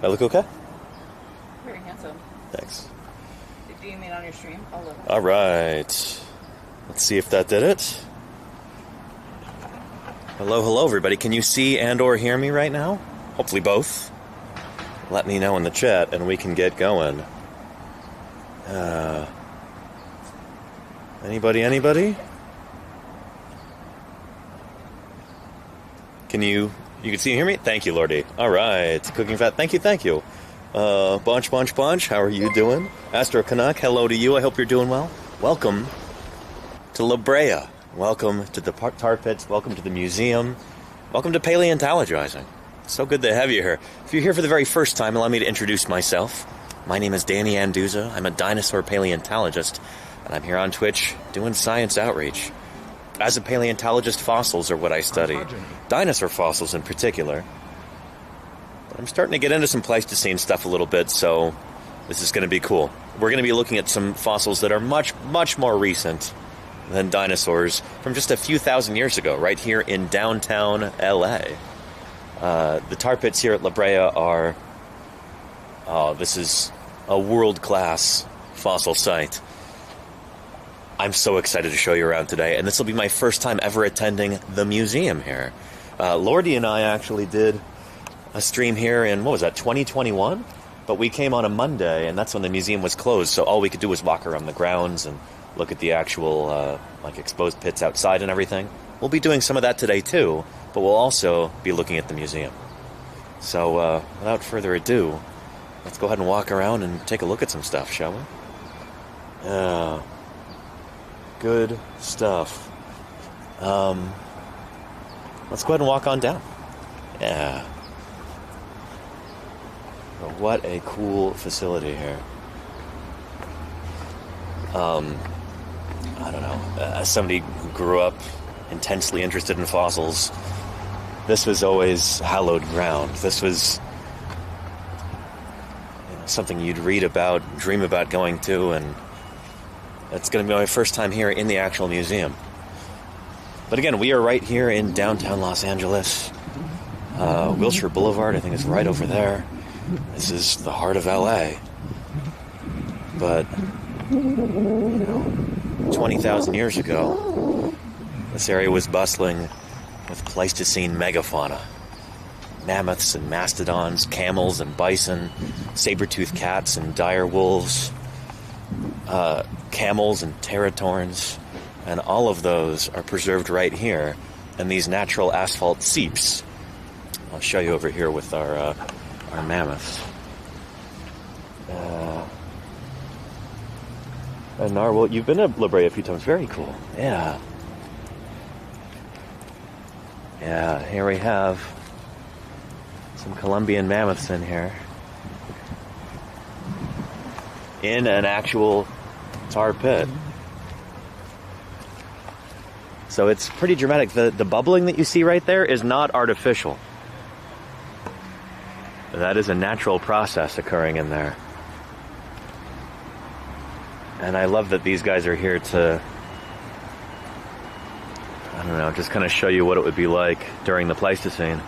I look okay? Very handsome. Thanks. Do you mean on your stream? I'll look. All right. Let's see if that did it. Hello, everybody. Can you see and or hear me right now? Hopefully both. Let me know in the chat and we can get going. Anybody? You can see and hear me? Thank you, Lordy. All right. Cooking Fat, thank you. Bunch. How are you doing? Astro Canuck, hello to you. I hope you're doing well. Welcome to Brea. Welcome to the tar pits. Welcome to the museum. Welcome to Paleontologizing. So good to have you here. If you're here for the very first time, allow me to introduce myself. My name is Danny Anduza. I'm a dinosaur paleontologist, and I'm here on Twitch doing science outreach. As a paleontologist, fossils are what I study. Dinosaur fossils in particular. But I'm starting to get into some Pleistocene stuff a little bit, so this is going to be cool. We're going to be looking at some fossils that are much more recent than dinosaurs from just a few thousand years ago, right here in downtown LA. The tar pits here at La Brea are... Oh, this is a world-class fossil site. I'm so excited to show you around today, and this will be my first time ever attending the museum here. Lordy and I actually did a stream here in, 2021? But we came on a Monday, and that's when the museum was closed, so all we could do was walk around the grounds and look at the actual, exposed pits outside and everything. We'll be doing some of that today, too, but we'll also be looking at the museum. So, without further ado, let's go ahead and walk around and take a look at some stuff, shall we? Good stuff. Let's go ahead and walk on down. Yeah. What a cool facility here. I don't know. As somebody who grew up intensely interested in fossils, this was always hallowed ground. This was something you'd read about, dream about going to, and it's going to be my first time here in the actual museum. But again, we are right here in downtown Los Angeles. Wilshire Boulevard, I think, is right over there. This is the heart of LA. But, 20,000 years ago, this area was bustling with Pleistocene megafauna. Mammoths and mastodons, camels and bison, saber-toothed cats and dire wolves, camels and teratorns, and all of those are preserved right here in these natural asphalt seeps. I'll show you over here with our mammoths. And narwhal, you've been to La Brea a few times. Very cool. Yeah. Yeah, here we have some Colombian mammoths in here. In an actual tar pit. So it's pretty dramatic. The bubbling that you see right there is not artificial. That is a natural process occurring in there. And I love that these guys are here to, I don't know, just kind of show you what it would be like during the Pleistocene.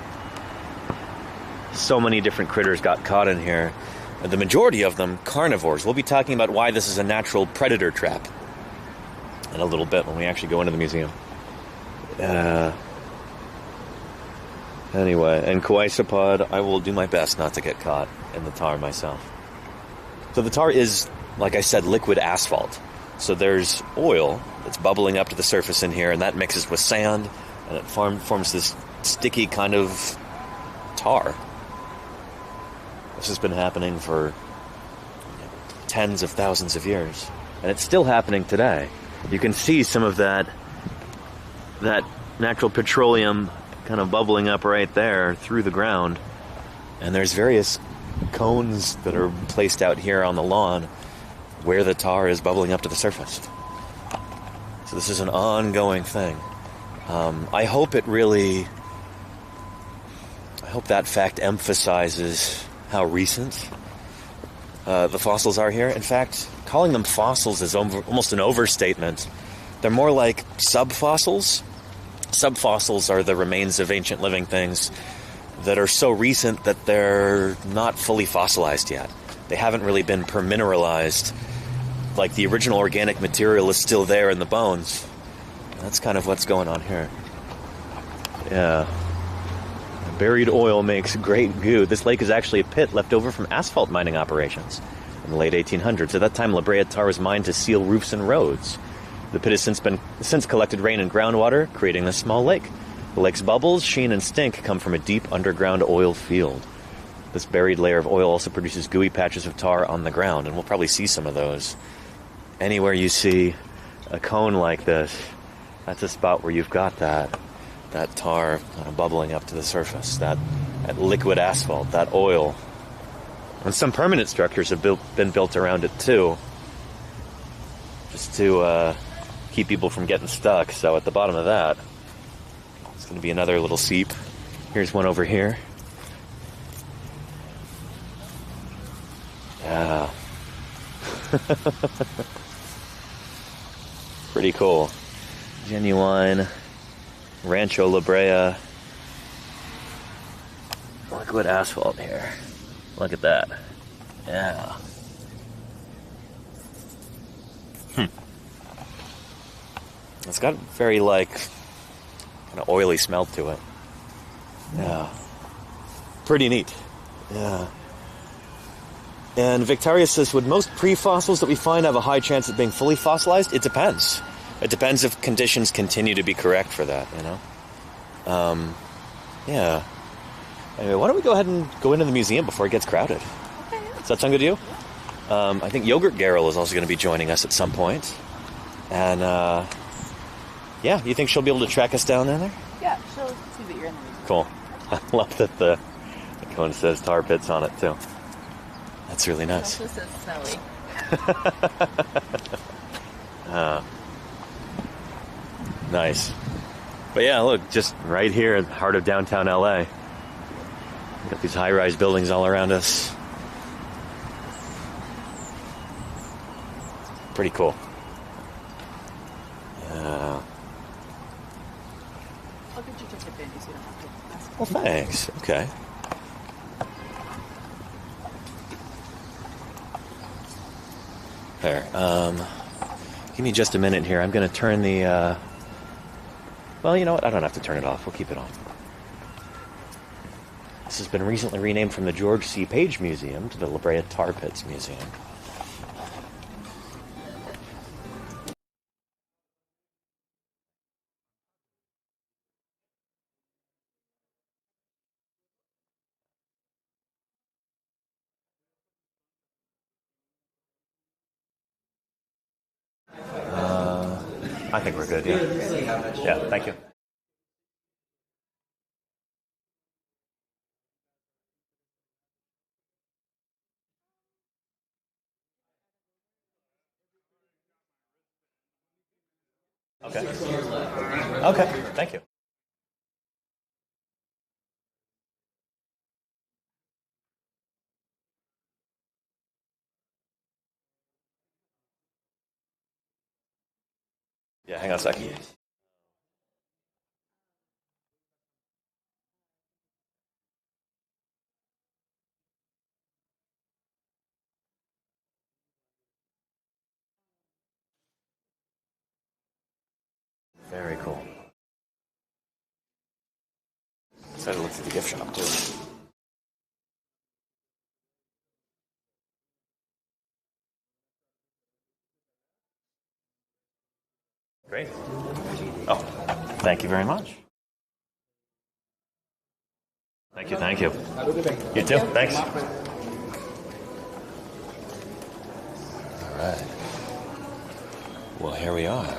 So many different critters got caught in here. The majority of them carnivores. We'll be talking about why this is a natural predator trap in a little bit when we actually go into the museum. Anyway, and coisopod, I will do my best not to get caught in the tar myself. So the tar is, like I said, liquid asphalt. So there's oil that's bubbling up to the surface in here, and that mixes with sand, and it forms this sticky kind of tar. This has been happening for tens of thousands of years, and it's still happening today. You can see some of that natural petroleum kind of bubbling up right there through the ground, and there's various cones that are placed out here on the lawn where the tar is bubbling up to the surface. So this is an ongoing thing. I hope that fact emphasizes how recent the fossils are here. In fact, calling them fossils is almost an overstatement. They're more like subfossils. Subfossils are the remains of ancient living things that are so recent that they're not fully fossilized yet. They haven't really been permineralized. Like the original organic material is still there in the bones. That's kind of what's going on here. Yeah. Buried oil makes great goo. This lake is actually a pit left over from asphalt mining operations in the late 1800s. At that time, La Brea tar was mined to seal roofs and roads. The pit has since collected rain and groundwater, creating a small lake. The lake's bubbles, sheen, and stink come from a deep underground oil field. This buried layer of oil also produces gooey patches of tar on the ground, and we'll probably see some of those. Anywhere you see a cone like this, that's a spot where you've got that tar kind of bubbling up to the surface, that liquid asphalt, that oil. And some permanent structures have been built around it too, just to keep people from getting stuck. So at the bottom of that, it's going to be another little seep. Here's one over here. Yeah. Pretty cool. Genuine Rancho La Brea liquid asphalt here. Look at that. Yeah. It's got very kind of oily smell to it. Yeah. Pretty neat. Yeah. And Victoria says, would most pre-fossils that we find have a high chance of being fully fossilized? It depends. It depends if conditions continue to be correct for that, you know? Yeah. Anyway, why don't we go ahead and go into the museum before it gets crowded? Okay. Does that sound good to you? I think Yogurt Garrel is also going to be joining us at some point. And, yeah, you think she'll be able to track us down in there? Yeah, she'll see that you're in the museum. Cool. I love that the cone says tar pits on it, too. That's really nice. It also says smelly. Nice. But yeah, look, just right here in the heart of downtown LA. We've got these high-rise buildings all around us. Pretty cool. I'll get you ticket, Benji, so you don't have to ask. Well, thanks. Okay. There. Give me just a minute here. I'm going to turn the, well, you know what? I don't have to turn it off. We'll keep it on. This has been recently renamed from the George C. Page Museum to the La Brea Tar Pits Museum. I think we're good, yeah. Yeah, thank you. Okay. Okay, thank you. Yeah, hang on a second. Very cool. Excited to look through the gift shop, too. Great. Oh, thank you very much. Thank you, thank you. Have a good day. You too, thanks. All right. Well, here we are.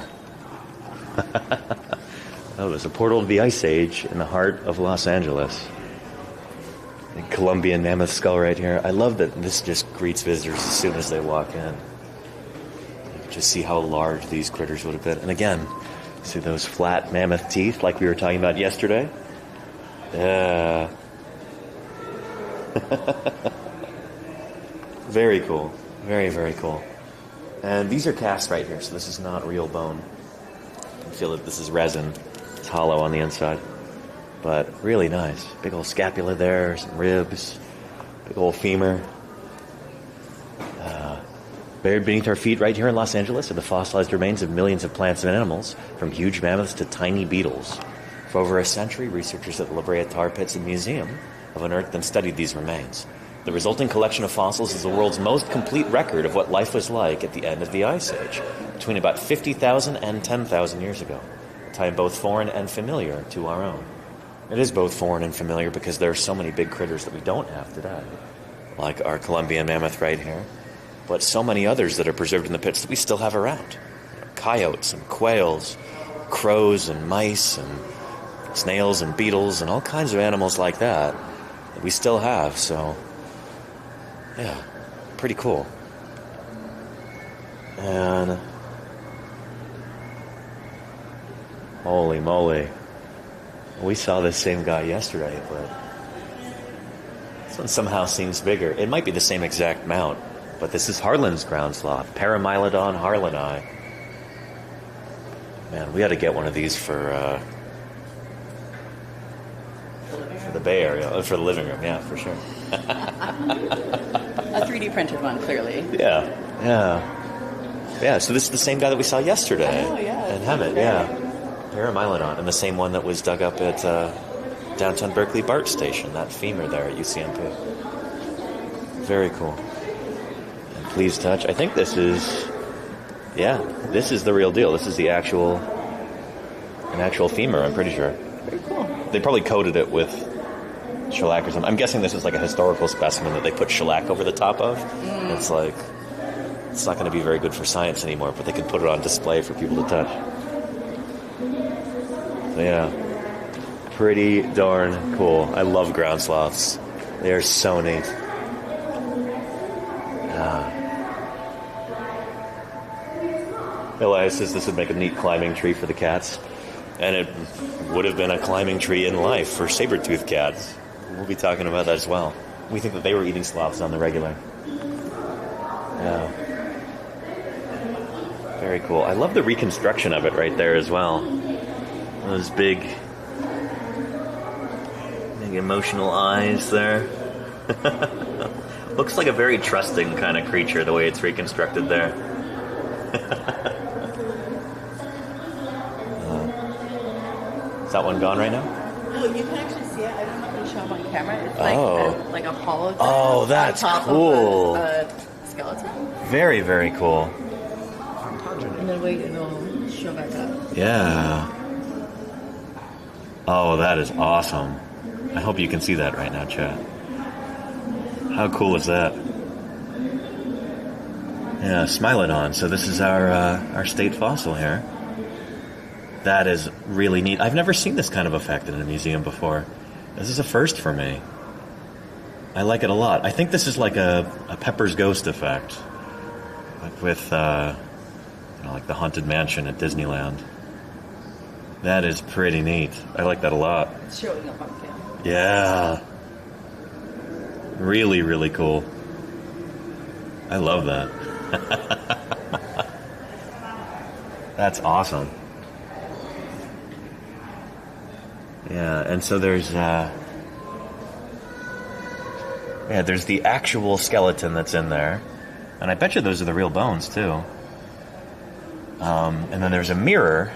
Oh, there's a portal to the Ice Age in the heart of Los Angeles. The Columbian mammoth skull right here. I love that this just greets visitors as soon as they walk in. You can just see how large these critters would have been. And again, see those flat mammoth teeth like we were talking about yesterday? Yeah. Very cool. Very, very cool. And these are cast right here, so this is not real bone. I feel that this is resin. It's hollow on the inside. But really nice. Big old scapula there, some ribs, big old femur. Buried beneath our feet right here in Los Angeles are the fossilized remains of millions of plants and animals, from huge mammoths to tiny beetles. For over a century, researchers at the Brea Tar Pits and Museum have unearthed and studied these remains. The resulting collection of fossils is the world's most complete record of what life was like at the end of the Ice Age, between about 50,000 and 10,000 years ago, a time both foreign and familiar to our own. It is both foreign and familiar because there are so many big critters that we don't have today, like our Columbian mammoth right here, but so many others that are preserved in the pits that we still have around. Coyotes and quails, crows and mice and snails and beetles and all kinds of animals like that we still have, so yeah, pretty cool. And holy moly, we saw this same guy yesterday, but this one somehow seems bigger. It might be the same exact mount, but this is Harlan's ground sloth, Paramylodon harlani. Man, we got to get one of these for the Bay Area, for the living room, yeah, for sure. A 3D printed one, clearly. Yeah, so this is the same guy that we saw yesterday. Oh, yeah. In Hemet, yeah. Paramylodon, and the same one that was dug up at downtown Berkeley BART station, that femur there at UCMP. Very cool. And please touch. I think this is the real deal. This is an actual femur, I'm pretty sure. Very cool. They probably coated it with shellac or something. I'm guessing this is like a historical specimen that they put shellac over the top of. It's like, it's not going to be very good for science anymore, but they could put it on display for people to touch. So yeah, pretty darn cool. I love ground sloths. They are so neat. Elias says this would make a neat climbing tree for the cats. And it would have been a climbing tree in life for saber-toothed cats. We'll be talking about that as well. We think that they were eating sloths on the regular. Yeah. Very cool. I love the reconstruction of it right there as well. Those big emotional eyes there. Looks like a very trusting kind of creature, the way it's reconstructed there. Is that one gone right now? No, you can actually see it. I don't know if you show up on camera. It's like a hollow. Oh, that's cool. Of a skeleton. Very, very cool. And then wait, and it'll show back up. Yeah. Oh, that is awesome. I hope you can see that right now, chat. How cool is that? Yeah, Smilodon. So this is our state fossil here. That is really neat. I've never seen this kind of effect in a museum before. This is a first for me. I like it a lot. I think this is like a Pepper's Ghost effect, like with like the Haunted Mansion at Disneyland. That is pretty neat. I like that a lot. It's showing up on camera. Yeah. Really, really cool. I love that. That's awesome. Yeah, and so there's there's the actual skeleton that's in there, and I bet you those are the real bones too. And then there's a mirror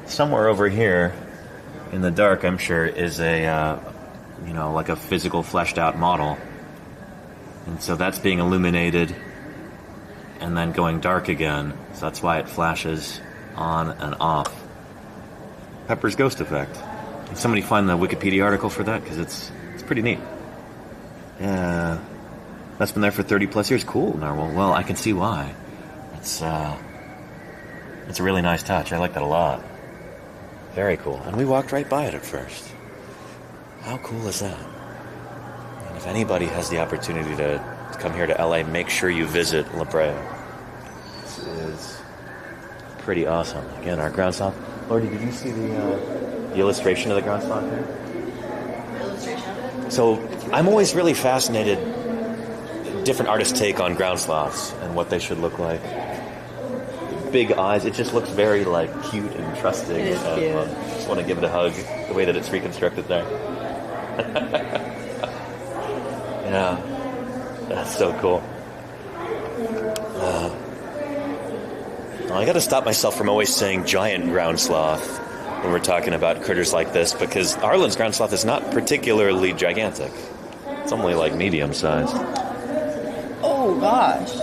somewhere over here in the dark. I'm sure is a like a physical fleshed out model, and so that's being illuminated and then going dark again. So that's why it flashes on and off. Pepper's Ghost effect. Can somebody find the Wikipedia article for that? Because it's pretty neat. Yeah. That's been there for 30 plus years. Cool, Narwhal. Well, I can see why. It's a really nice touch. I like that a lot. Very cool. And we walked right by it at first. How cool is that? And if anybody has the opportunity to come here to LA, make sure you visit La Brea. This is pretty awesome. Again, our ground sloth. Lordy, did you see the illustration of the ground sloth here? The illustration of it? So I'm always really fascinated, different artists' take on ground sloths and what they should look like. Big eyes, it just looks very like cute and trusting. It is and, cute. Just want to give it a hug, the way that it's reconstructed there. Yeah, that's so cool. I got to stop myself from always saying giant ground sloth when we're talking about critters like this, because Harlan's ground sloth is not particularly gigantic. It's only like medium sized. Oh gosh,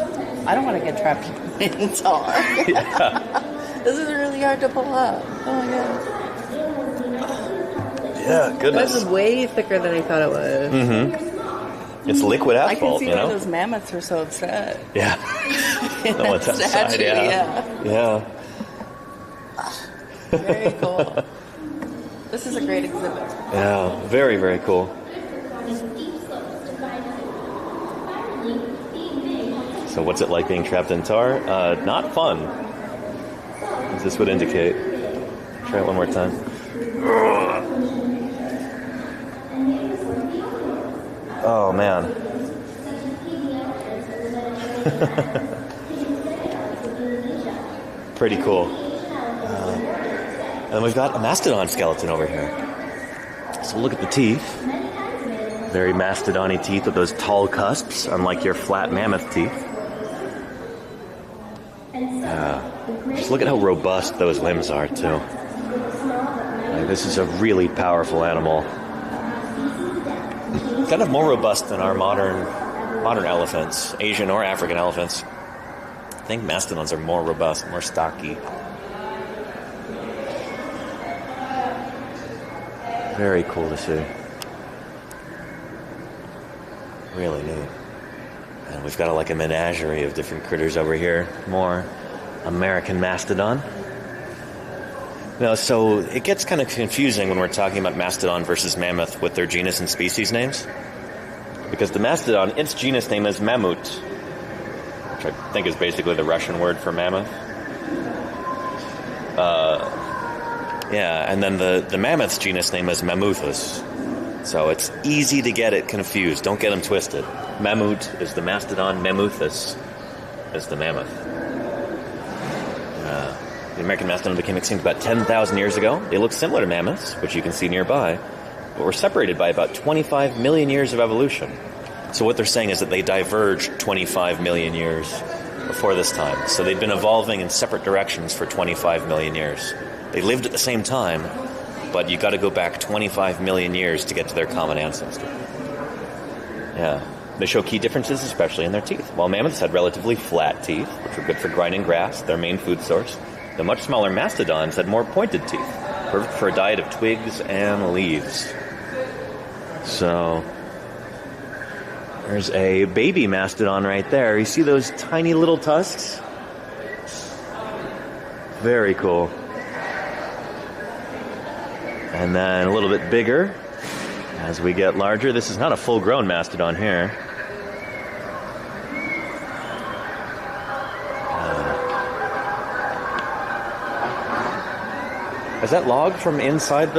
I don't want to get trapped in tar. Yeah. This is really hard to pull up. Oh my god. Yeah, goodness. This is way thicker than I thought it was. Mm-hmm. It's liquid asphalt, I can see you know? why those mammoths are so upset. Yeah. No one's outside, yeah. Very cool. This is a great exhibit. Yeah, very, very cool. So what's it like being trapped in tar? Not fun, as this would indicate. Try it one more time. Oh, man. Pretty cool. And we've got a mastodon skeleton over here. So we'll look at the teeth. Very mastodon-y teeth with those tall cusps, unlike your flat mammoth teeth. Just look at how robust those limbs are, too. Like, this is a really powerful animal. Kind of more robust than our modern elephants, Asian or African elephants. I think mastodons are more robust, more stocky. Very cool to see. Really neat. And we've got like a menagerie of different critters over here. More American mastodon. Now, so it gets kind of confusing when we're talking about mastodon versus mammoth with their genus and species names. Because the mastodon, its genus name is mammut, which I think is basically the Russian word for mammoth. And then the mammoth's genus name is Mammuthus. So it's easy to get it confused. Don't get them twisted. Mammut is the mastodon, Mammuthus is the mammoth. The American mastodon became extinct about 10,000 years ago. They look similar to mammoths, which you can see nearby, but were separated by about 25 million years of evolution. So what they're saying is that they diverged 25 million years before this time. So they'd been evolving in separate directions for 25 million years. They lived at the same time, but you got to go back 25 million years to get to their common ancestor. Yeah. They show key differences, especially in their teeth. While mammoths had relatively flat teeth, which were good for grinding grass, their main food source, the much smaller mastodons had more pointed teeth, perfect for a diet of twigs and leaves. So, there's a baby mastodon right there. You see those tiny little tusks? Very cool. And then a little bit bigger as we get larger. This is not a full-grown mastodon here. Is that log from inside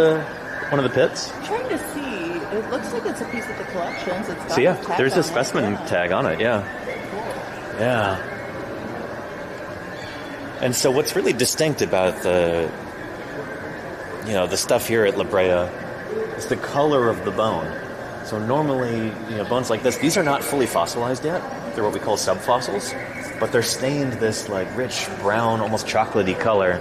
one of the pits? I'm trying to see. It looks like it's a piece of the collections. It's got So yeah, a tag there's on a specimen tag on it, yeah. Cool. Yeah. And so what's really distinct about the stuff here at La Brea is the color of the bone. So normally, bones like this, these are not fully fossilized yet. They're what we call subfossils, but they're stained this like rich brown, almost chocolatey color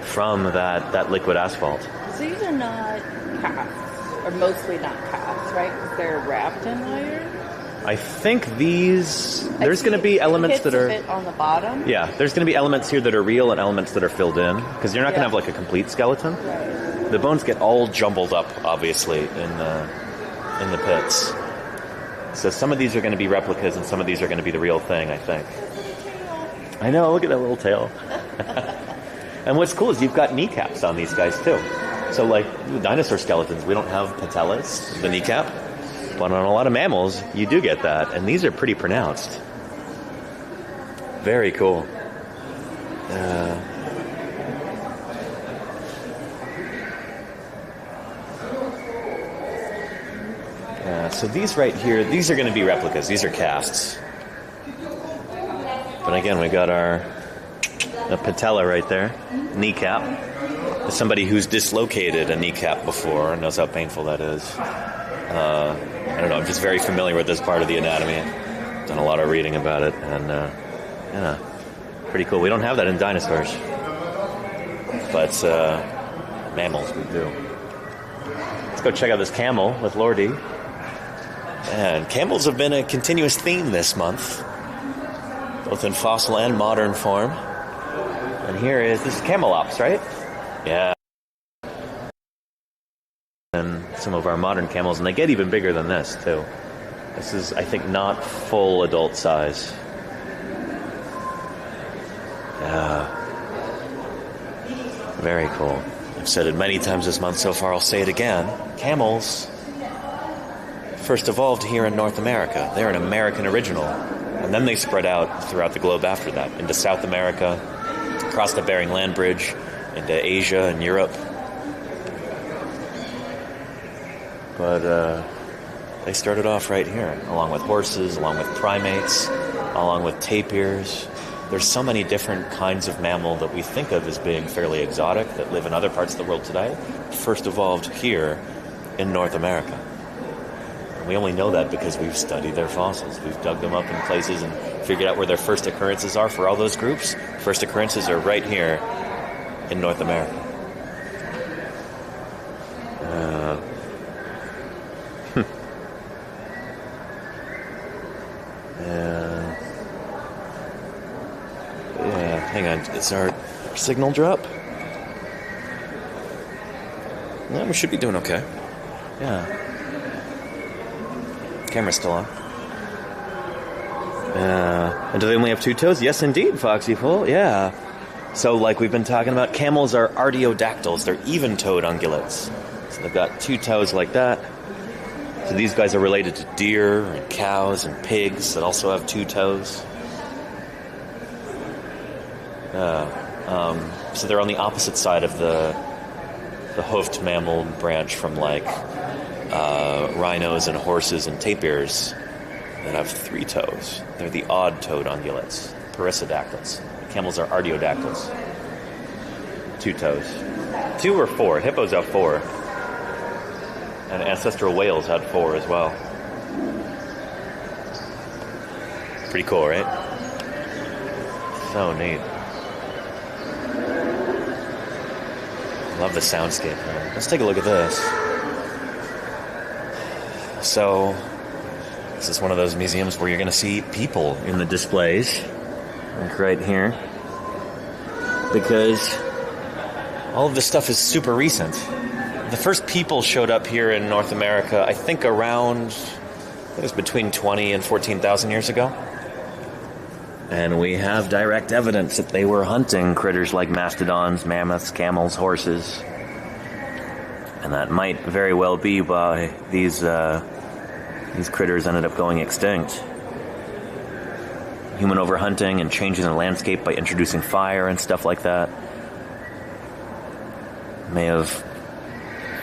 from that liquid asphalt. So these are not casts, or mostly not casts, right? Because they're wrapped in wire? I think there's going to be elements that are... a bit on the bottom. Yeah, there's going to be elements here that are real and elements that are filled in, because you're not going to have like a complete skeleton. Right. The bones get all jumbled up, obviously, in the pits. So some of these are going to be replicas and some of these are going to be the real thing, I think. I know, look at that little tail. And what's cool is you've got kneecaps on these guys, too. So, like, the dinosaur skeletons, we don't have patellas, the kneecap. But on a lot of mammals, you do get that. And these are pretty pronounced. Very cool. So these right here, these are going to be replicas. These are casts. But again, we got a patella right there, kneecap. as somebody who's dislocated a kneecap before and knows how painful that is, I don't know, I'm just very familiar with this part of the anatomy. I've done a lot of reading about it, and yeah, pretty cool. We don't have that in dinosaurs, but mammals we do. Let's go check out this camel with Lordy. And camels have been a continuous theme this month, both in fossil and modern form. And this is Camelops, right? Yeah. And some of our modern camels, and they get even bigger than this, too. This is, I think, not full adult size. Yeah. Very cool. I've said it many times this month so far, I'll say it again. Camels first evolved here in North America. They're an American original. And then they spread out throughout the globe after that, into South America, across the Bering Land Bridge, into Asia and Europe. But they started off right here, along with horses, along with primates, along with tapirs. There's so many different kinds of mammal that we think of as being fairly exotic that live in other parts of the world today, first evolved here in North America. And we only know that because we've studied their fossils. We've dug them up in places and figured out where their first occurrences are for all those groups. First occurrences are right here in North America. Hang on, is our signal drop? No, we should be doing okay. Yeah. Camera's still on. And do they only have two toes? Yes, indeed, Foxy Fool. Yeah. So, like we've been talking about, camels are artiodactyls. They're even-toed ungulates. So they've got two toes like that. So these guys are related to deer and cows and pigs that also have two toes. So they're on the opposite side of the hoofed mammal branch from like rhinos and horses and tapirs that have three toes. They're the odd-toed ungulates, perissodactyls. Camels are artiodactyls. Two toes. Two or four. Hippos have four. And ancestral whales had four as well. Pretty cool, right? So neat. Love the soundscape here. Let's take a look at this. So, this is one of those museums where you're going to see people in the displays. Like right here. Because all of this stuff is super recent. The first people showed up here in North America, I think around, it was between 20 and 14,000 years ago. And we have direct evidence that they were hunting critters like mastodons, mammoths, camels, horses. And that might very well be why these critters ended up going extinct. Human overhunting and changing the landscape by introducing fire and stuff like that may have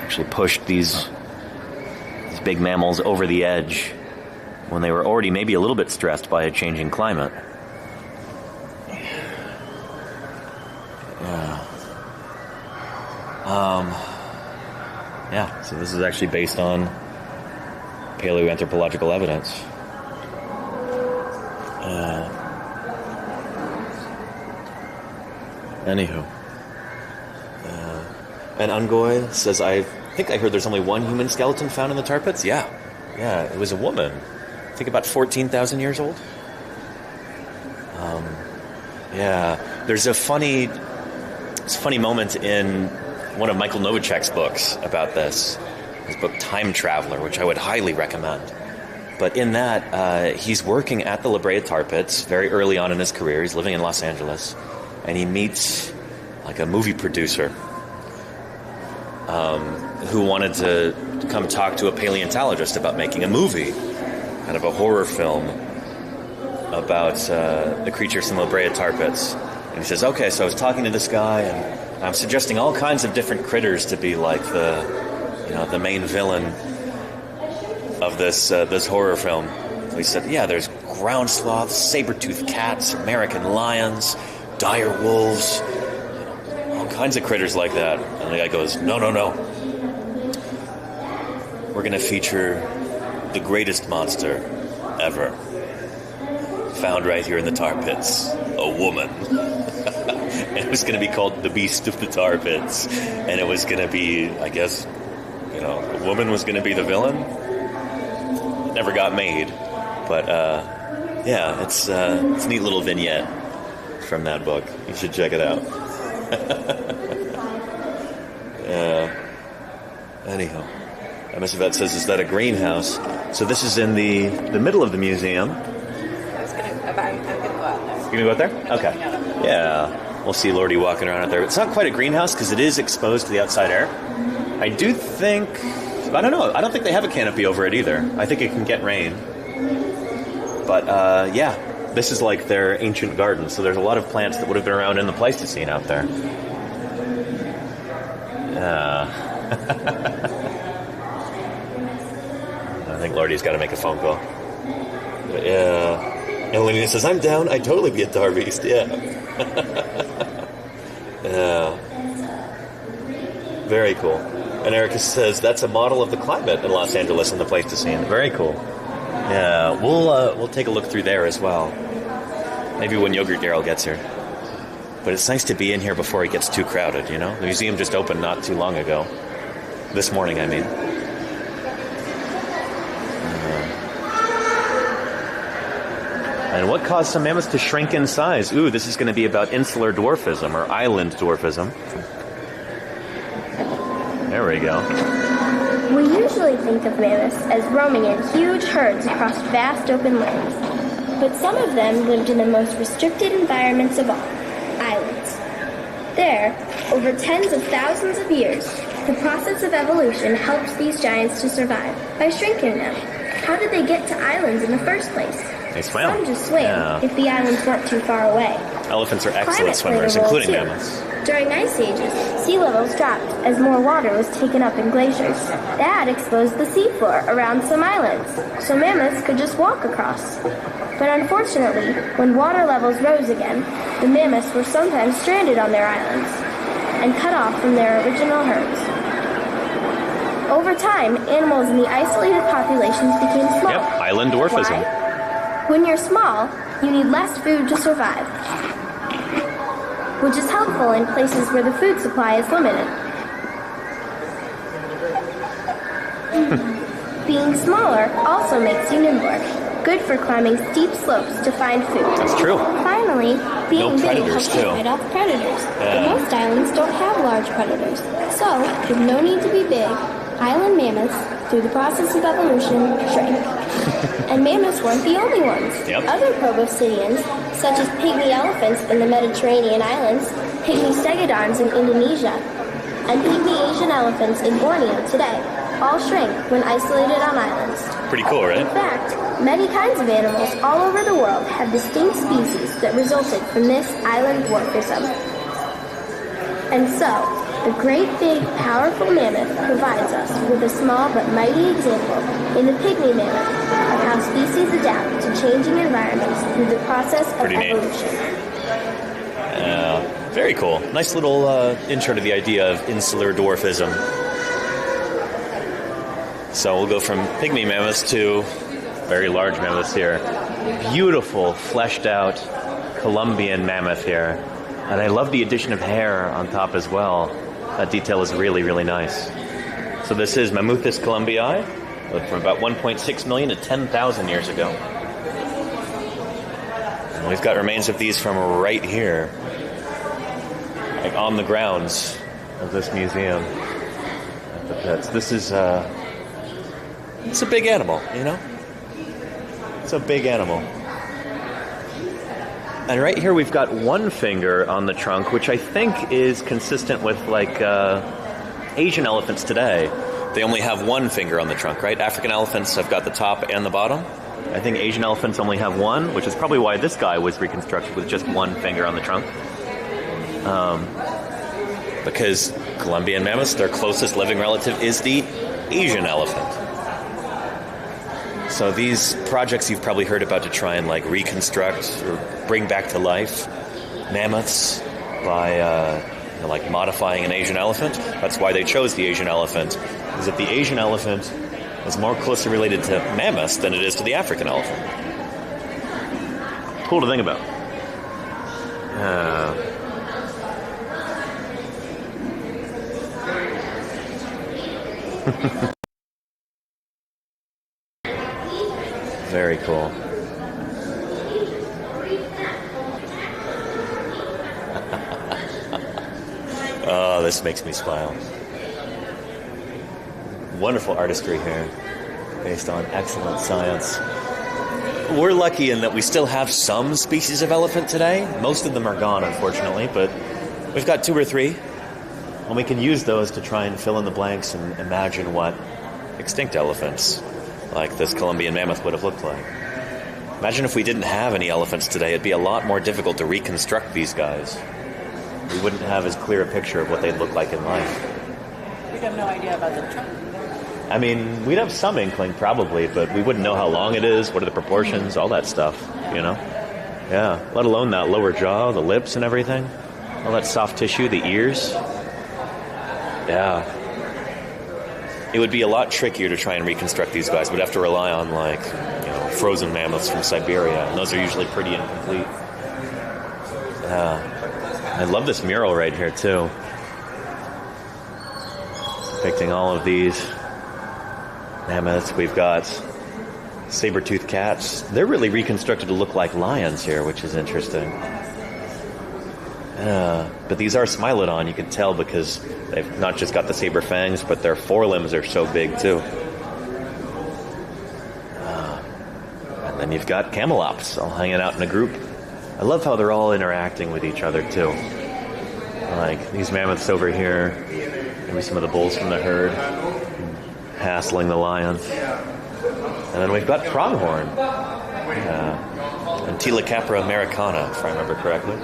actually pushed these big mammals over the edge when they were already maybe a little bit stressed by a changing climate. Yeah, so this is actually based on paleoanthropological evidence. Anywho. And Ungoy says, I think I heard there's only one human skeleton found in the tar pits? Yeah, it was a woman. I think about 14,000 years old. There's a funny moment in one of Michael Novacek's books about this. His book Time Traveler, which I would highly recommend. But in that, he's working at the La Brea tar pits very early on in his career. He's living in Los Angeles. And he meets like a movie producer who wanted to come talk to a paleontologist about making a movie, kind of a horror film about the creatures in La Brea tar pits. And he says, okay, so I was talking to this guy, and I'm suggesting all kinds of different critters to be like the main villain of this horror film. So he said, yeah, there's ground sloths, saber-toothed cats, American lions, dire wolves, all kinds of critters like that. And the guy goes, no. We're going to feature the greatest monster ever. Found right here in the tar pits. A woman. And it was going to be called the Beast of the Tar Pits. And it was going to be, I guess, the woman was going to be the villain. It never got made. But, yeah, it's a neat little vignette from that book. You should check it out. Anyhow. Miss Yvette says, is that a greenhouse? So this is in the middle of the museum. I'm going to go out there. You're going to go out there? Okay. Yeah. We'll see Lordy walking around out there. It's not quite a greenhouse because it is exposed to the outside air. I do think... I don't know. I don't think they have a canopy over it either. I think it can get rain. But, yeah. This is like their ancient garden. So there's a lot of plants that would have been around in the Pleistocene out there. I think Lordy's got to make a phone call. But yeah. And Lena says, I'm down. I'd totally be a tar beast. Yeah. Yeah. Very cool. And Erica says, that's a model of the climate in Los Angeles in the Pleistocene. Very cool. Yeah. We'll take a look through there as well. Maybe when Yogurt Daryl gets here. But it's nice to be in here before it gets too crowded, The museum just opened not too long ago. This morning, I mean. And what caused some mammoths to shrink in size? Ooh, this is going to be about insular dwarfism or island dwarfism. There we go. We usually think of mammoths as roaming in huge herds across vast open lands. But some of them lived in the most restricted environments of all, islands. There, over tens of thousands of years, the process of evolution helped these giants to survive by shrinking them. How did they get to islands in the first place? They swam. Some just swam if the islands weren't too far away. Elephants are excellent swimmers, including mammoths. During ice ages, sea levels dropped as more water was taken up in glaciers. That exposed the seafloor around some islands, so mammoths could just walk across. But unfortunately, when water levels rose again, the mammoths were sometimes stranded on their islands and cut off from their original herds. Over time, animals in the isolated populations became smaller. Yep, island dwarfism. Why? When you're small, you need less food to survive, which is helpful in places where the food supply is limited. Being smaller also makes you nimbler, good for climbing steep slopes to find food. That's true. Finally, being big helps you too. fight off predators. But most islands don't have large predators, so with no need to be big, island mammoths, through the process of evolution, shrank. And mammoths weren't the only ones. Yep. Other proboscideans, such as pygmy elephants in the Mediterranean islands, pygmy stegodons in Indonesia, and pygmy Asian elephants in Borneo today, all shrank when isolated on islands. Pretty cool, right? In fact, many kinds of animals all over the world have distinct species that resulted from this island dwarfism. And so, the great big powerful mammoth provides us with a small but mighty example in the pygmy mammoth of how species adapt to changing environments through the process of evolution. Very cool. Nice little intro to the idea of insular dwarfism. So we'll go from pygmy mammoths to very large mammoths here. Beautiful, fleshed out Colombian mammoth here. And I love the addition of hair on top as well. That detail is really, really nice. So this is Mammuthus columbii, from about 1.6 million to 10,000 years ago. And we've got remains of these from right here, like on the grounds of this museum at the pits. This is it's a big animal, It's a big animal. And right here we've got one finger on the trunk, which I think is consistent with Asian elephants today. They only have one finger on the trunk, right? African elephants have got the top and the bottom. I think Asian elephants only have one, which is probably why this guy was reconstructed with just one finger on the trunk. Because Colombian mammoths, their closest living relative is the Asian elephant. So these projects you've probably heard about to try and reconstruct or bring back to life mammoths by like modifying an Asian elephant. That's why they chose the Asian elephant, is that the Asian elephant is more closely related to mammoths than it is to the African elephant. Cool to think about. Very cool. Oh, this makes me smile. Wonderful artistry here, based on excellent science. We're lucky in that we still have some species of elephant today. Most of them are gone, unfortunately, but we've got 2 or 3, and we can use those to try and fill in the blanks and imagine what extinct elephants, like this Columbian mammoth, would have looked like. Imagine if we didn't have any elephants today. It'd be a lot more difficult to reconstruct these guys. We wouldn't have as clear a picture of what they'd look like in life. We'd have no idea about the trunk. I mean, we'd have some inkling probably, but we wouldn't know how long it is, what are the proportions, all that stuff, you know? Yeah, let alone that lower jaw, the lips and everything. All that soft tissue, the ears. Yeah. It would be a lot trickier to try and reconstruct these guys. We'd have to rely on, like, you know, frozen mammoths from Siberia, and those are usually pretty incomplete. Yeah. I love this mural right here, too. Depicting all of these mammoths. We've got saber-toothed cats. They're really reconstructed to look like lions here, which is interesting. But these are Smilodon, you can tell, because they've not just got the saber fangs, but their forelimbs are so big, too. And then you've got camelops all hanging out in a group. I love how they're all interacting with each other, too. Like these mammoths over here, maybe some of the bulls from the herd, hassling the lions. And then we've got pronghorn. Antilocapra americana, if I remember correctly.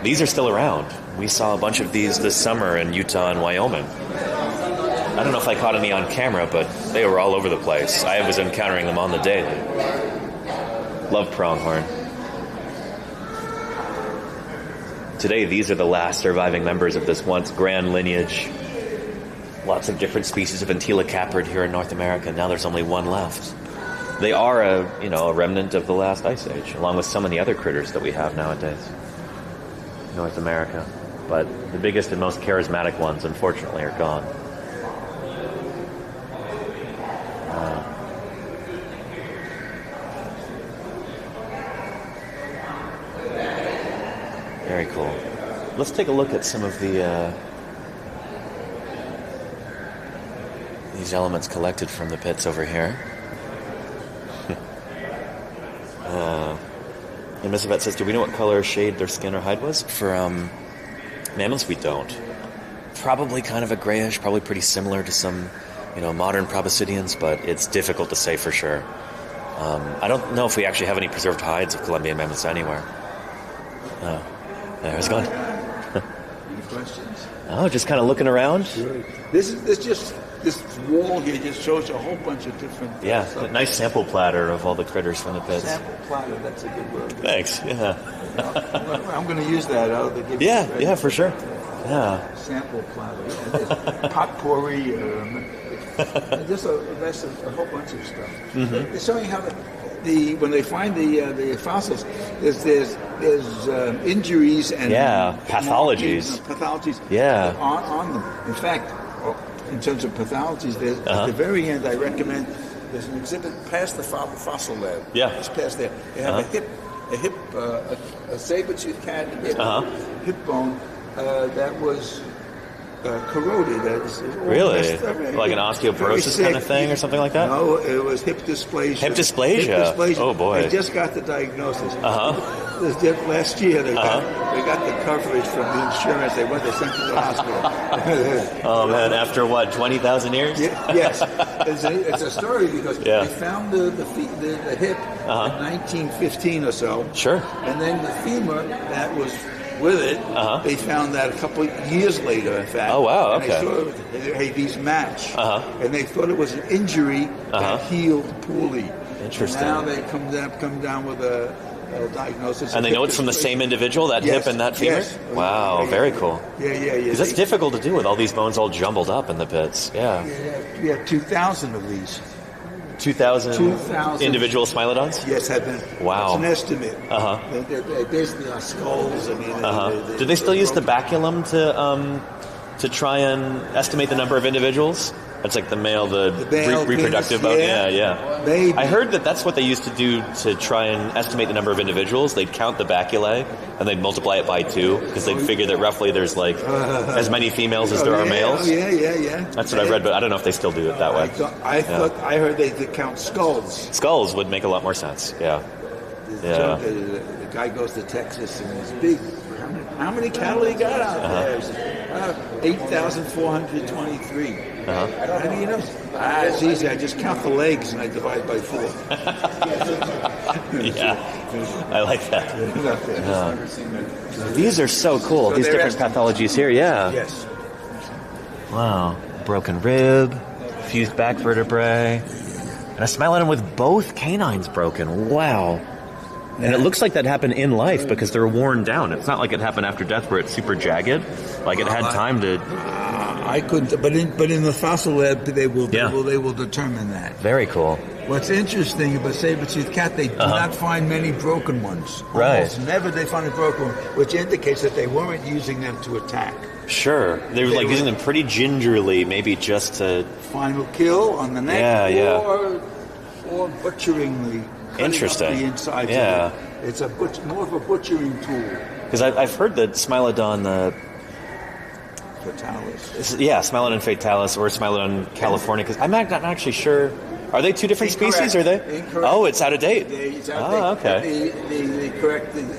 These are still around. We saw a bunch of these this summer in Utah and Wyoming. I don't know if I caught any on camera, but they were all over the place. I was encountering them on the daily. Love pronghorn. Today, these are the last surviving members of this once grand lineage. Lots of different species of Antilocaprid here in North America. Now there's only one left. They are a remnant of the last ice age, along with some of the other critters that we have nowadays in North America. But the biggest and most charismatic ones, unfortunately, are gone. Very cool. Let's take a look at some of the these elements collected from the pits over here. And Miss Yvette says, do we know what color, shade their skin or hide was? For mammals, we don't. Probably kind of a grayish, probably pretty similar to some, modern proboscideans, but it's difficult to say for sure. I don't know if we actually have any preserved hides of Columbian mammoths anywhere. There's going. Any questions? Oh, just kind of looking around. Sure. This wall here just shows a whole bunch of different. Yeah, a nice sample platter of all the critters from the pits. Sample platter, that's a good word. Thanks. Yeah. I'm going to use that. Yeah, for sure. Yeah. Sample platter. Potpourri. Just a whole bunch of stuff. Mm-hmm. It's showing how when they find the fossils, there's injuries and pathologies. Pathologies. On them. In fact, in terms of pathologies, at the very end, I recommend there's an exhibit past the fossil lab. Yeah, it's past there. They have a saber-toothed cat hip bone that was corroded. Really? Like an osteoporosis kind of thing or something like that? No, it was hip dysplasia. Hip dysplasia? Oh, boy. They just got the diagnosis. Last year, they got the coverage from the insurance. They sent to the hospital. Oh, man. After what, 20,000 years? Yes. It's a story because they found the hip in 1915 or so. Sure. And then the femur that was with it, they found that a couple of years later, in fact. Oh, wow, okay. And they thought, these match. And they thought it was an injury that healed poorly. Interesting. And now they come down with a diagnosis. And they know it's from the same individual, that hip and that femur? Yes. Wow, very cool. Yeah. Because that's difficult to do with all these bones all jumbled up in the pits. Yeah. We have 2,000 of these. 2,000 individual smilodons? Yes, have been. Wow. It's an estimate. Uh-huh. They're basically our skulls. I mean, Do they still use the baculum to try and estimate the number of individuals? That's like the male, reproductive bone. Yeah. Maybe. I heard that's what they used to do to try and estimate the number of individuals. They'd count the baculae and they'd multiply it by 2 because they'd figure that roughly there's like as many females as there are males. Yeah. That's what I read, but I don't know if they still do it that way. I heard they could count skulls. Skulls would make a lot more sense. Yeah. The guy goes to Texas and he's big. How many cattle he got out there? 8,423. How do you know? It's easy. I just count the legs and I divide by 4. Yeah, I like that. These are so cool. These different pathologies here. Yeah. Yes. Wow. Broken rib, fused back vertebrae, and a smilodon with both canines broken. Wow. And it looks like that happened in life because they're worn down. It's not like it happened after death where it's super jagged. Like it had time to. I couldn't, but in the fossil lab they will determine that. Very cool. What's interesting about saber-toothed cat, they do not find many broken ones. Right. Almost never they find a broken one, which indicates that they weren't using them to attack. Sure. They were like using them pretty gingerly, maybe just to. Final kill on the neck, or butchering Interesting. The inside. Yeah. It's more of a butchering tool. Because I've heard that Smilodon Fatalis. Smilodon fatalis or Smilodon california. Because I'm not actually sure. Are they two different species? Are they? Incorrect. Oh, it's out of date. It's out of date. Okay. The correct name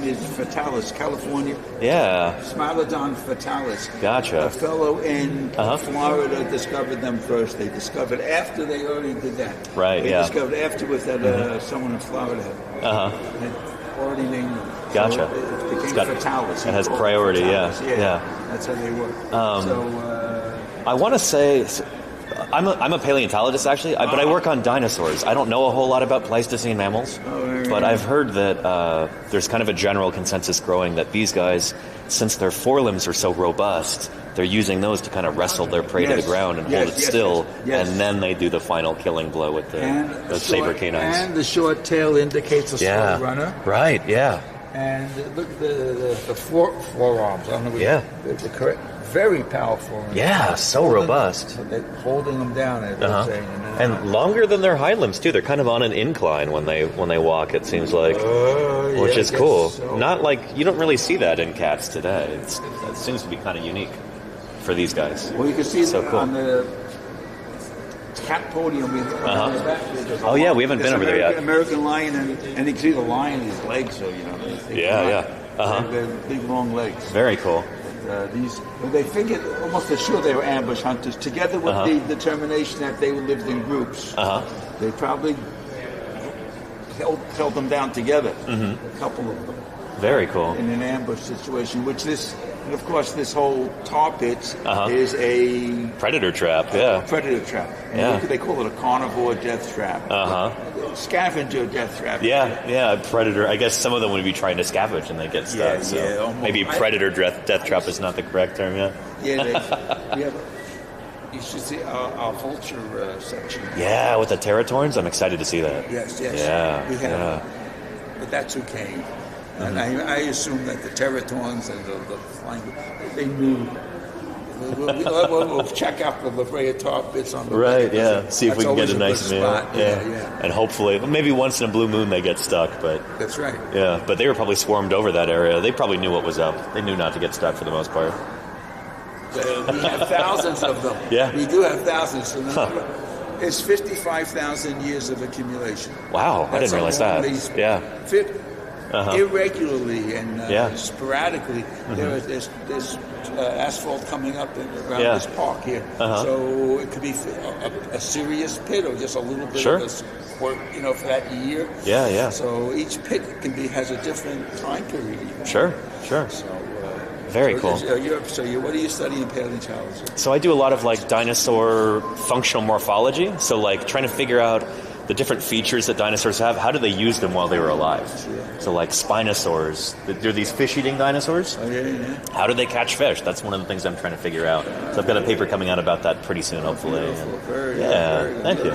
is Fatalis, California. Yeah. Smilodon fatalis. Gotcha. A fellow in Florida discovered them first. They discovered after they already did that. Right, They discovered afterwards that someone in Florida had already named them. Gotcha. So it became fatalis. It has priority, Fatalis. yeah. That's how they work. I want to say... I'm a paleontologist, actually, but I work on dinosaurs. I don't know a whole lot about Pleistocene mammals, but I've heard that there's kind of a general consensus growing that these guys, since their forelimbs are so robust, they're using those to kind of wrestle their prey to the ground and hold it still, and then they do the final killing blow with the saber canines. And the short tail indicates a slow runner. Right, yeah. And look at the forearms. I don't know what the correct. Very powerful. Yeah, so robust. Holding them down, as they're saying. And longer than their hind limbs too. They're kind of on an incline when they walk. It seems like, which is cool. So. Not like you don't really see that in cats today. It seems to be kind of unique for these guys. Well, you can see cool. on the cat podium. Oh yeah, we haven't been over there yet. American lion, and you can see the lion. His legs, so you know. They're big long legs. Very cool. They figured almost assured they were ambush hunters. Together with the determination that they lived in groups, they probably held them down together. A couple of them. Very cool. In an ambush situation, and of course, this whole tar pit is a predator trap. Yeah, predator trap. They call it a carnivore death trap. Scavenger death trap. Yeah, predator. I guess some of them would be trying to scavenge and they get stuck. Maybe predator death trap is not the correct term. You should see our vulture section. Yeah, with the teratorns. I'm excited to see that. Yes. Yeah, we have. But that's who came. And I assume that the Teratons and the flying, they knew. We'll check out the Brea tar pits on the way. See if we can get a nice meal. Yeah. And hopefully, maybe once in a blue moon they get stuck. But that's right. Yeah, but they were probably swarmed over that area. They probably knew what was up. They knew not to get stuck for the most part. We have thousands of them. Yeah. We do have thousands. So it's 55,000 years of accumulation. Wow, I didn't realize that. Irregularly and sporadically, there's asphalt coming up around this park here. So it could be a serious pit or just a little bit of a sport, for that year. Yeah. So each pit has a different time period. Sure. So, very cool. What are you studying in paleontology? So I do a lot of dinosaur functional morphology. So trying to figure out the different features that dinosaurs have, how do they use them while they were alive? So like spinosaurs, they're these fish-eating dinosaurs. Oh, yeah. How do they catch fish? That's one of the things I'm trying to figure out. So I've got a paper coming out about that pretty soon, hopefully. Very Thank you.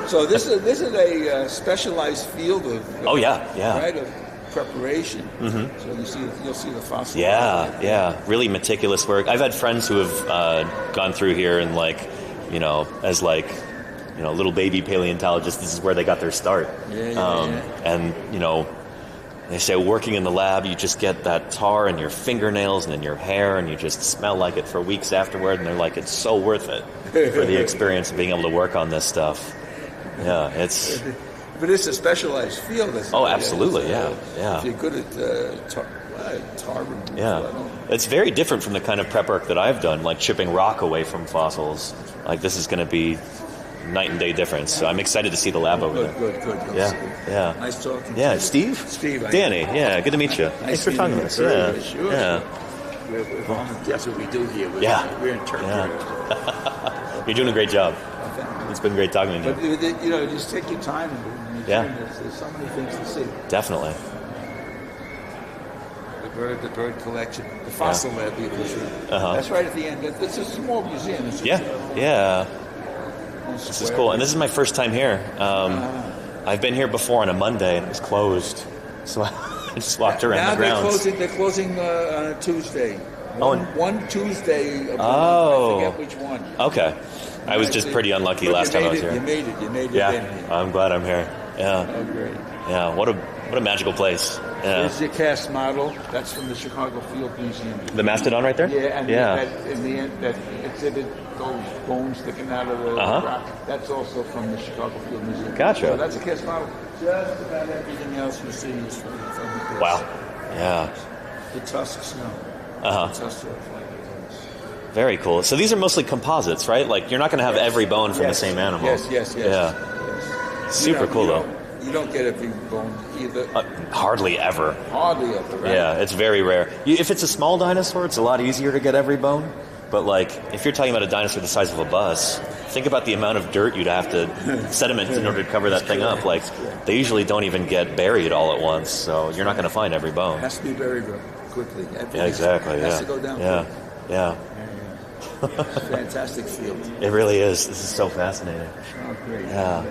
So this is a specialized field of right, of preparation. So you'll see the fossil. Yeah, really meticulous work. I've had friends who have gone through here and as little baby paleontologists, this is where they got their start. And they say working in the lab, you just get that tar in your fingernails and in your hair, and you just smell like it for weeks afterward. And they're like, it's so worth it for the experience of being able to work on this stuff. Yeah, it's. But it's a specialized field. Absolutely, yeah. If you're good at tar removal. It's very different from the kind of prep work that I've done, like chipping rock away from fossils. Like this is going to be night and day difference. So I'm excited to see the lab over there. Good. Yeah. Nice talking to you. you. Steve, Danny, good to meet you. Thanks for talking to us. Sure. That's what we do here. We're interpreters. You're doing a great job. It's been great talking to you. But just take your time and there's so many things to see. Definitely. The bird collection, the fossil lab, that's right at the end. It's a small museum. This is cool, and this is my first time here. I've been here before on a Monday, and it was closed, so I just walked around the grounds. They're closing on a Tuesday. One Tuesday. I forget which one. Okay. I was just pretty unlucky last time I was here. You made it. Yeah, I'm glad I'm here. Yeah. Oh, great. Yeah, what a magical place. Yeah. There's your cast model. That's from the Chicago Field Museum. The mastodon right there? Yeah, and in the end, that exhibit, those bones sticking out of the rock, that's also from the Chicago Field Museum. Gotcha. So that's a cast model. Just about everything else you see is from the Wow. Yeah. The tusks, no. The tusks are like very cool. So these are mostly composites, right? Like you're not going to have every bone from the same animal. Yes. Yeah. Super cool, though. You don't get every bone either. Hardly ever. Right? Yeah, it's very rare. If it's a small dinosaur, it's a lot easier to get every bone. But, if you're talking about a dinosaur the size of a bus, think about the amount of dirt you'd have to sediment in order to cover that thing up. They usually don't even get buried all at once, so you're not going to find every bone. It has to be buried quickly. Yeah, exactly. It has to go down quickly. Yeah. Fantastic field. It really is. This is so fascinating. Oh, great. Yeah.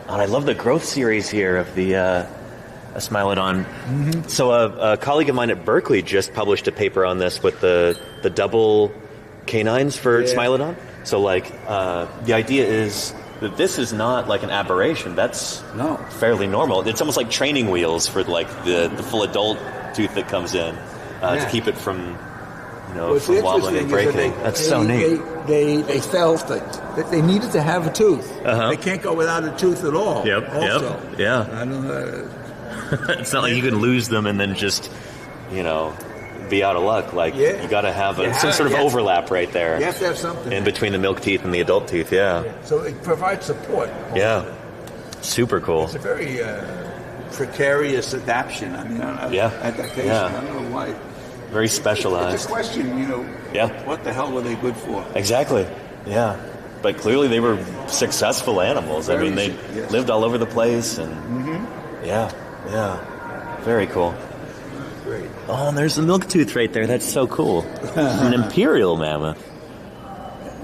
And I love the growth series here of the Smilodon. So a colleague of mine at Berkeley just published a paper on this with the double canines for Smilodon. So the idea is that this is not like an aberration. That's fairly normal. It's almost like training wheels for the full adult tooth that comes in to keep it from from wobbling and breaking. That's so neat. They felt that they needed to have a tooth. They can't go without a tooth at all. Yep. Yeah. I don't know. It's not like you can lose them and then just, be out of luck. You got to have some sort of overlap right there. You have to have something in between the milk teeth and the adult tooth. Yeah. So it provides support. Yeah. Super cool. It's a very precarious adaptation. Adaptation. I don't know why. Very specialized. It's a question, what the hell were they good for? Exactly, yeah. But clearly they were successful animals. They lived all over the place. And very cool. Great. Oh, and there's the milk tooth right there. That's so cool. An imperial mammoth.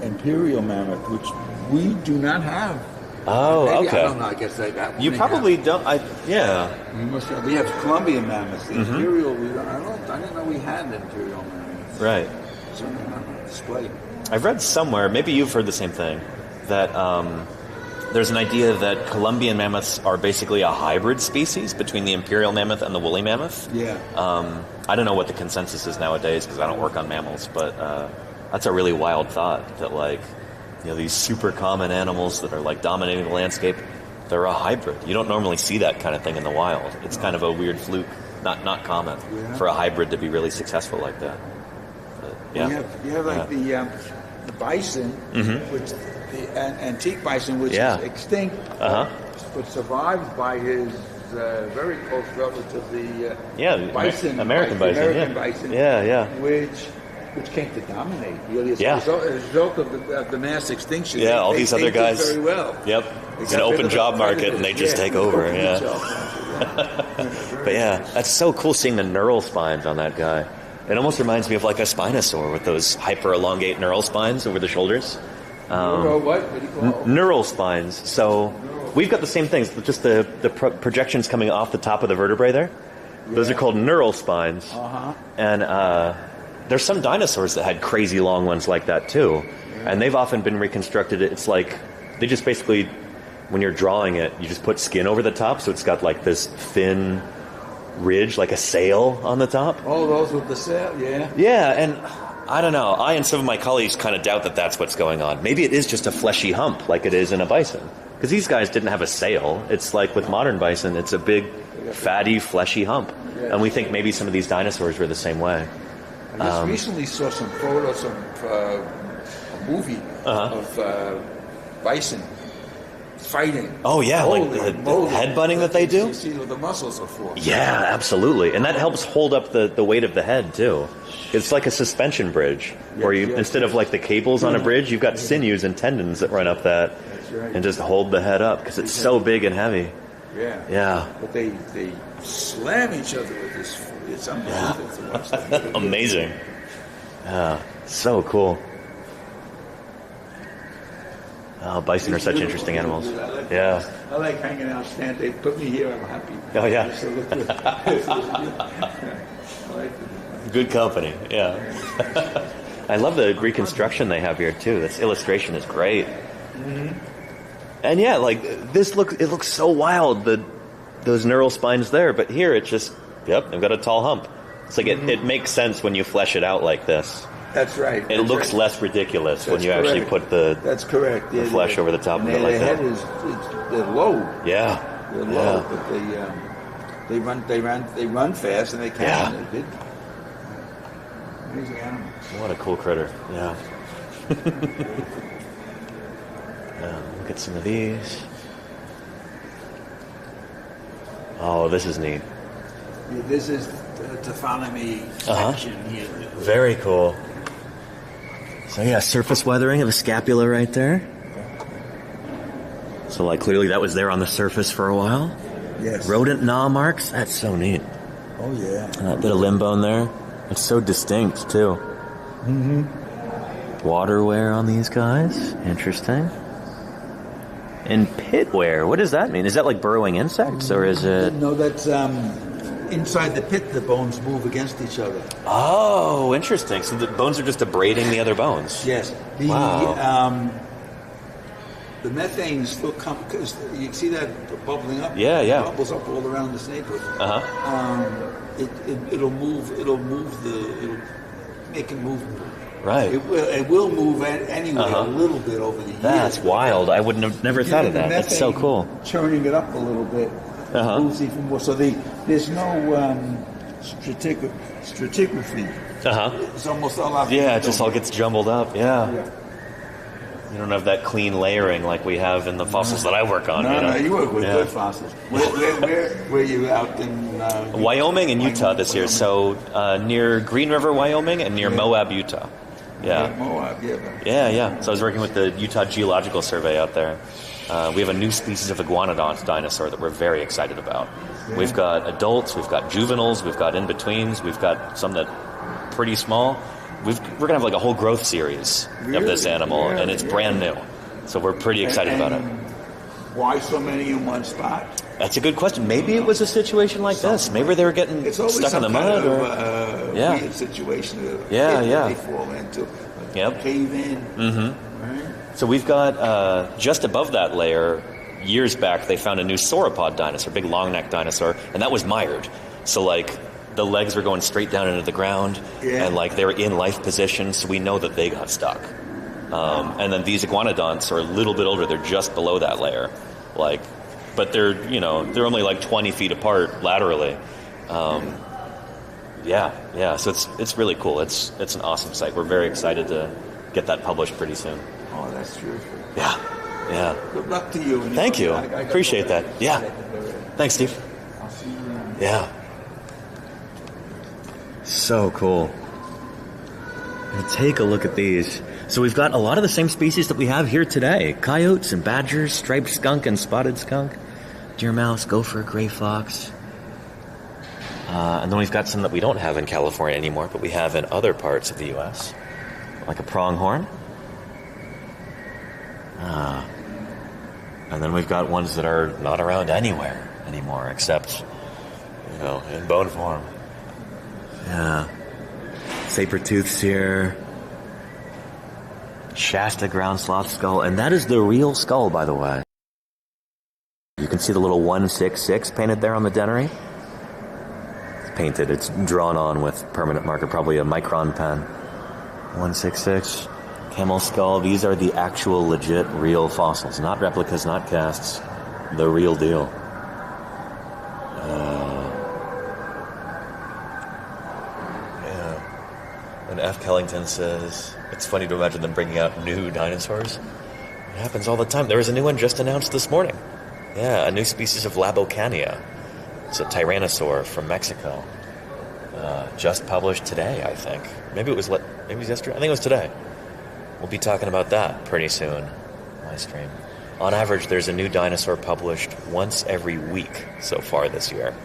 Imperial mammoth, which we do not have. Oh, maybe, okay. I don't know. I guess you probably don't. We have Colombian mammoths. The imperial. I didn't know we had the imperial mammoths. Right. Certainly not on display. I've read somewhere. Maybe you've heard the same thing. That there's an idea that Colombian mammoths are basically a hybrid species between the imperial mammoth and the woolly mammoth. Yeah. I don't know what the consensus is nowadays because I don't work on mammals, but that's a really wild thought that these super common animals that are dominating the landscape, they're a hybrid. You don't normally see that kind of thing in the wild. It's kind of a weird fluke, not common for a hybrid to be really successful like that. But, you have the bison, which the antique bison, which is extinct, but survived by his very close relative, the bison, American bison, bison, yeah, which which came to dominate, really, as Yeah. a result of the mass extinction. Yeah, all these other did guys. very well. Yep. They It's an got rid open of the job market, predators. and they just take Yeah, over. open Yeah. job market, But yeah, that's so cool seeing the neural spines on that guy. It almost reminds me of like a spinosaur with those hyper elongate neural spines over the shoulders. Neural what? What do you call it? Neural spines. So we've got the same things, but just the projections coming off the top of the vertebrae there. Those are called neural spines. Uh-huh. And there's some dinosaurs that had crazy long ones like that too. And they've often been reconstructed. It's like they just basically, when you're drawing it, you just put skin over the top, so it's got like this thin ridge, like a sail on the top. Oh, those with the sail, yeah. Yeah, and I don't know. I and some of my colleagues kind of doubt that that's what's going on. Maybe it is just a fleshy hump like it is in a bison. Because these guys didn't have a sail. It's like with modern bison, it's a big, fatty, fleshy hump. And we think maybe some of these dinosaurs were the same way. I just recently saw some photos of a movie of bison fighting. Oh, yeah, like Holy the moly. headbutting that they do? You see what the muscles are for. Yeah, absolutely. And that helps hold up the weight of the head, too. It's like a suspension bridge, where you instead of like the cables on a bridge, you've got sinews and tendons that run up that right. and just hold the head up, because it's so big and heavy. Yeah. Yeah. But they slam each other with this. It's unbelievable to watch that. Amazing. Yeah, so cool. Oh, bison are such interesting animals. Yeah. I like hanging out, stand. They put me here, I'm happy. Oh, yeah. So look good. I like it. Good company, yeah. I love the reconstruction they have here, too. This illustration is great. And yeah, like, it looks so wild, those neural spines there, but here it just, yep, they've got a tall hump. It's like it makes sense when you flesh it out like this. That's right. It looks less ridiculous when you actually put That's correct. the flesh over the top of and it like their that. head they're low. Yeah. They're low, but they run fast and they can. Yeah. They're big. Amazing animals. What a cool critter. Yeah. Look at some of these. Oh, this is neat. Yeah, this is the taphonomy section here. Very cool. So yeah, surface weathering of a scapula right there. So like clearly that was there on the surface for a while. Yes. Rodent gnaw marks. That's so neat. Oh yeah. That bit of limb bone there. It's so distinct too. Water wear on these guys. Interesting. And pit wear. What does that mean? Is that like burrowing insects, or is it? No, that's inside the pit. The bones move against each other. Oh, interesting. So the bones are just abrading the other bones. Yes. The methane still comes because you see that bubbling up. Yeah, yeah. It bubbles up all around this neighborhood. It'll make it move. Right. It will move anyway a little bit over the years. That's wild. I wouldn't have never thought of that. That's so cool. Churning it up a little bit moves even more. So there's no stratigraphy. It's almost all out. Yeah, it just all gets jumbled up. Yeah. You don't have that clean layering like we have in the fossils that I work on. No, you work with good fossils. Where you out in Wyoming and Utah this year. So near Green River, Wyoming, and near Moab, Utah. Yeah. Moab, Yeah. So I was working with the Utah Geological Survey out there. We have a new species of iguanodont dinosaur that we're very excited about. Yeah. We've got adults, we've got juveniles, we've got in-betweens, we've got some that are pretty small. We're going to have like a whole growth series of this animal, and it's brand new. So we're pretty excited about it. Why so many in one spot? That's a good question. Maybe it was a situation like this. Maybe they were getting stuck in the mud. Weird situation that they fall into. Cave in. Right? So we've got, just above that layer, years back, they found a new sauropod dinosaur, big long-necked dinosaur, and that was mired. So like the legs were going straight down into the ground, and like they were in life position, so we know that they got stuck. And then these iguanodonts are a little bit older; they're just below that layer, but they're only like 20 feet apart laterally. So it's really cool. It's an awesome site. We're very excited to get that published pretty soon. Oh, that's terrific. Yeah. Good luck to you. Thank you. Appreciate that. Yeah. Thanks, Steve. I'll see you around. Yeah. So cool. And take a look at these. So we've got a lot of the same species that we have here today. Coyotes and badgers, striped skunk and spotted skunk, deer mouse, gopher, gray fox. And then we've got some that we don't have in California anymore, but we have in other parts of the U.S., like a pronghorn. And then we've got ones that are not around anywhere anymore, except, in bone form. Yeah. Saber-tooths here. Shasta ground sloth skull. And that is the real skull, by the way. You can see the little 166 painted there on the denary. It's painted. It's drawn on with permanent marker, probably a micron pen. 166. Camel skull. These are the actual, legit, real fossils. Not replicas, not casts. The real deal. And F. Kellington says, it's funny to imagine them bringing out new dinosaurs. It happens all the time. There was a new one just announced this morning. Yeah, a new species of Labocania. It's a tyrannosaur from Mexico. Just published today, I think. Maybe it was yesterday. I think it was today. We'll be talking about that pretty soon. My stream. On average, there's a new dinosaur published once every week so far this year.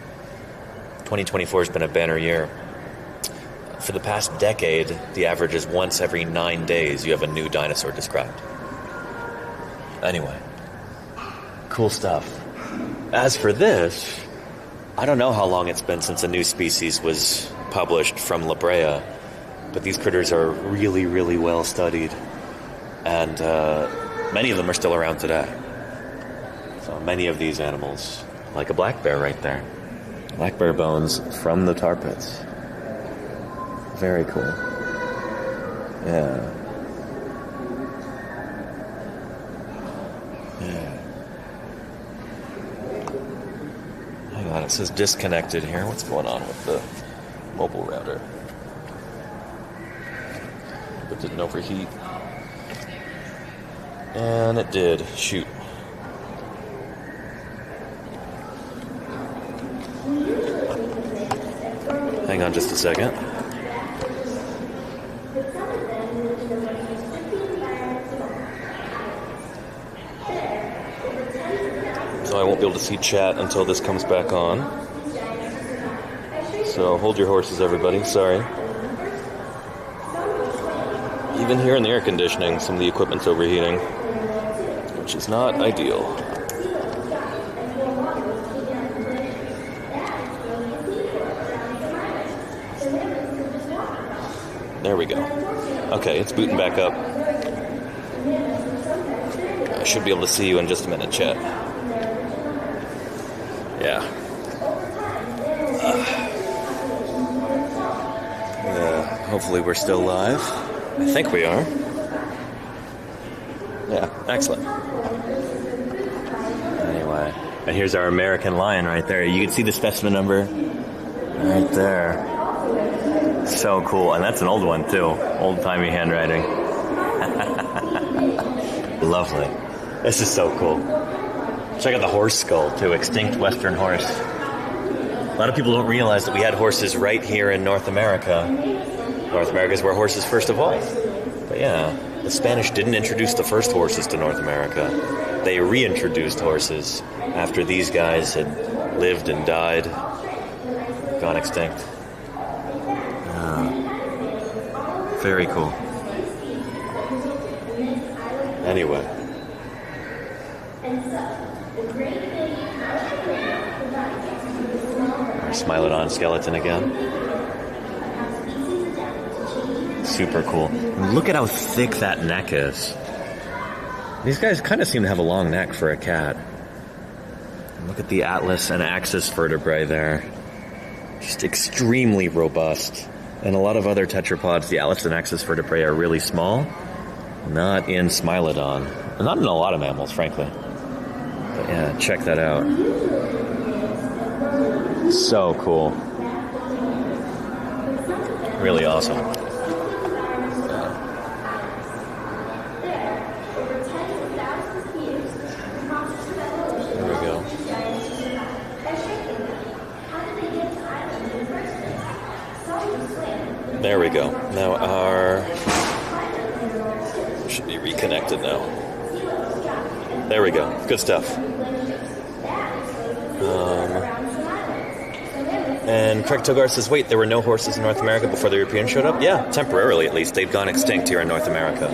2024 has been a banner year. For the past decade, the average is once every 9 days you have a new dinosaur described. Anyway, cool stuff. As for this, I don't know how long it's been since a new species was published from La Brea, but these critters are really, really well studied, and many of them are still around today. So many of these animals, like a black bear right there. Black bear bones from the tar pits. Very cool. Yeah. Hang on, it says disconnected here. What's going on with the mobile router? It didn't overheat. And it did. Shoot. Hang on just a second. So I won't be able to see chat until this comes back on. So hold your horses, everybody. Sorry. Even here in the air conditioning, some of the equipment's overheating, which is not ideal. There we go. Okay, it's booting back up. I should be able to see you in just a minute, chat. Yeah. Hopefully we're still live. I think we are. Yeah, excellent. Anyway, and here's our American lion right there. You can see the specimen number right there. So cool. And that's an old one, too. Old-timey handwriting. Lovely. This is so cool. Check out the horse skull, too. Extinct western horse. A lot of people don't realize that we had horses right here in North America. North America is where horses first evolved. But yeah, the Spanish didn't introduce the first horses to North America. They reintroduced horses after these guys had lived and died, gone extinct. Very cool. Anyway. Our Smilodon skeleton again. Super cool. And look at how thick that neck is. These guys kind of seem to have a long neck for a cat. And look at the atlas and axis vertebrae there. Just extremely robust. And a lot of other tetrapods, the atlas and axis vertebrae are really small. Not in Smilodon. Not in a lot of mammals, frankly. But yeah, check that out. So cool. Really awesome. There we go. Now our disconnected now. There we go. Good stuff. And Craig Togar says, wait, there were no horses in North America before the Europeans showed up? Yeah, temporarily at least. They've gone extinct here in North America,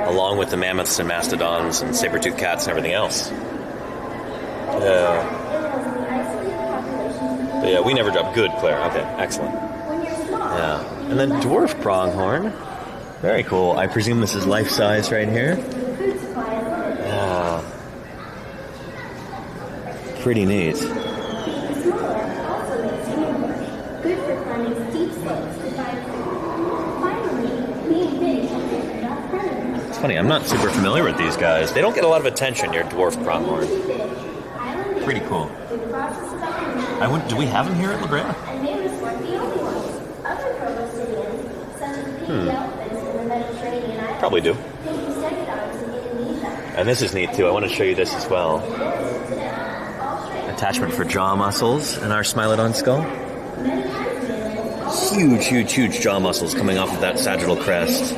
along with the mammoths and mastodons and saber-toothed cats and everything else. Yeah. But yeah, we never dropped. Good, Claire. Okay, excellent. Yeah. And then dwarf pronghorn. Very cool. I presume this is life-size right here. Yeah. Pretty neat. It's funny, I'm not super familiar with these guys. They don't get a lot of attention, your dwarf pronghorn. Pretty cool. Do we have them here at La Brea? Probably do. And this is neat too. I want to show you this as well. Attachment for jaw muscles in our Smilodon skull. Huge, huge, huge jaw muscles coming off of that sagittal crest.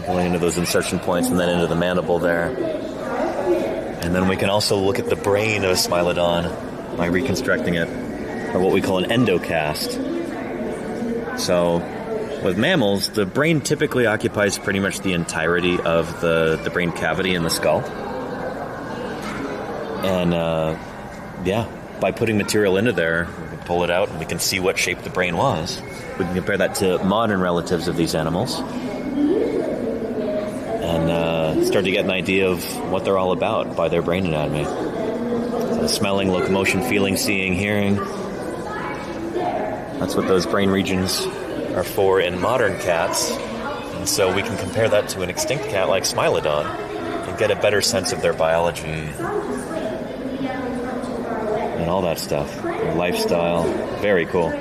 Going into those insertion points and then into the mandible there. And then we can also look at the brain of a Smilodon by reconstructing it, or what we call an endocast. So, with mammals, the brain typically occupies pretty much the entirety of the brain cavity in the skull. And, by putting material into there, we can pull it out and we can see what shape the brain was. We can compare that to modern relatives of these animals and start to get an idea of what they're all about by their brain anatomy. So smelling, locomotion, feeling, seeing, hearing. That's what those brain regions are for in modern cats. And so we can compare that to an extinct cat like Smilodon and get a better sense of their biology and all that stuff. Their lifestyle. Very cool.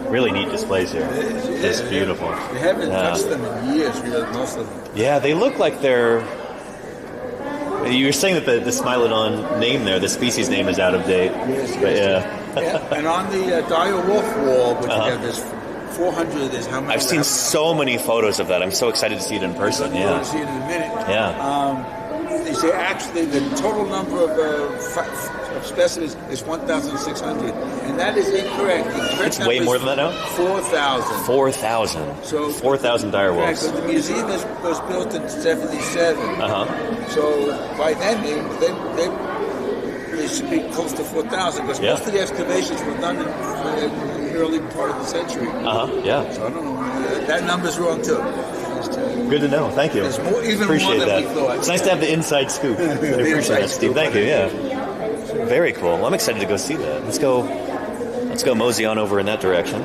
Really neat displays here. It's beautiful. We haven't touched them in years, really, most of them. Yeah, they look like they're... You were saying that the Smilodon name there, the species name, is out of date. Yes, but yeah. And on the dire wolf wall, which there's 400, there's how many? I've seen so many photos of that. I'm so excited to see it in person. You're going to see it in a minute. Yeah. They say actually the total number of specimens is 1,600, and that is incorrect. It's way more than that now? 4,000. 4,000. So 4,000 dire wolves. So the museum was built in 77. So by then they should be close to 4,000, because most of the excavations were done in the early part of the century. Yeah. So I don't know. That number's wrong too. Good to know. Thank you. There's even appreciate more than that. we thought. It's nice to have the inside scoop. I appreciate that, Steve. Thank you. Yeah. Very cool. Well, I'm excited to go see that. Let's go mosey on over in that direction.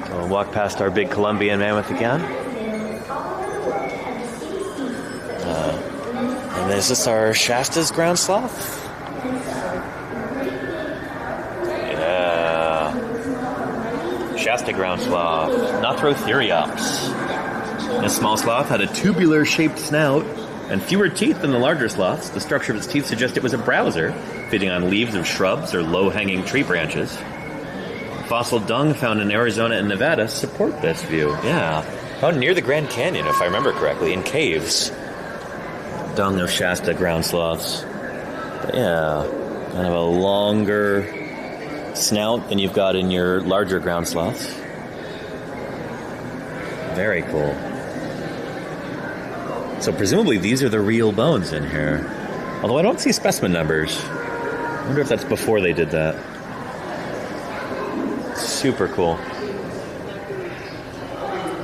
So we'll walk past our big Columbian mammoth again. And there's just our Shasta's ground sloth. Shasta ground sloth, Nothrotheriops. This small sloth had a tubular-shaped snout and fewer teeth than the larger sloths. The structure of its teeth suggests it was a browser, feeding on leaves of shrubs or low-hanging tree branches. Fossil dung found in Arizona and Nevada support this view. Yeah, found near the Grand Canyon, if I remember correctly, in caves. Dung of Shasta ground sloths. But yeah, kind of a longer snout than you've got in your larger ground sloths. Very cool. So presumably these are the real bones in here. Although I don't see specimen numbers. I wonder if that's before they did that. Super cool.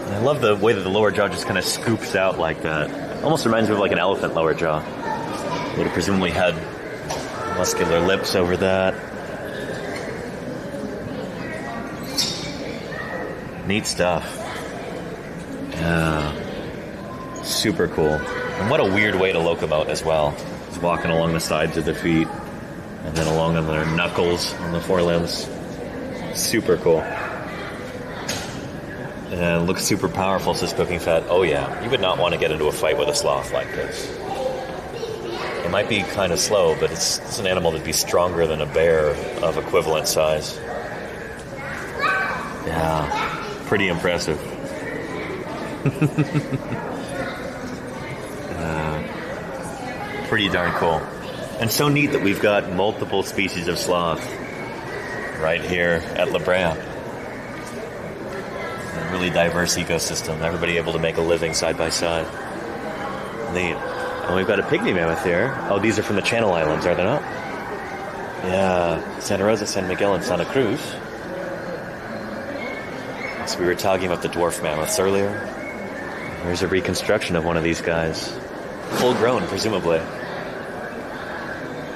And I love the way that the lower jaw just kind of scoops out like that. Almost reminds me of like an elephant lower jaw. Would have presumably had muscular lips over that. Neat stuff. Yeah. Super cool. And what a weird way to locomote as well. Just walking along the sides of the feet and then along on their knuckles on the forelimbs. Super cool. And looks super powerful, says Cooking Fat. Oh yeah, you would not want to get into a fight with a sloth like this. It might be kind of slow, but it's an animal that'd be stronger than a bear of equivalent size. Yeah. pretty impressive. Pretty darn cool. And so neat that we've got multiple species of sloth right here at La Brea. A really diverse ecosystem. Everybody able to make a living side by side. Neat. And we've got a pygmy mammoth here. Oh, these are from the Channel Islands, are they not? Yeah, Santa Rosa, San Miguel, and Santa Cruz. So we were talking about the dwarf mammoths earlier. Here's a reconstruction of one of these guys. Full grown, presumably.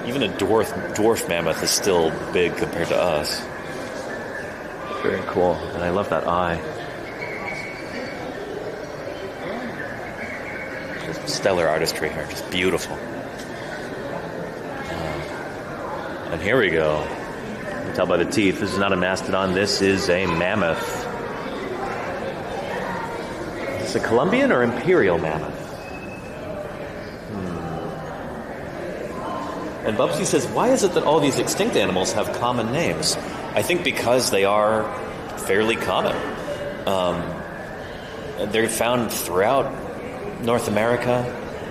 Even a dwarf mammoth is still big compared to us. Very cool. And I love that eye. Just stellar artistry here. Just beautiful. And here we go. You can tell by the teeth, this is not a mastodon. This is a mammoth. Is this a Columbian or imperial mammoth? And Bubsy says, why is it that all these extinct animals have common names? I think because they are fairly common. They're found throughout North America,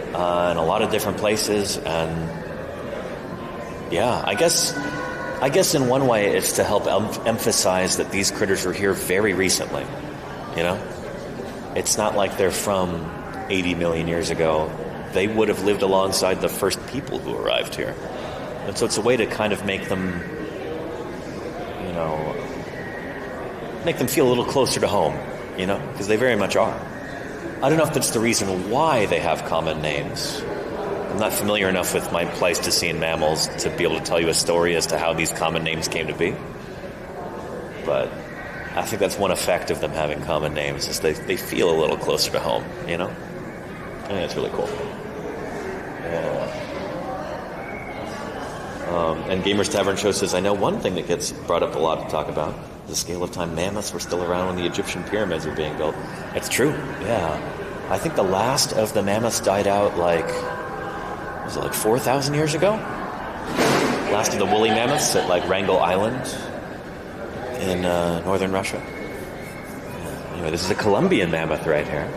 in a lot of different places, and yeah, I guess in one way it's to help emphasize that these critters were here very recently, you know? It's not like they're from 80 million years ago. They would have lived alongside the first people who arrived here. And so it's a way to kind of make them, you know, make them feel a little closer to home, you know, because they very much are. I don't know if that's the reason why they have common names. I'm not familiar enough with my Pleistocene mammals to be able to tell you a story as to how these common names came to be. But I think that's one effect of them having common names, is they feel a little closer to home, you know? I think that's really cool. And Gamers Tavern Show says, I know one thing that gets brought up a lot to talk about. The scale of time mammoths were still around when the Egyptian pyramids were being built. It's true, yeah. I think the last of the mammoths died out was it like 4,000 years ago? Last of the woolly mammoths at like Wrangel Island in northern Russia. Anyway, this is a Columbian mammoth right here.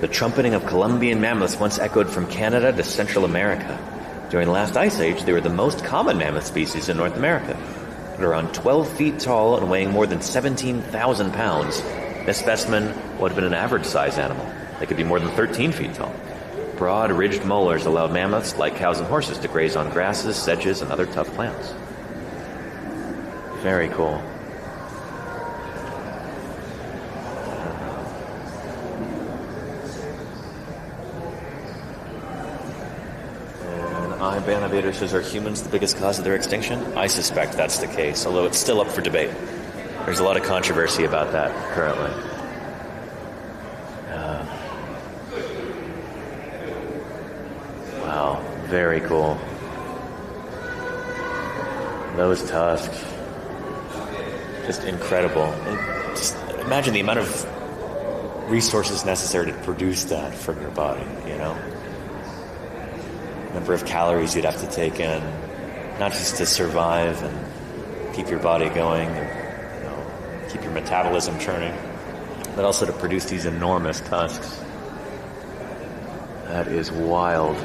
The trumpeting of Columbian mammoths once echoed from Canada to Central America. During the last ice age, they were the most common mammoth species in North America. At around 12 feet tall and weighing more than 17,000 pounds, this specimen would have been an average-size animal. They could be more than 13 feet tall. Broad, ridged molars allowed mammoths, like cows and horses, to graze on grasses, sedges, and other tough plants. Very cool. Banabator says, are humans the biggest cause of their extinction? I suspect that's the case, although it's still up for debate. There's a lot of controversy about that currently. Wow, very cool. Those tusks. Just incredible. And just imagine the amount of resources necessary to produce that from your body, you know? Number of calories you'd have to take in, not just to survive and keep your body going, and, you know, keep your metabolism churning, but also to produce these enormous tusks. That is wild.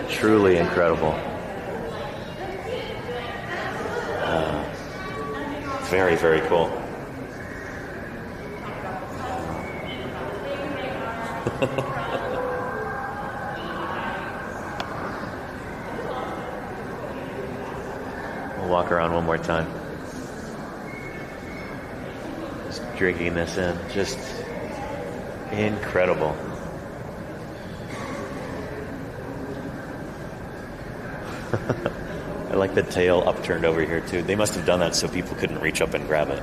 Truly incredible. Very, very cool. We'll walk around one more time. Just drinking this in. Just incredible. I like the tail upturned over here too. They must have done that so people couldn't reach up and grab it.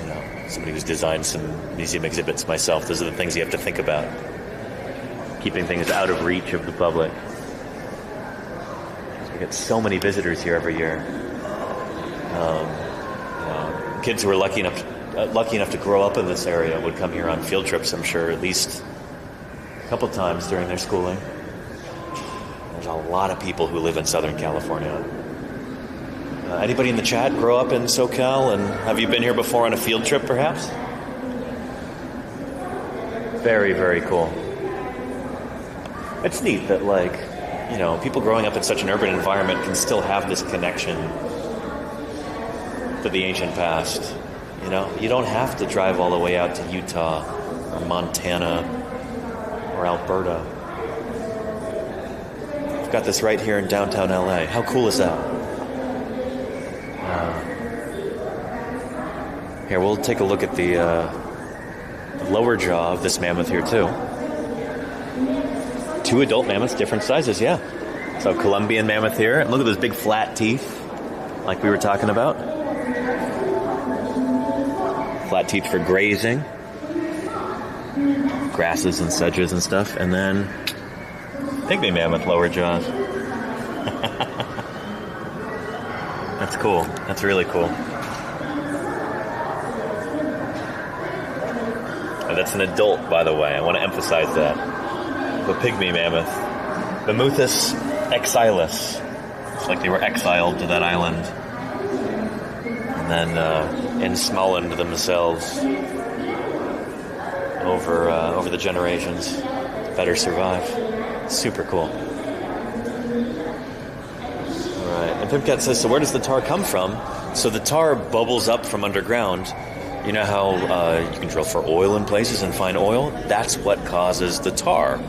You know, somebody who's designed some museum exhibits myself, those are the things you have to think about. Keeping things out of reach of the public. We get so many visitors here every year. Kids who are lucky enough to grow up in this area would come here on field trips, I'm sure, at least a couple times during their schooling. There's a lot of people who live in Southern California. Anybody in the chat grow up in SoCal, and have you been here before on a field trip, perhaps? Very, very cool. It's neat that, like, you know, people growing up in such an urban environment can still have this connection to the ancient past. You know, you don't have to drive all the way out to Utah or Montana or Alberta. We've got this right here in downtown LA. How cool is that? Here, we'll take a look at the lower jaw of this mammoth here, too. 2 adult mammoths, different sizes, yeah. So Colombian mammoth here. Look at those big flat teeth, like we were talking about. Flat teeth for grazing. Grasses and sedges and stuff. And then pygmy mammoth, lower jaws. That's cool. That's really cool. And that's an adult, by the way. I want to emphasize that. The pygmy mammoth. The Muthus exilis. It's like they were exiled to that island. And then ensmollened themselves over the generations to better survive. Super cool. Alright, and Pimpcat says, so where does the tar come from? So the tar bubbles up from underground. You know how you can drill for oil in places and find oil? That's what causes the tar.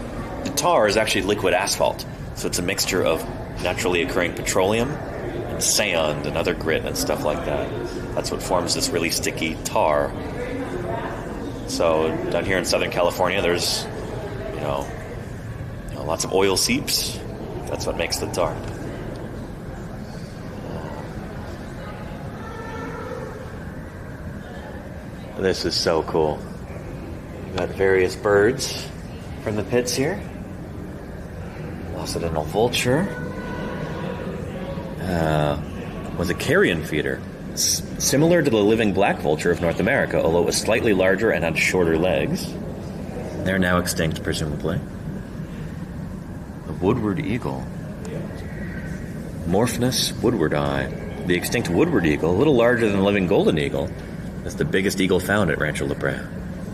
The tar is actually liquid asphalt. So it's a mixture of naturally occurring petroleum and sand and other grit and stuff like that. That's what forms this really sticky tar. So down here in Southern California, there's, you know, lots of oil seeps. That's what makes the tar. This is so cool. We've got various birds from the pits here. Occidental vulture. Was a carrion feeder. Similar to the living black vulture of North America, although it was slightly larger and had shorter legs. They're now extinct, presumably. The woodward eagle. Morphnus woodwardi. The extinct woodward eagle, a little larger than the living golden eagle, is the biggest eagle found at Rancho La Brea.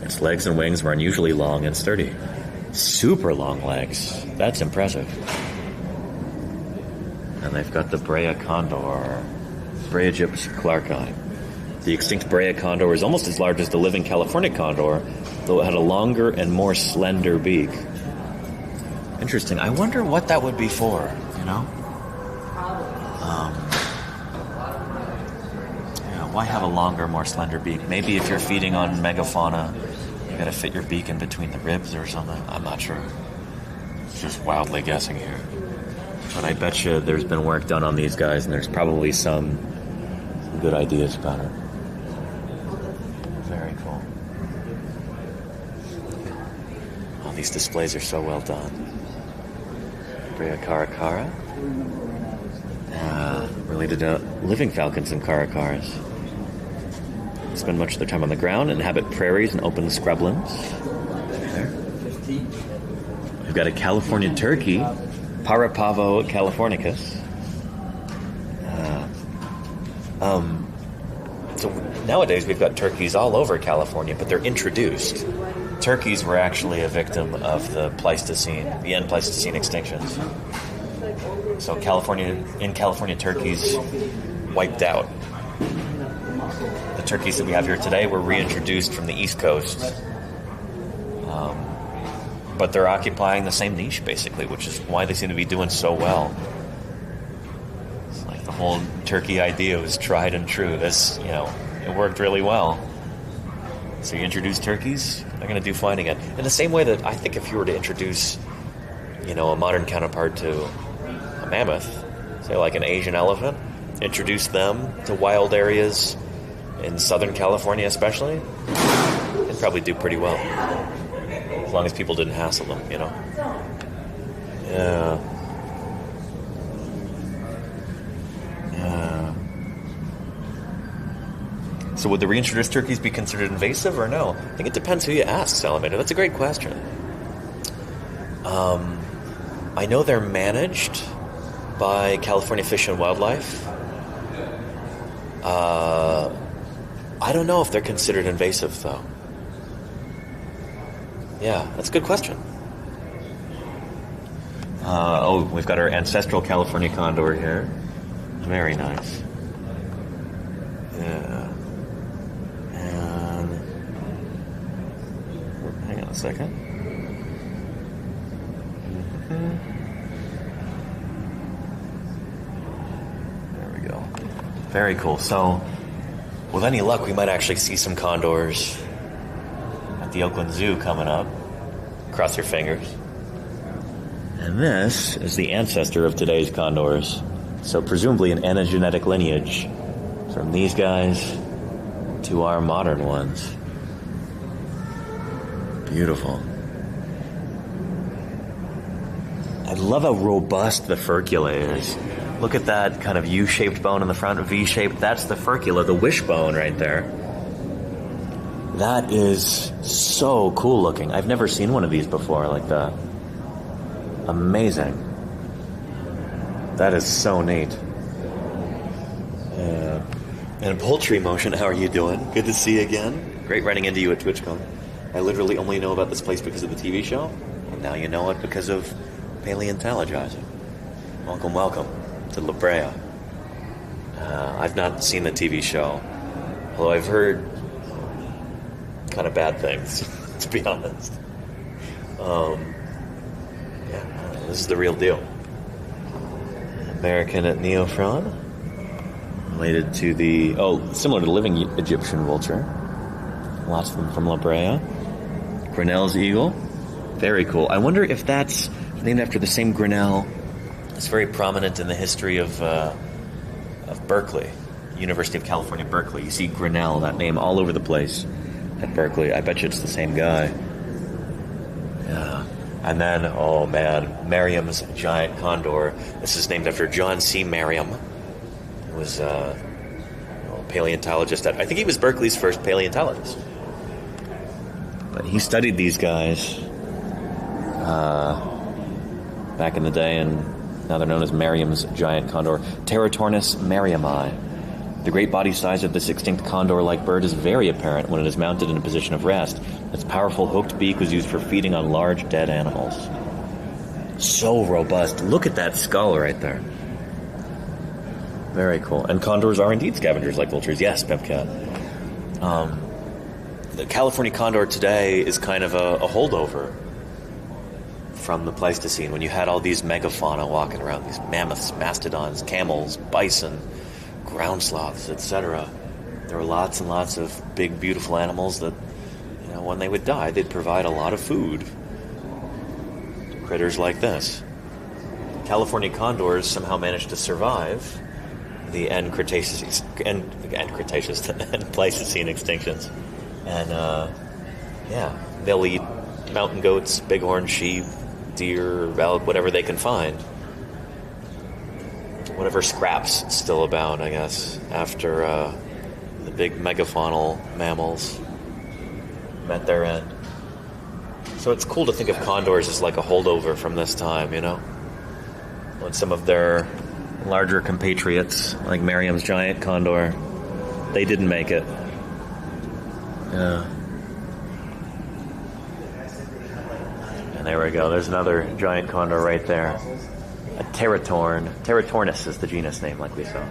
Its legs and wings were unusually long and sturdy. Super long legs. That's impressive. And they've got the Brea condor. Brea gyps clarki. The extinct Brea condor is almost as large as the living California condor, though it had a longer and more slender beak. Interesting. I wonder what that would be for, you know? Why have a longer, more slender beak? Maybe if you're feeding on megafauna, you gotta fit your beak in between the ribs or something. I'm not sure. It's just wildly guessing here. But I bet you there's been work done on these guys, and there's probably some good ideas about it. Very cool. Oh, these displays are so well done. Brea caracara. Related to living falcons and caracars. Spend much of their time on the ground, inhabit prairies and open scrublands. There. We've got a California turkey, Parapavo californicus. So nowadays we've got turkeys all over California, but they're introduced. Turkeys were actually a victim of the Pleistocene, the end Pleistocene extinctions. So California, turkeys wiped out. The turkeys that we have here today were reintroduced from the East Coast. But they're occupying the same niche, basically, which is why they seem to be doing so well. It's like the whole turkey idea was tried and true. This, it worked really well. So you introduce turkeys, they're going to do fine again. In the same way that I think if you were to introduce, a modern counterpart to a mammoth, say like an Asian elephant, introduce them to wild areas in Southern California especially, they'd probably do pretty well. As long as people didn't hassle them, Yeah. So would the reintroduced turkeys be considered invasive or no? I think it depends who you ask, Salamander. That's a great question. I know they're managed by California Fish and Wildlife. I don't know if they're considered invasive, though. Yeah, that's a good question. We've got our ancestral California condor here. Very nice. Yeah. And hang on a second. There we go. Very cool. So, with any luck, we might actually see some condors at the Oakland Zoo coming up. Cross your fingers. And this is the ancestor of today's condors. So presumably an anagenetic lineage from these guys to our modern ones. Beautiful. I love how robust the furcula is. Look at that kind of U-shaped bone in the front, V-shaped. That's the furcula, the wishbone right there. That is so cool looking. I've never seen one of these before like that. Amazing. That is so neat. And Poultry Motion, how are you doing? Good to see you again. Great running into you at TwitchCon. I literally only know about this place because of the TV show. And now you know it because of Paleontologizing. Welcome, welcome to Brea. I've not seen the TV show, although I've heard kind of bad things, to be honest. This is the real deal. American neophron, related to the, similar to the living Egyptian vulture. Lots of them from La Brea. Grinnell's eagle, very cool. I wonder if that's named after the same Grinnell that's very prominent in the history of Berkeley, University of California, Berkeley. You see Grinnell, that name, all over the place at Berkeley. I bet you it's the same guy. Yeah. And then, oh man, Merriam's giant condor. This is named after John C. Merriam. He was a paleontologist. I think he was Berkeley's first paleontologist. But he studied these guys back in the day, and now they're known as Merriam's giant condor. Pterotornis merriami. The great body size of this extinct condor-like bird is very apparent when it is mounted in a position of rest. Its powerful hooked beak was used for feeding on large dead animals. So robust. Look at that skull right there. Very cool. And condors are indeed scavengers like vultures. Yes, Pepcat. The California condor today is kind of a holdover from the Pleistocene, when you had all these megafauna walking around, these mammoths, mastodons, camels, bison, ground sloths, etc. There were lots and lots of big, beautiful animals that, when they would die, they'd provide a lot of food to critters like this. California condors somehow managed to survive the end Cretaceous and Pleistocene extinctions, and they'll eat mountain goats, bighorn sheep, deer, whatever they can find. Whatever scraps still abound, I guess, after the big megafaunal mammals met their end. So it's cool to think of condors as like a holdover from this time, when some of their larger compatriots, like Merriam's giant condor, they didn't make it. Yeah. And there we go. There's another giant condor right there. A Pterotorn. Pterotornis is the genus name, like we saw.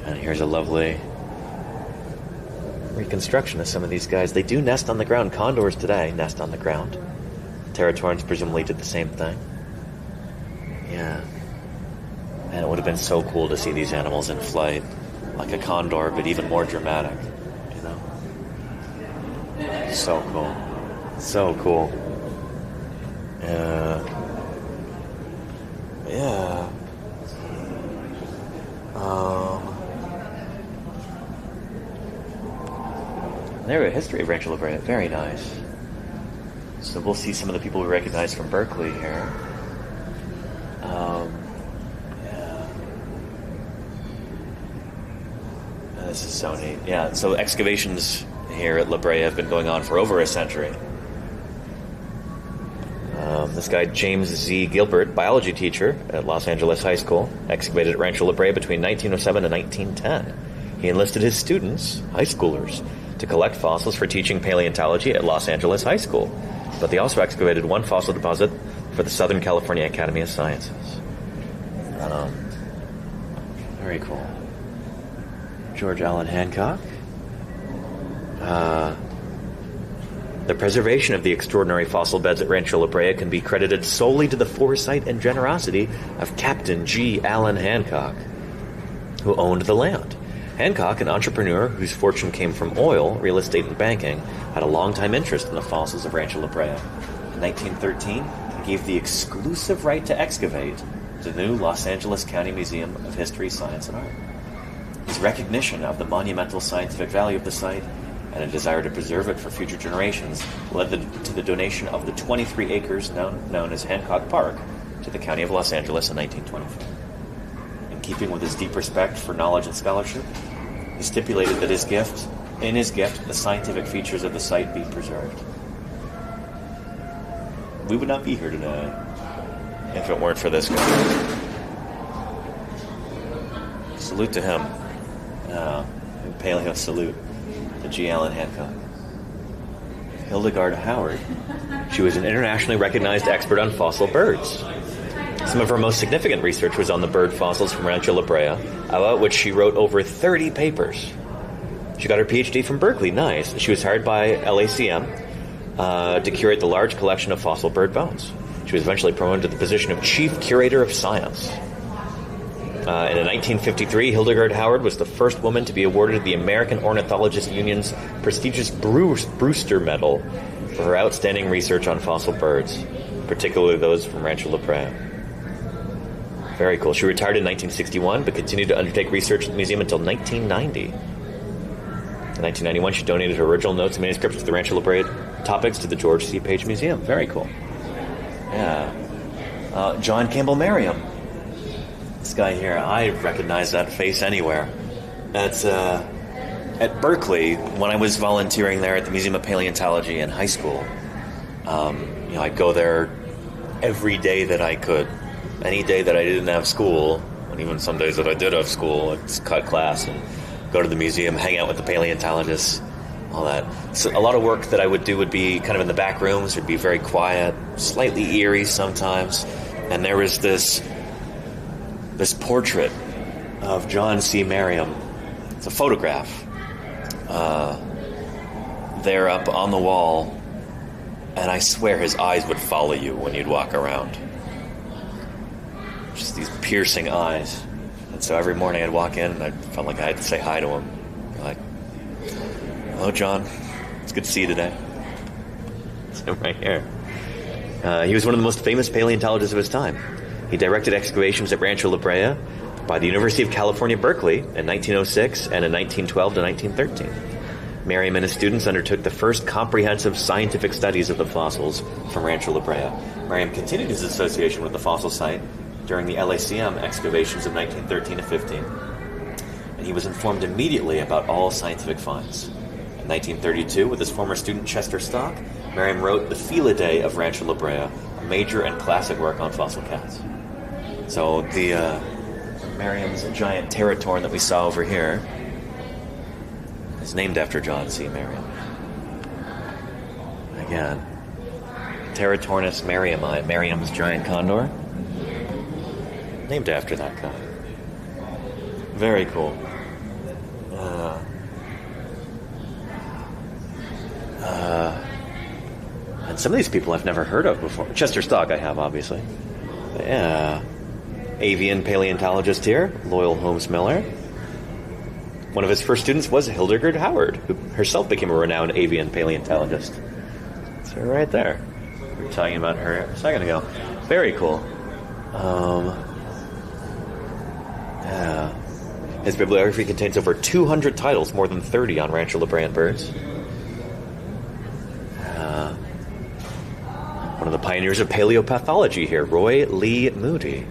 And here's a lovely reconstruction of some of these guys. They do nest on the ground. Condors today nest on the ground. Pterotorns presumably did the same thing. Yeah. And it would have been so cool to see these animals in flight, like a condor, but even more dramatic. So cool. So cool. Yeah. There we go. History of Rancho La Brea. Very nice. So we'll see some of the people we recognize from Berkeley here. This is so neat. Yeah, so excavations here at La Brea have been going on for over a century. This guy, James Z. Gilbert, biology teacher at Los Angeles High School, excavated at Rancho La Brea between 1907 and 1910. He enlisted his students, high schoolers, to collect fossils for teaching paleontology at Los Angeles High School. But they also excavated one fossil deposit for the Southern California Academy of Sciences. Very cool. George Allen Hancock. The preservation of the extraordinary fossil beds at Rancho La Brea can be credited solely to the foresight and generosity of Captain G. Allen Hancock, who owned the land. Hancock, an entrepreneur whose fortune came from oil, real estate, and banking, had a long-time interest in the fossils of Rancho La Brea. In 1913, he gave the exclusive right to excavate the new Los Angeles County Museum of History, Science, and Art. His recognition of the monumental scientific value of the site and a desire to preserve it for future generations led to the donation of the 23 acres known as Hancock Park to the County of Los Angeles in 1924. In keeping with his deep respect for knowledge and scholarship, he stipulated that in his gift, the scientific features of the site be preserved. We would not be here today if it weren't for this guy. Salute to him. Paleo salute to G. Allen Hancock. Hildegard Howard. She was an internationally recognized expert on fossil birds. Some of her most significant research was on the bird fossils from Rancho La Brea, about which she wrote over 30 papers. She got her PhD from Berkeley, nice. She was hired by LACM to curate the large collection of fossil bird bones. She was eventually promoted to the position of Chief Curator of Science. And in 1953, Hildegard Howard was the first woman to be awarded the American Ornithologist Union's prestigious Brewster Medal for her outstanding research on fossil birds, particularly those from Rancho La Brea. Very cool. She retired in 1961, but continued to undertake research at the museum until 1990. In 1991, she donated her original notes and manuscripts to the Rancho La Brea topics to the George C. Page Museum. Very cool. Yeah. John Campbell Merriam. This guy here, I recognize that face anywhere. That's at Berkeley, when I was volunteering there at the Museum of Paleontology in high school. I'd go there every day that I could. Any day that I didn't have school, and even some days that I did have school, I'd just cut class and go to the museum, hang out with the paleontologists, all that. So a lot of work that I would do would be kind of in the back rooms. It would be very quiet, slightly eerie sometimes. And there was this portrait of John C. Merriam. It's a photograph. There up on the wall, and I swear his eyes would follow you when you'd walk around. Just these piercing eyes. And so every morning I'd walk in and I felt like I had to say hi to him. Like, hello, John. It's good to see you today. It's him right here. He was one of the most famous paleontologists of his time. He directed excavations at Rancho La Brea by the University of California, Berkeley in 1906 and in 1912 to 1913. Merriam and his students undertook the first comprehensive scientific studies of the fossils from Rancho La Brea. Merriam continued his association with the fossil site during the LACM excavations of 1913 to 15, and he was informed immediately about all scientific finds. In 1932, with his former student Chester Stock, Merriam wrote the Felidae of Rancho La Brea, a major and classic work on fossil cats. So the Merriam's giant teratorn that we saw over here is named after John C. Merriam. Again, Teratornis merriami, Merriam's giant condor, named after that guy. Very cool. And some of these people I've never heard of before. Chester Stock I have, obviously. But yeah. Avian paleontologist here, Loyal Holmes Miller. One of his first students was Hildegard Howard, who herself became a renowned avian paleontologist. That's her right there. We were talking about her a second ago. Very cool. Yeah. His bibliography contains over 200 titles, more than 30 on Rancho La Brea birds. One of the pioneers of paleopathology here, Roy Lee Moody.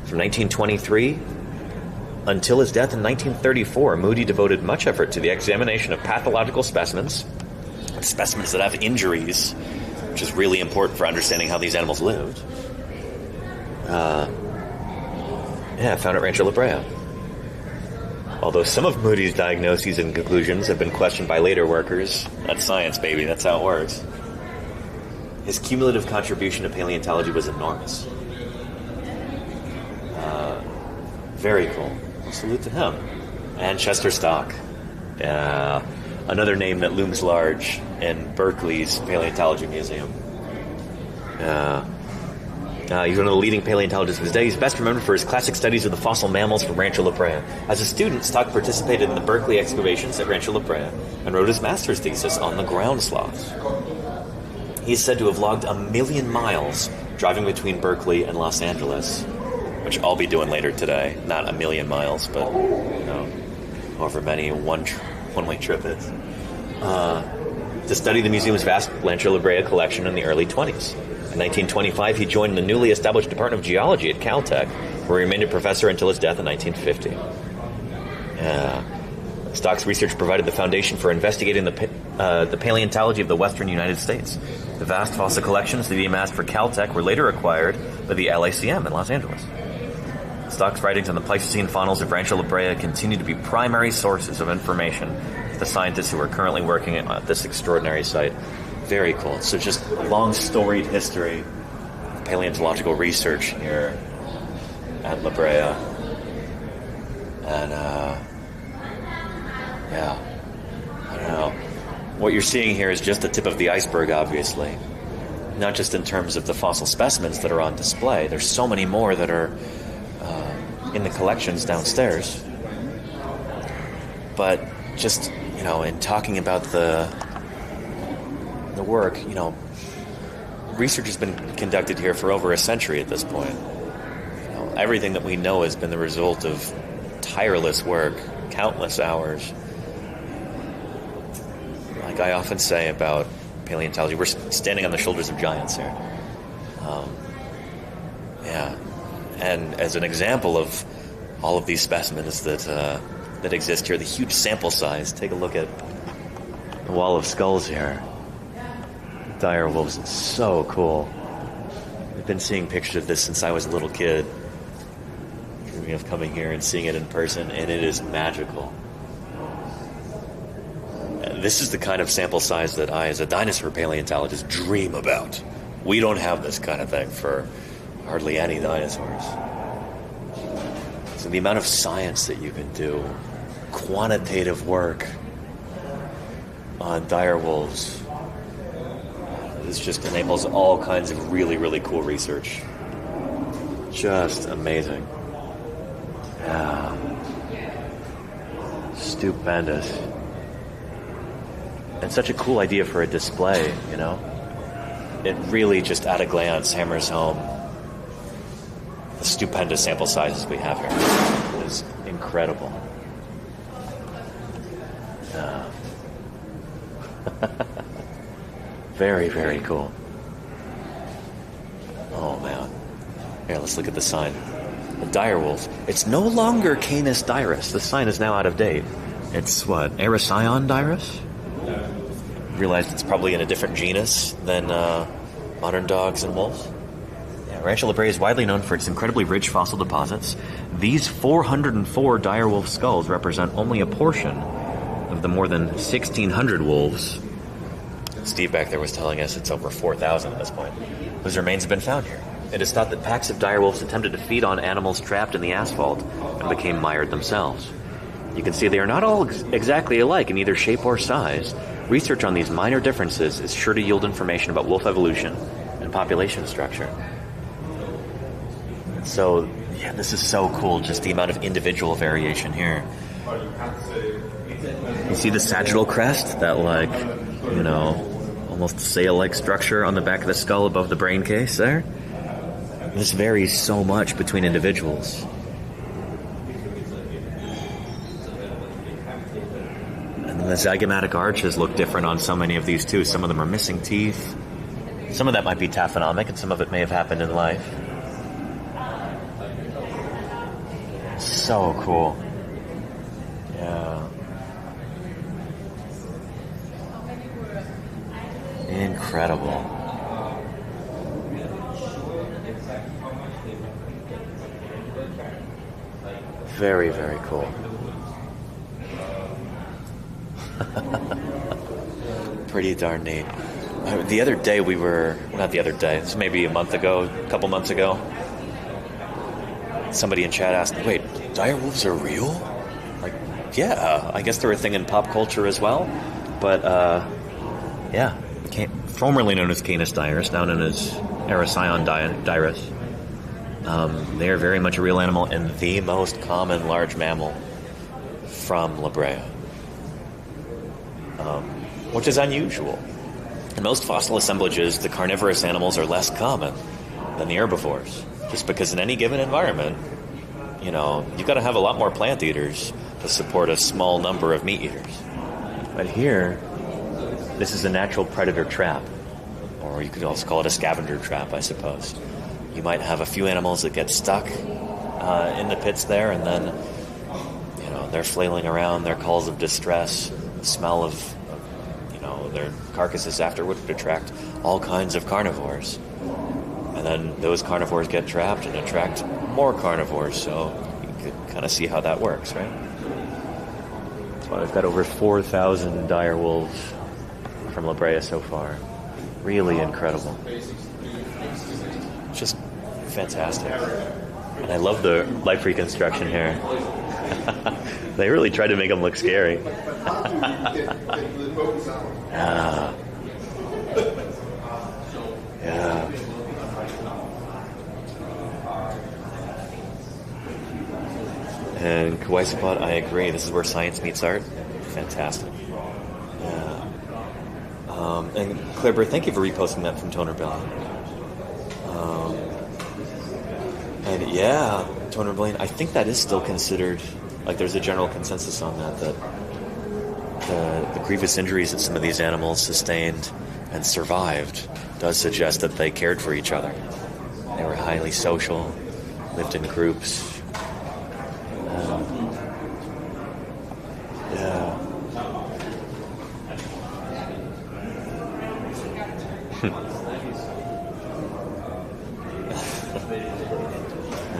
From 1923 until his death in 1934, Moody devoted much effort to the examination of pathological specimens specimens that have injuries, which is really important for understanding how these animals lived. Found at Rancho La Brea. Although some of Moody's diagnoses and conclusions have been questioned by later workers. That's science, baby. That's how it works. His cumulative contribution to paleontology was enormous. Very cool. Salute to him. And Chester Stock. Another name that looms large in Berkeley's Paleontology Museum. He's one of the leading paleontologists of his day. He's best remembered for his classic studies of the fossil mammals from Rancho La Brea. As a student, Stock participated in the Berkeley excavations at Rancho La Brea and wrote his master's thesis on the ground sloths. He is said to have logged 1 million miles driving between Berkeley and Los Angeles, which I'll be doing later today. Not 1 million miles, but however many one-way trip is. To study the museum's vast Rancho La Brea collection in the early 20s. In 1925, he joined the newly established Department of Geology at Caltech, where he remained a professor until his death in 1950. Stock's research provided the foundation for investigating the paleontology of the western United States. The vast fossil collections that he amassed for Caltech were later acquired by the LACM in Los Angeles. Stock's writings on the Pleistocene faunals of Rancho La Brea continue to be primary sources of information for the scientists who are currently working at this extraordinary site. Very cool. So just a long storied history of paleontological research here at La Brea. And, I don't know. What you're seeing here is just the tip of the iceberg, obviously. Not just in terms of the fossil specimens that are on display. There's so many more that are in the collections downstairs. But just, in talking about the work, research has been conducted here for over a century at this point. Everything that we know has been the result of tireless work, countless hours. Like I often say about paleontology, we're standing on the shoulders of giants here. And as an example of all of these specimens that exist here, the huge sample size, take a look at the wall of skulls here. Dire wolves, it's so cool. I've been seeing pictures of this since I was a little kid. Dreaming of coming here and seeing it in person, and it is magical. This is the kind of sample size that I, as a dinosaur paleontologist, dream about. We don't have this kind of thing for hardly any dinosaurs. So the amount of science that you can do, quantitative work on dire wolves, this just enables all kinds of really, really cool research. Just amazing. Yeah. Stupendous. And such a cool idea for a display, It really just at a glance hammers home the stupendous sample sizes we have here. It is incredible. Very, very cool. Oh, man. Here, let's look at the sign. The dire wolf. It's no longer Canis dirus. The sign is now out of date. It's what? Ericyon dirus? Realized it's probably in a different genus than modern dogs and wolves. Yeah, Rancho La Brea is widely known for its incredibly rich fossil deposits. These 404 dire wolf skulls represent only a portion of the more than 1,600 wolves. Steve back there was telling us it's over 4,000 at this point. Whose remains have been found here. It is thought that packs of dire wolves attempted to feed on animals trapped in the asphalt and became mired themselves. You can see they are not all exactly alike in either shape or size. Research on these minor differences is sure to yield information about wolf evolution and population structure. So, yeah, this is so cool, just the amount of individual variation here. You see the sagittal crest? That, almost sail-like structure on the back of the skull above the brain case there? This varies so much between individuals. And the zygomatic arches look different on so many of these too. Some of them are missing teeth. Some of that might be taphonomic, and some of it may have happened in life. So cool. Yeah. Incredible. Very, very cool. Pretty darn neat. The other day not the other day, this was maybe a couple months ago, somebody in chat asked, wait, dire wolves are real? Like, yeah, I guess they're a thing in pop culture as well. But, yeah, formerly known as Canis dirus, now known as Ericyon dirus. They are very much a real animal and the most common large mammal from Brea, which is unusual. In most fossil assemblages, the carnivorous animals are less common than the herbivores, just because in any given environment, you got to have a lot more plant eaters to support a small number of meat eaters. But here, this is a natural predator trap, or you could also call it a scavenger trap, I suppose. You might have a few animals that get stuck in the pits there, and then, they're flailing around, their calls of distress, the smell of their carcasses afterward would attract all kinds of carnivores. And then those carnivores get trapped and attract more carnivores, so you could kind of see how that works, right? That's why we've got over 4,000 dire wolves from Brea so far. Really incredible. Just fantastic. And I love the life reconstruction here. They really tried to make them look scary. Yeah. And Kawaii Spot, I agree. This is where science meets art. Fantastic. Yeah. And Claire, thank you for reposting that from Toner Belly. And yeah, Toner Blaine, I think that is still considered, there's a general consensus on that the grievous injuries that some of these animals sustained and survived does suggest that they cared for each other. They were highly social, lived in groups. Yeah.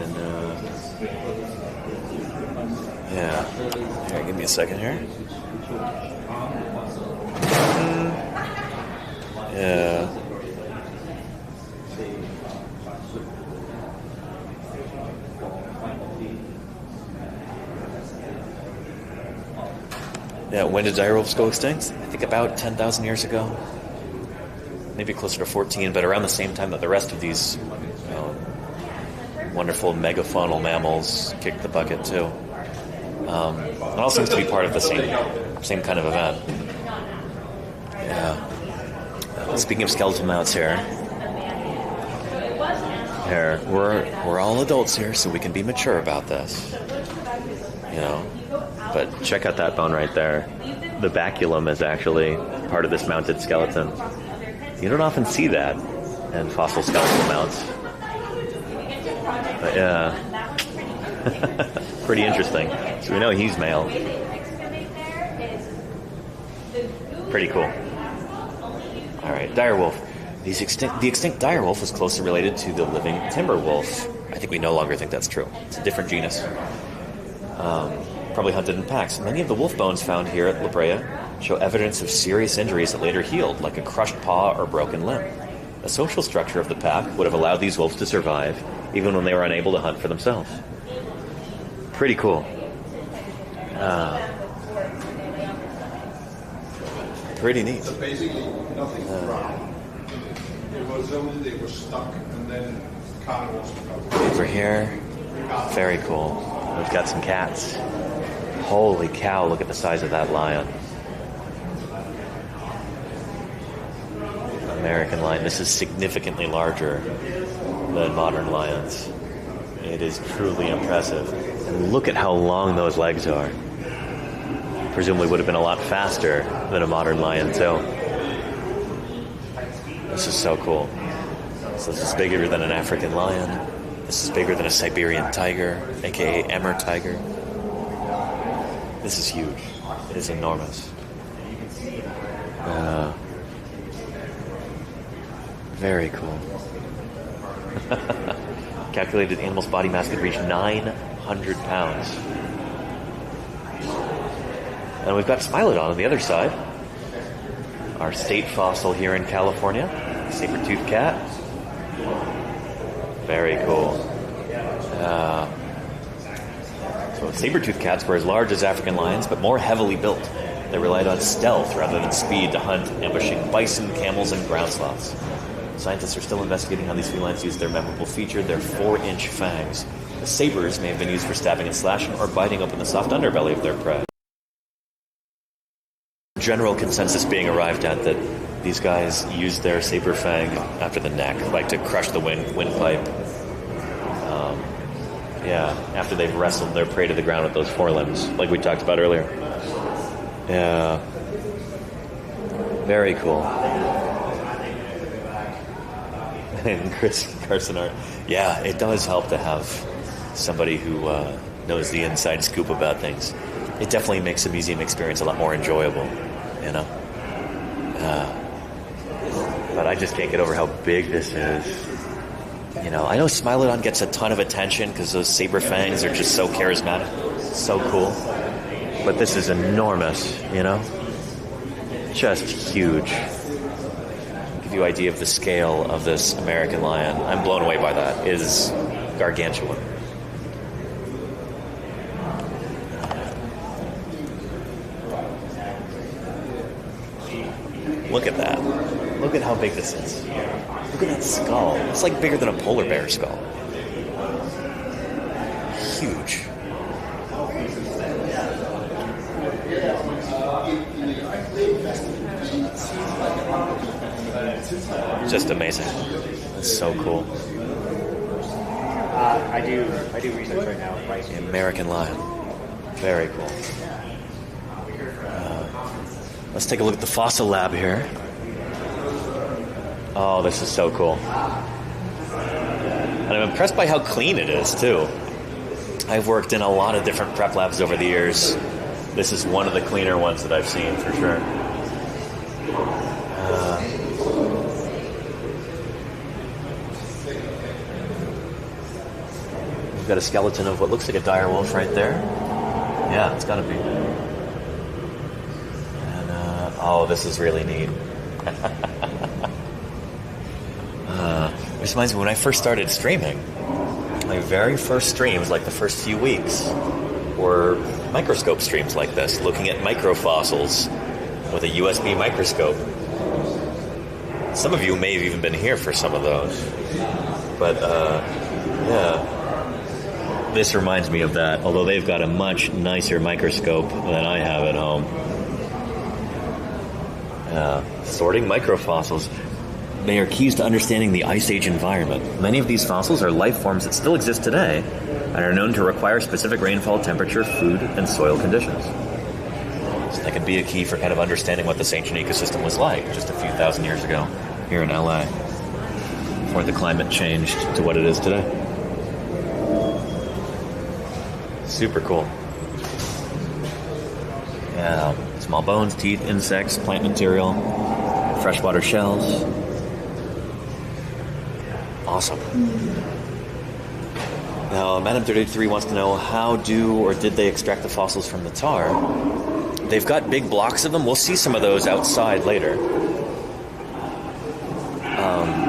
And, yeah. Here, give me a second here. Yeah. Yeah, when did dire wolves go extinct? I think about 10,000 years ago. Maybe closer to 14, but around the same time that the rest of these wonderful megafaunal mammals kicked the bucket too. It all seems to be part of the same kind of event. Yeah. Speaking of skeletal mounts here, we're all adults here, so we can be mature about this. But check out that bone right there. The baculum is actually part of this mounted skeleton. You don't often see that in fossil skeletal mounts. But yeah. Pretty interesting. So we know he's male. Pretty cool. Alright, dire wolf. The extinct dire wolf was closely related to the living timber wolf. I think we no longer think that's true. It's a different genus. Probably hunted in packs. Many of the wolf bones found here at Brea show evidence of serious injuries that later healed, like a crushed paw or broken limb. The social structure of the pack would have allowed these wolves to survive, even when they were unable to hunt for themselves. Pretty cool. Pretty neat. So basically, nothing wrong. It was only they were stuck, and then carnivores took over. Over here, very cool. We've got some cats. Holy cow, look at the size of that lion. American lion. This is significantly larger than modern lions. It is truly impressive. And look at how long those legs are. Presumably would have been a lot faster than a modern lion, too. This is so cool. So this is bigger than an African lion. This is bigger than a Siberian tiger, aka Emmer tiger. This is huge. It is enormous. Very cool. Calculated animal's body mass could reach 900 pounds. And we've got Smilodon on the other side. Our state fossil here in California. Saber-toothed cat. Very cool. So saber-toothed cats were as large as African lions, but more heavily built. They relied on stealth rather than speed to hunt, ambushing bison, camels, and ground sloths. Scientists are still investigating how these felines use their memorable feature, their 4-inch fangs. The sabers may have been used for stabbing and slashing or biting open the soft underbelly of their prey. General consensus being arrived at that these guys use their saber fang after the neck, like to crush the windpipe. After they've wrestled their prey to the ground with those forelimbs, like we talked about earlier. Yeah. Very cool. And Chris Carson art. Yeah, it does help to have somebody who knows the inside scoop about things. It definitely makes the museum experience a lot more enjoyable, you know? But I just can't get over how big this is. You know, I know Smilodon gets a ton of attention because those saber fangs are just so charismatic, so cool. But this is enormous, you know? Just huge. Give you an idea of the scale of this American lion. I'm blown away by that. It is gargantuan. Look at that. Look at how big this is. Look at that skull. It's like bigger than a polar bear skull. Huge. Just amazing. That's so cool. I do research right now. The American lion. Very cool. Let's take a look at the fossil lab here. Oh, this is so cool. And I'm impressed by how clean it is, too. I've worked in a lot of different prep labs over the years. This is one of the cleaner ones that I've seen, for sure. We've got a skeleton of what looks like a direwolf right there. Yeah, it's got to be. And, oh, this is really neat. This reminds me, when I first started streaming, my very first streams, like the first few weeks, were microscope streams like this, looking at microfossils with a USB microscope. Some of you may have even been here for some of those. But, yeah. This reminds me of that, although they've got a much nicer microscope than I have at home. Sorting microfossils. They are keys to understanding the Ice Age environment. Many of these fossils are life forms that still exist today and are known to require specific rainfall, temperature, food, and soil conditions. So that could be a key for kind of understanding what this ancient ecosystem was like just a few thousand years ago here in LA, before the climate changed to what it is today. Super cool. Yeah, small bones, teeth, insects, plant material, freshwater shells. Awesome. Now, Madam 33 wants to know, how do or did they extract the fossils from the tar? They've got big blocks of them. We'll see some of those outside later.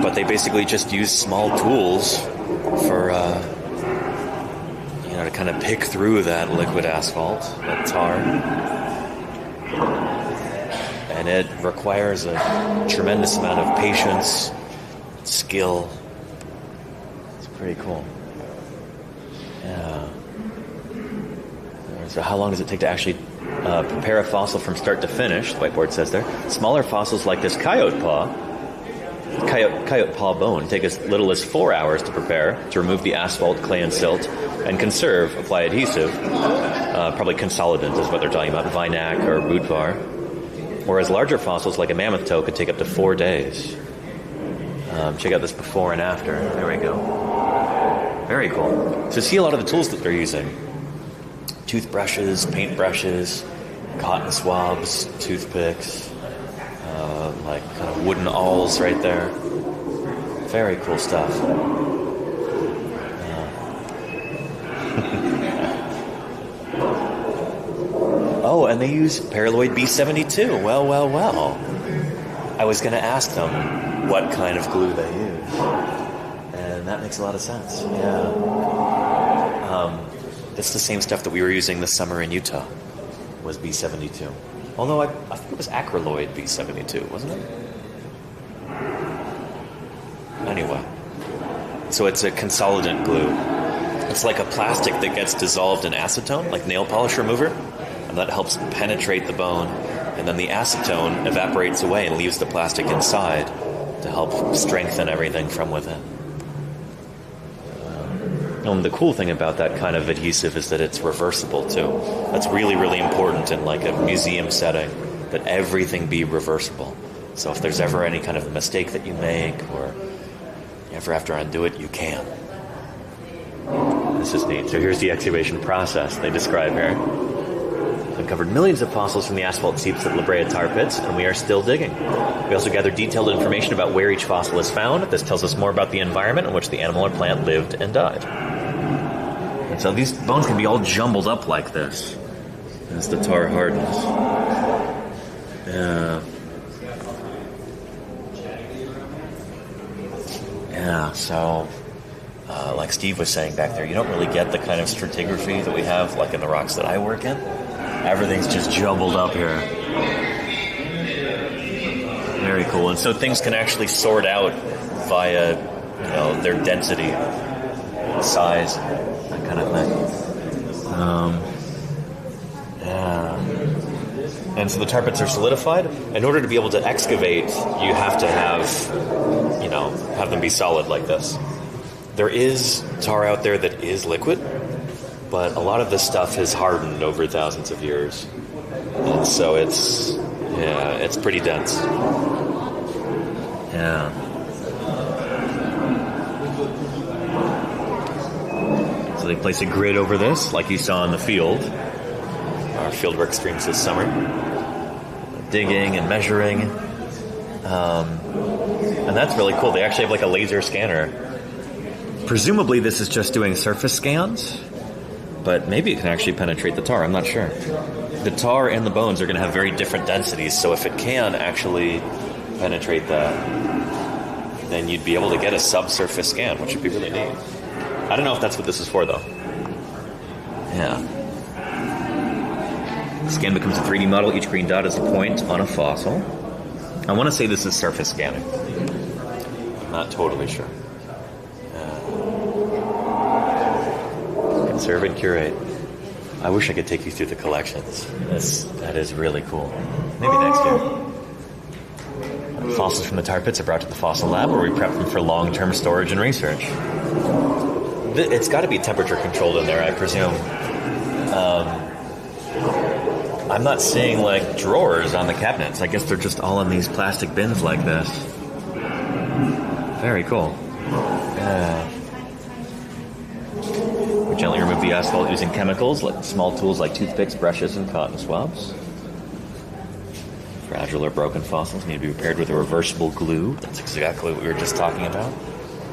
But they basically just use small tools for, to kind of pick through that liquid asphalt, that tar. And it requires a tremendous amount of patience, skill. It's pretty cool. Yeah. So how long does it take to actually prepare a fossil from start to finish? The whiteboard says there. Smaller fossils like this coyote paw bone take as little as 4 hours to prepare, to remove the asphalt, clay, and silt, and conserve, apply adhesive, probably consolidant is what they're talking about, Vinac or Budvar. Whereas larger fossils like a mammoth toe could take up to 4 days. Check out this before and after. There we go. Very cool. So see a lot of the tools that they're using. Toothbrushes, paintbrushes, cotton swabs, toothpicks, like kind of wooden awls right there. Very cool stuff. Oh, and they use paraloid B72. Well. I was going to ask them what kind of glue they use. And that makes a lot of sense. Yeah. It's the same stuff that we were using this summer in Utah, was B72. Although I think it was acryloid B72, wasn't it? Anyway. So it's a consolidant glue. It's like a plastic that gets dissolved in acetone, like nail polish remover, and that helps penetrate the bone, and then the acetone evaporates away and leaves the plastic inside to help strengthen everything from within. And the cool thing about that kind of adhesive is that it's reversible too. That's really, really important in like a museum setting, that everything be reversible. So if there's ever any kind of mistake that you make or you ever have to undo it, you can. This is neat. So here's the excavation process they describe here. We've uncovered millions of fossils from the asphalt seeps at Brea tar pits, and we are still digging. We also gathered detailed information about where each fossil is found. This tells us more about the environment in which the animal or plant lived and died. And so these bones can be all jumbled up like this as the tar hardens. Yeah, so like Steve was saying back there, you don't really get the kind of stratigraphy that we have like in the rocks that I work in. Everything's just jumbled up here. Very cool. And so things can actually sort out via, their density, size, that kind of thing. And so the tar pits are solidified. In order to be able to excavate, you have to have them be solid like this. There is tar out there that is liquid, but a lot of this stuff has hardened over thousands of years. And so it's pretty dense. Yeah. So they place a grid over this, like you saw in the field. Our fieldwork streams this summer. Digging and measuring. And that's really cool. They actually have like a laser scanner. Presumably this is just doing surface scans, but maybe it can actually penetrate the tar. I'm not sure. The tar and the bones are going to have very different densities, so if it can actually penetrate that, then you'd be able to get a subsurface scan, which would be really neat. I don't know if that's what this is for, though. Yeah. The scan becomes a 3D model. Each green dot is a point on a fossil. I want to say this is surface scanning. I'm not totally sure. Conserve and curate. I wish I could take you through the collections. That is really cool. Maybe next year. Fossils from the tar pits are brought to the fossil lab where we prep them for long-term storage and research. It's got to be temperature controlled in there, I presume. I'm not seeing like drawers on the cabinets. I guess they're just all in these plastic bins like this. Very cool. We gently remove the asphalt using chemicals, like small tools like toothpicks, brushes, and cotton swabs. Fragile or broken fossils need to be repaired with a reversible glue. That's exactly what we were just talking about.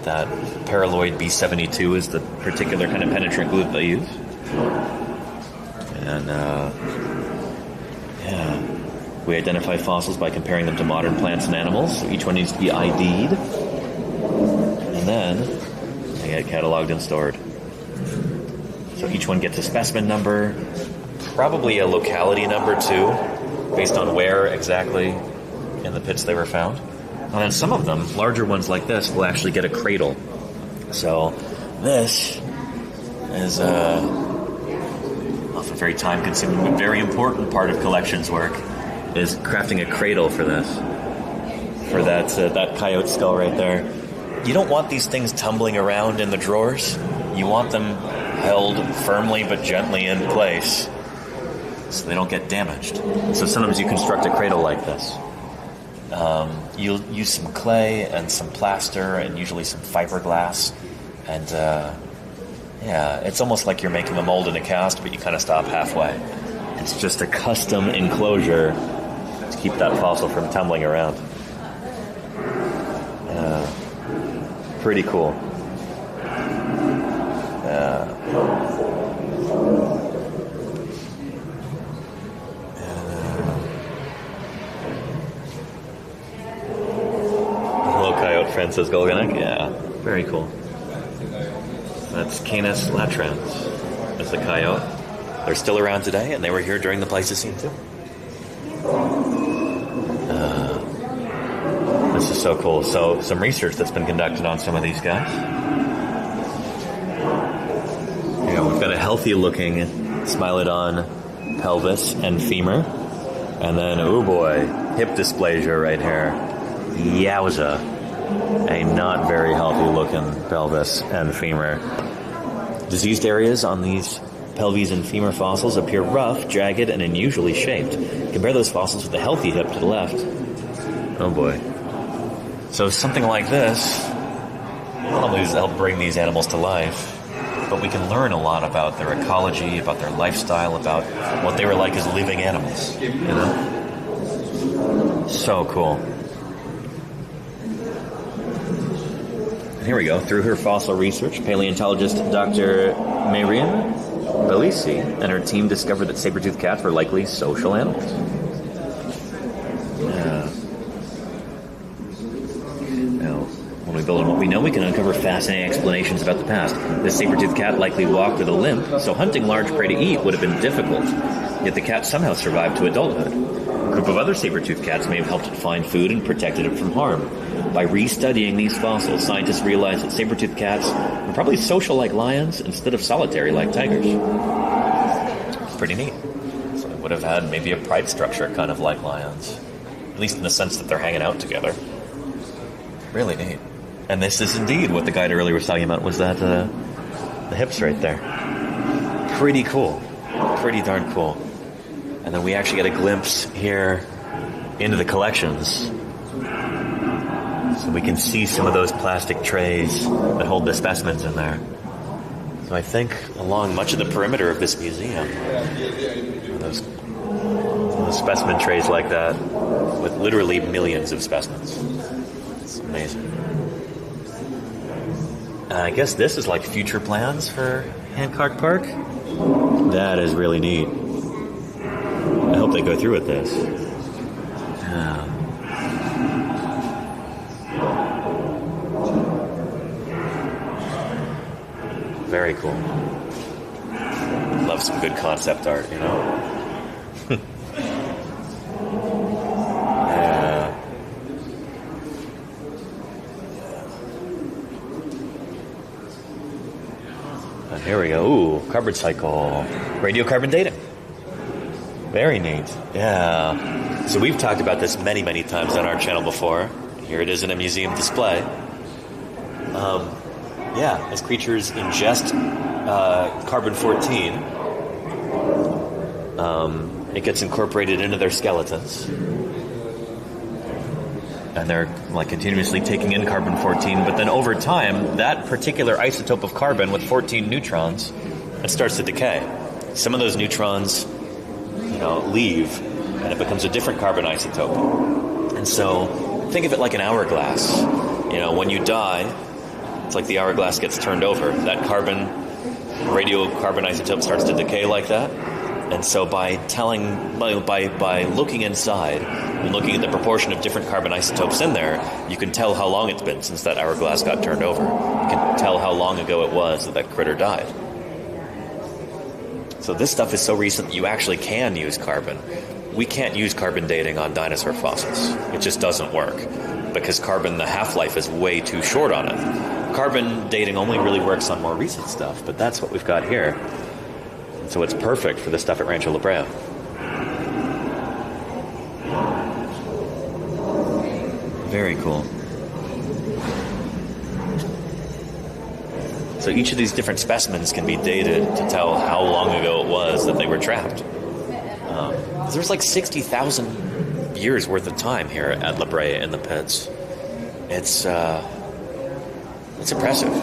That paraloid B72 is the particular kind of penetrant glue that they use. And, we identify fossils by comparing them to modern plants and animals. So each one needs to be ID'd. And then they get cataloged and stored. So each one gets a specimen number, probably a locality number too, based on where exactly in the pits they were found. And then some of them, larger ones like this, will actually get a cradle. So this is a very time-consuming but very important part of collections work, is crafting a cradle for this, for that coyote skull right there. You don't want these things tumbling around in the drawers. You want them held firmly but gently in place so they don't get damaged. So sometimes you construct a cradle like this. You'll use some clay and some plaster and usually some fiberglass. And it's almost like you're making a mold in a cast, but you kind of stop halfway. It's just a custom enclosure to keep that fossil from tumbling around. Pretty cool. Hello, coyote friend, says Golganek. Yeah, very cool. That's Canis latrans. That's the coyote. They're still around today, and they were here during the Pleistocene too. This is so cool. So, some research that's been conducted on some of these guys. We've got a healthy-looking Smilodon pelvis and femur, and then, oh boy, hip dysplasia right here. Yowza. A not very healthy-looking pelvis and femur. Diseased areas on these pelvis and femur fossils appear rough, jagged, and unusually shaped. Compare those fossils with the healthy hip to the left. Oh boy. So something like this not only does it help bring these animals to life, but we can learn a lot about their ecology, about their lifestyle, about what they were like as living animals. You know? So cool. And here we go. Through her fossil research, paleontologist Dr. Miriam Belisi and her team discovered that saber-toothed cats were likely social animals. When we build on what we know, we can uncover fascinating explanations about the past. This saber-toothed cat likely walked with a limp, so hunting large prey to eat would have been difficult. Yet the cat somehow survived to adulthood. A group of other saber-toothed cats may have helped it find food and protected it from harm. By restudying these fossils, scientists realized that saber-toothed cats were probably social like lions instead of solitary like tigers. It's pretty neat. So they would have had maybe a pride structure kind of like lions, at least in the sense that they're hanging out together. Really neat. And this is indeed what the guide earlier was talking about, was that the hips right there. Pretty cool. Pretty darn cool. And then we actually get a glimpse here into the collections. So we can see some of those plastic trays that hold the specimens in there. So I think along much of the perimeter of this museum, those specimen trays like that with literally millions of specimens. It's amazing. I guess this is like future plans for Hancock Park. That is really neat. I hope they go through with this. Very cool. Love some good concept art, you know? Here we go. Ooh, carbon cycle. Radiocarbon dating. Very neat. Yeah. So we've talked about this many, many times on our channel before. Here it is in a museum display. As creatures ingest carbon-14, it gets incorporated into their skeletons. And they're like continuously taking in carbon-14, but then over time, that particular isotope of carbon with 14 neutrons, it starts to decay. Some of those neutrons, leave, and it becomes a different carbon isotope. And so, think of it like an hourglass. When you die, it's like the hourglass gets turned over. That radiocarbon isotope starts to decay like that. And so by looking inside and looking at the proportion of different carbon isotopes in there, you can tell how long it's been since that hourglass got turned over. You can tell how long ago it was that critter died. So this stuff is so recent that you actually can use carbon. We can't use carbon dating on dinosaur fossils. It just doesn't work because carbon, the half-life is way too short on it. Carbon dating only really works on more recent stuff, but that's what we've got here. So it's perfect for the stuff at Rancho La Brea. Very cool. So each of these different specimens can be dated to tell how long ago it was that they were trapped. There's like 60,000 years worth of time here at La Brea in the pits. It's impressive,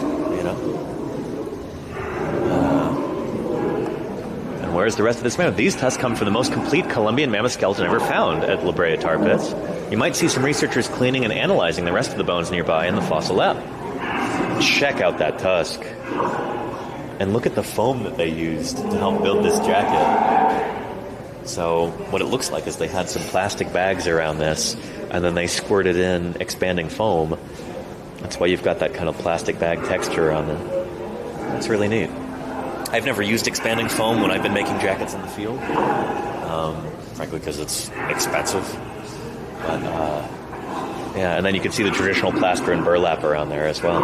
Where's the rest of this mammoth? These tusks come from the most complete Columbian mammoth skeleton ever found at La Brea tar pits. You might see some researchers cleaning and analyzing the rest of the bones nearby in the fossil lab. check out that tusk. And look at the foam that they used to help build this jacket. So what it looks like is they had some plastic bags around this, and then they squirted in expanding foam. That's why you've got that kind of plastic bag texture on it. That's really neat. I've never used expanding foam when I've been making jackets in the field, frankly because it's expensive. But yeah, and then you can see the traditional plaster and burlap around there as well,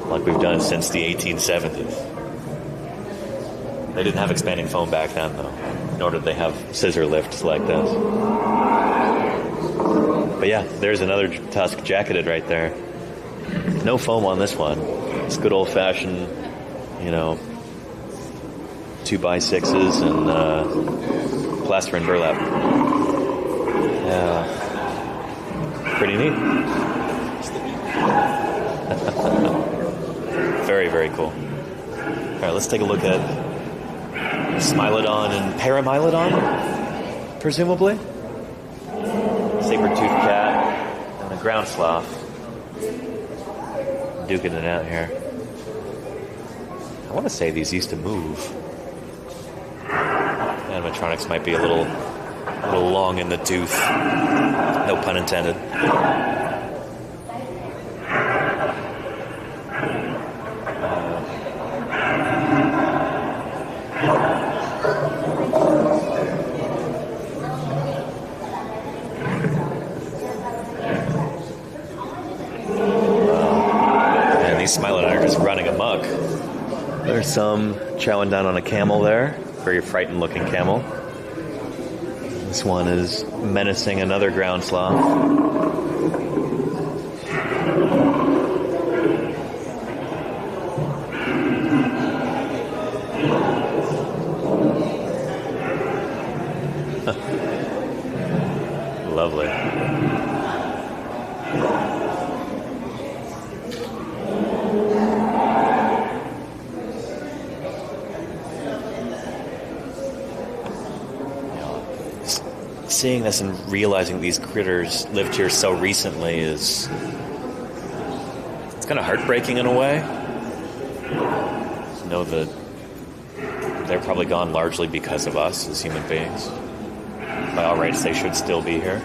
like we've done since the 1870s. They didn't have expanding foam back then, though, nor did they have scissor lifts like this. But yeah, there's another tusk jacketed right there. No foam on this one. It's good old-fashioned, 2x6s and plaster and burlap. Yeah, pretty neat. Very, very cool. All right, let's take a look at Smilodon and Paramylodon, presumably. Saber-toothed cat and a ground sloth. Duking it out here. I want to say these used to move. Animatronics might be a little long in the tooth. No pun intended. These Smilodon are just running amok. There's some chowing down on a camel there. Very frightened looking camel. This one is menacing another ground sloth. Lovely. Seeing this and realizing these critters lived here so recently it's kind of heartbreaking in a way. To know that they're probably gone largely because of us as human beings. By all rights, they should still be here.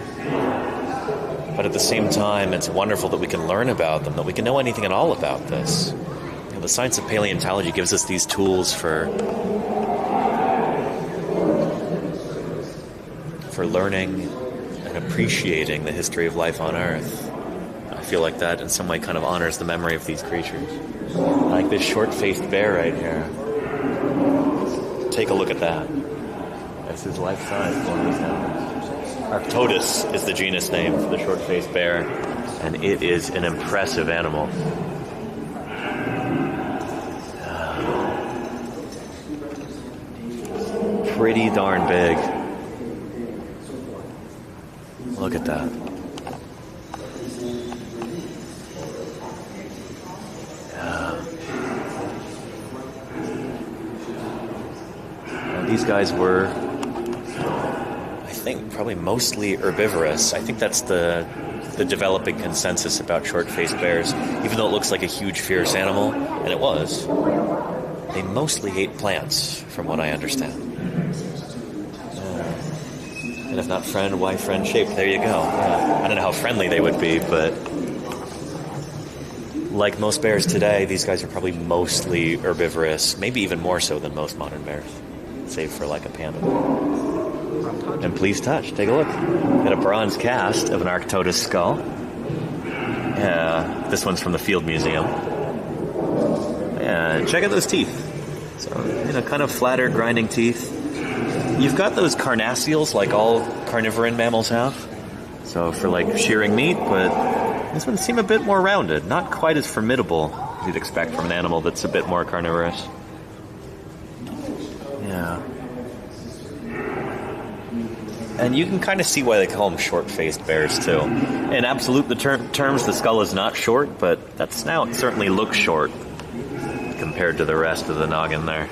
But at the same time, it's wonderful that we can learn about them, that we can know anything at all about this. The science of paleontology gives us these tools for learning and appreciating the history of life on Earth. I feel like that in some way kind of honors the memory of these creatures. Like this short-faced bear right here. Take a look at that. This is life-size, one of these animals. Arctodus is the genus name for the short-faced bear, and it is an impressive animal. Pretty darn big. Look at that. These guys were, I think, probably mostly herbivorous. I think that's the developing consensus about short-faced bears. Even though it looks like a huge, fierce animal, and it was, they mostly ate plants, from what I understand. And if not friend, why friend-shaped? There you go. Yeah. I don't know how friendly they would be, but like most bears today, these guys are probably mostly herbivorous, maybe even more so than most modern bears, save for like a panda. And please touch. Take a look. Got a bronze cast of an Arctodus skull. This one's from the Field Museum. And check out those teeth. So, kind of flatter, grinding teeth. You've got those carnassials like all carnivorous mammals have. So for like shearing meat, but this ones seem a bit more rounded. Not quite as formidable as you'd expect from an animal that's a bit more carnivorous. Yeah. And you can kind of see why they call them short-faced bears, too. In absolute terms, the skull is not short, but that snout certainly looks short compared to the rest of the noggin there.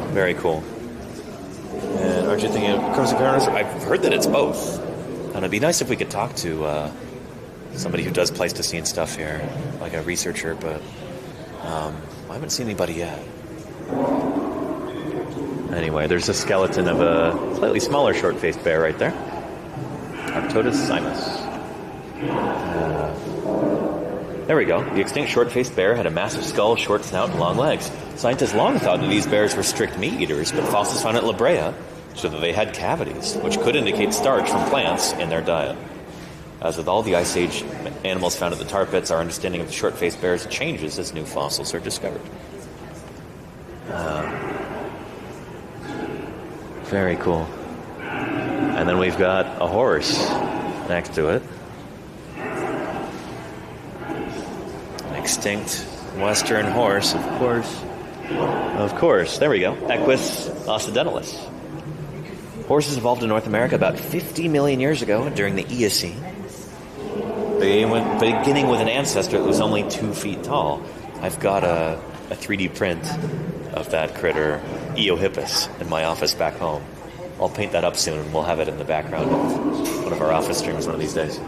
Very cool. And you think of Crimson Carnivores? I've heard that it's both. And it'd be nice if we could talk to somebody who does Pleistocene stuff here, like a researcher, but I haven't seen anybody yet. Anyway, there's a skeleton of a slightly smaller short-faced bear right there. Arctodus simus. There we go. The extinct short-faced bear had a massive skull, short snout, and long legs. Scientists long thought that these bears were strict meat eaters, but fossils found at Brea show that they had cavities, which could indicate starch from plants in their diet. As with all the Ice Age animals found at the tar pits, our understanding of the short-faced bears changes as new fossils are discovered. Very cool. And then we've got a horse next to it. An extinct western horse, of course. Of course. There we go. Equus occidentalis. Horses evolved in North America about 50 million years ago during the Eocene. Beginning with an ancestor that was only 2 feet tall. I've got a 3D print of that critter, Eohippus, in my office back home. I'll paint that up soon, and we'll have it in the background of one of our office streams one of these days.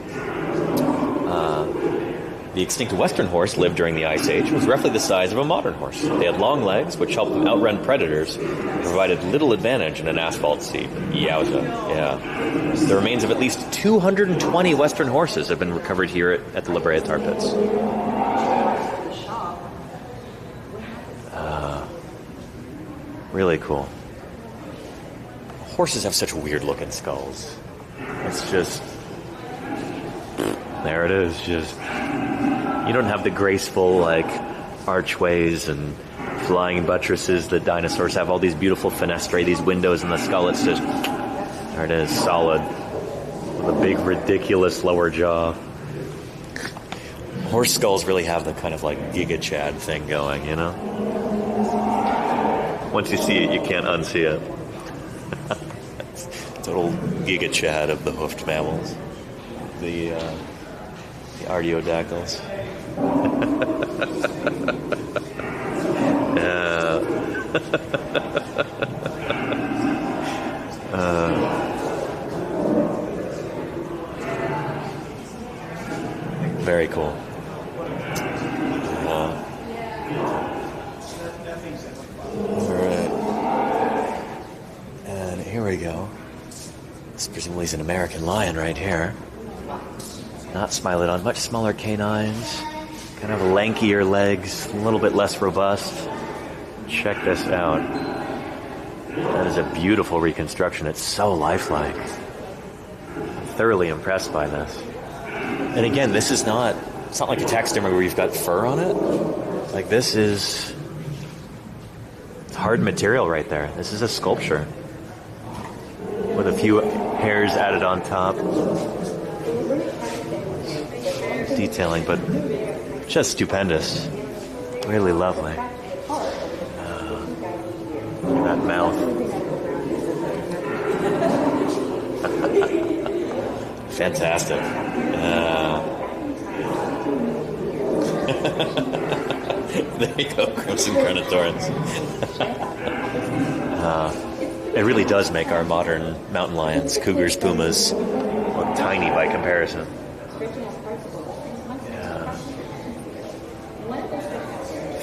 The extinct western horse lived during the Ice Age and was roughly the size of a modern horse. They had long legs, which helped them outrun predators and provided little advantage in an asphalt steep. Yowza, yeah. The remains of at least 220 western horses have been recovered here at the Brea tar pits. Really cool. Horses have such weird-looking skulls. It's just... There it is, just... You don't have the graceful, like, archways and flying buttresses that dinosaurs have. All these beautiful fenestrae, these windows in the skull. It's just... There it is, solid. With a big, ridiculous lower jaw. Horse skulls really have the kind of, like, Giga Chad thing going, you know? Once you see it, you can't unsee it. Total Giga Chad of the hoofed mammals. The artiodactyls. Very cool. Alright. And here we go. This presumably is an American lion right here. Not Smilodon, much smaller canines, kind of lankier legs, a little bit less robust. Check this out. That is a beautiful reconstruction. It's so lifelike. I'm thoroughly impressed by this. And again, this is not, it's not like a taxidermy where you've got fur on it. Like this is hard material right there. This is a sculpture with a few hairs added on top. Detailing, but just stupendous. Really lovely. Look at that mouth. Fantastic. There you go, Crimson Carnotaurans. It really does make our modern mountain lions, cougars, pumas, look tiny by comparison. Yeah.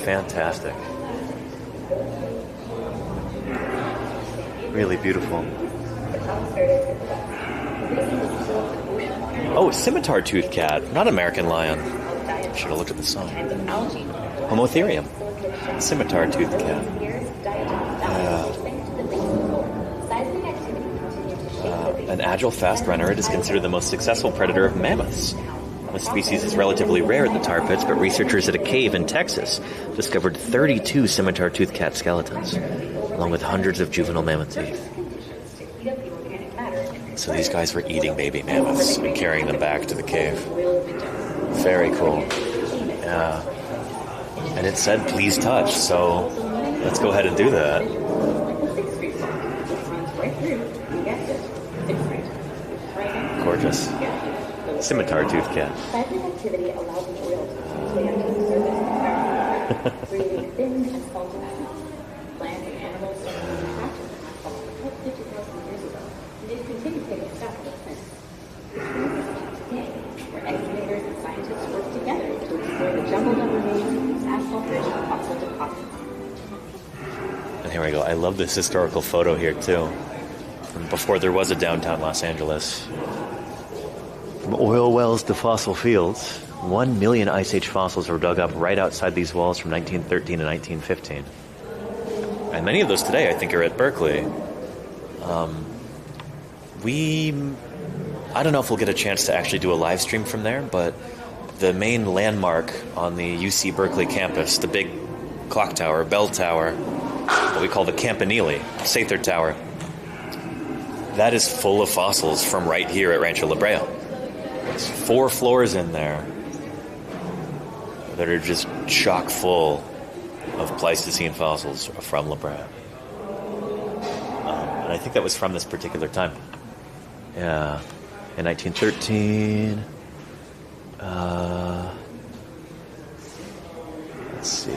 Fantastic. Really beautiful. Oh, scimitar tooth cat, not American lion. Should have looked at the song. Homotherium, scimitar tooth cat. An agile, fast runner, it is considered the most successful predator of mammoths. The species is relatively rare at the tar pits, but researchers at a cave in Texas discovered 32 scimitar tooth cat skeletons, along with hundreds of juvenile mammoth teeth. So these guys were eating baby mammoths and carrying them back to the cave. Very cool. Yeah. And it said, please touch, so let's go ahead and do that. Gorgeous. Scimitar tooth cat. Seismic activity allows the drill to expand to the surface of the creating thin asphalt plant and animals that were attracted to asphalt 50,000 years ago. they've continued getting stuck ever since. Which brings us to today, where excavators and scientists work together to explore the jumbled up remains of these asphalt-rich fossil deposits. And here we go. I love this historical photo here, too. From before there was a downtown Los Angeles. From oil wells to fossil fields, 1 million Ice Age fossils were dug up right outside these walls from 1913 to 1915. And many of those today, I think, are at Berkeley. I don't know if we'll get a chance to actually do a live stream from there, but the main landmark on the UC Berkeley campus, the big clock tower, bell tower, what we call the Campanile, Sather Tower, that is full of fossils from right here at Rancho La Brea. There's 4 floors in there that are just chock full of Pleistocene fossils from La Brea. And I think that was from this particular time. Yeah. In 1913. Let's see.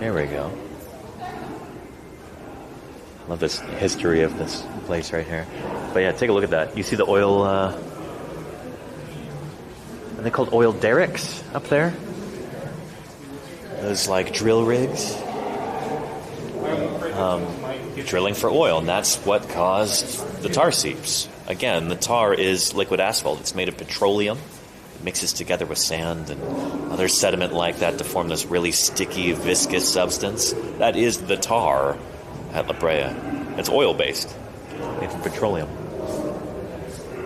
There we go. Love this history of this place right here. But yeah, take a look at that. You see the oil, are they called oil derricks up there? Those like drill rigs. Drilling for oil, and that's what caused the tar seeps. Again, the tar is liquid asphalt. It's made of petroleum. It mixes together with sand and other sediment like that to form this really sticky, viscous substance. That is the tar at La Brea. It's oil-based, made from petroleum.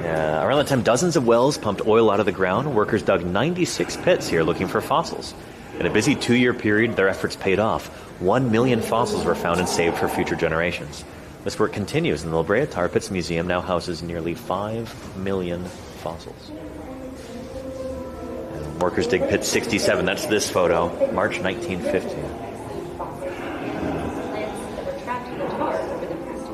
Yeah, around that time, dozens of wells pumped oil out of the ground. Workers dug 96 pits here looking for fossils. In a busy 2-year period, their efforts paid off. 1 million fossils were found and saved for future generations. This work continues, and the La Brea Tar Pits Museum now houses nearly 5 million fossils. And workers dig pit 67. That's this photo, March 1950.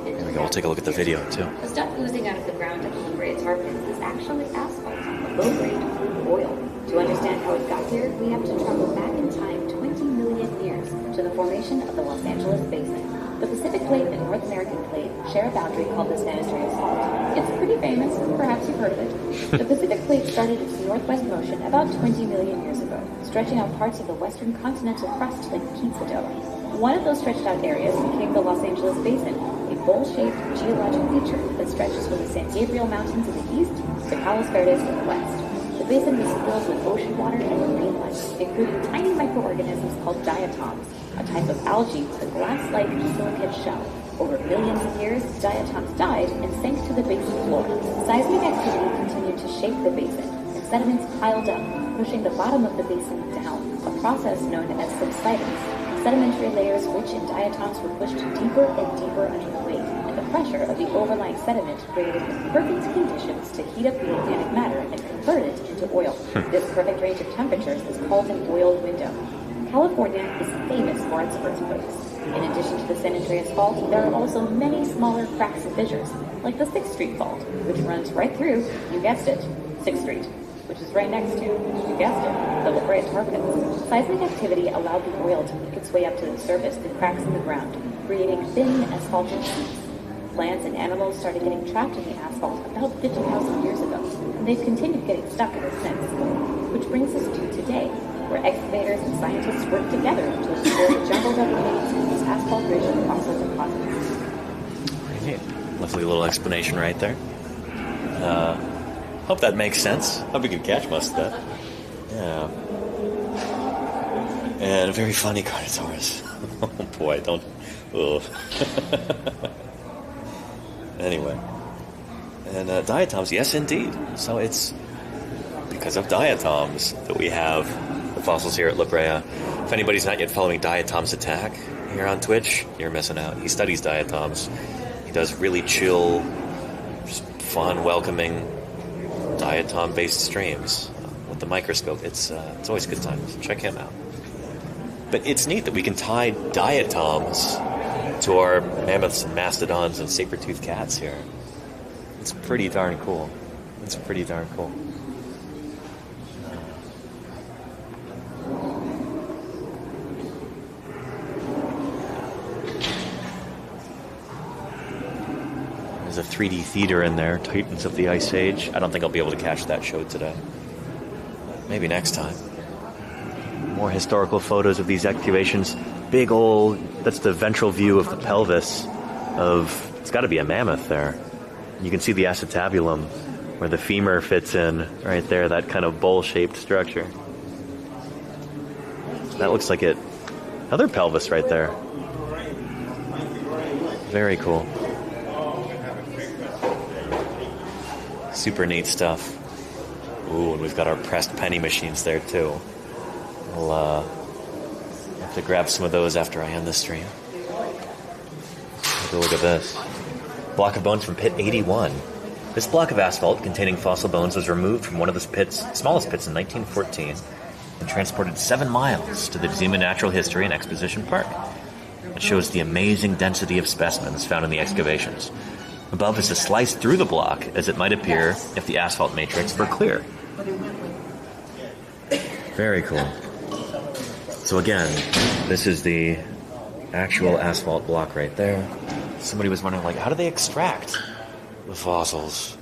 Here we go. We'll take a look at the video, too. The stuff oozing out of the ground at the Brea tar pits is actually asphalt, a low-grade crude oil. To understand how it got here, we have to travel back in time 20 million years to the formation of the Los Angeles Basin. The Pacific Plate and North American Plate share a boundary called the San Andreas Fault. It's pretty famous, perhaps you've heard of it. The Pacific Plate started its northwest motion about 20 million years ago, stretching out parts of the western continental crust like pizza dough. One of those stretched out areas became the Los Angeles Basin, a bowl-shaped geologic feature that stretches from the San Gabriel Mountains in the east to Palos Verdes in the west. The basin is filled with ocean water and marine life, including tiny microorganisms called diatoms, a type of algae with a glass-like silicate shell. Over millions of years, diatoms died and sank to the basin floor. Seismic activity continued to shape the basin, and sediments piled up, pushing the bottom of the basin down, a process known as subsidence. Sedimentary layers rich in diatoms were pushed deeper and deeper under the weight, and the pressure of the overlying sediment created perfect conditions to heat up the organic matter and convert it into oil. This perfect range of temperatures is called an oil window. California is famous for its earthquakes. In addition to the San Andreas Fault, there are also many smaller cracks and fissures, like the 6th Street Fault, which runs right through, you guessed it, 6th Street, which is right next to, you guessed it, the La Brea tar pits. Seismic activity allowed the oil to make its way up to the surface through cracks in the ground, creating thin asphaltic seams. Plants and animals started getting trapped in the asphalt about 50,000 years ago, and they've continued getting stuck ever since. Which brings us to today, where excavators and scientists work together to explore the jumbled up remains of these asphalt-rich fossil deposits. Pretty neat. Lovely little explanation right there. Hope that makes sense. Hope you could catch most of that. Yeah. And a very funny Carnotaurus. Oh boy, don't... Ugh. Anyway. And diatoms, yes indeed. So it's because of diatoms that we have the fossils here at La Brea. If anybody's not yet following Diatom's Attack here on Twitch, you're missing out. He studies diatoms. He does really chill, just fun, welcoming diatom-based streams with the microscope. It's always good times. Check him out. But it's neat that we can tie diatoms to our mammoths and mastodons and saber-toothed cats here. It's pretty darn cool. It's pretty darn cool. a 3D theater in there, Titans of the Ice Age. I don't think I'll be able to catch that show today. Maybe next time. More historical photos of these excavations. Big old, that's the ventral view of the pelvis of, it's got to be a mammoth there. You can see the acetabulum where the femur fits in right there, that kind of bowl-shaped structure. That looks like it. Another pelvis right there. Very cool. Super neat stuff. Ooh, and we've got our pressed penny machines there too. We'll have to grab some of those after I end the stream. Take a look at this. Block of bones from pit 81. This block of asphalt containing fossil bones was removed from one of the smallest pits in 1914 and transported 7 miles to the Museum of Natural History and Exposition Park. It shows the amazing density of specimens found in the excavations. Above is a slice through the block, as it might appear if the asphalt matrix were clear. Very cool. So again, this is the actual asphalt block right there. Somebody was wondering, like, how do they extract the fossils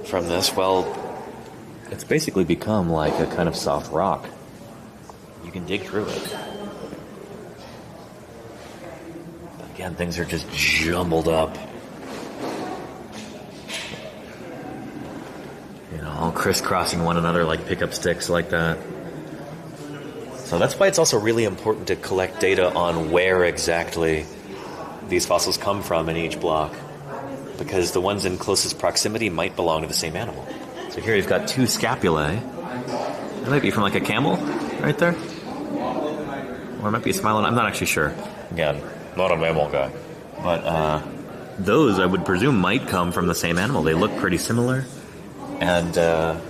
from this? Well, it's basically become like a kind of soft rock. You can dig through it. But again, things are just jumbled up. You know, all crisscrossing one another like pickup sticks like that. So that's why it's also really important to collect data on where exactly these fossils come from in each block, because the ones in closest proximity might belong to the same animal. So here you've got 2 scapulae. That might be from like a camel right there. Or it might be a smilodon. I'm not actually sure. Again, not a mammal guy. But those, I would presume, might come from the same animal. They look pretty similar. And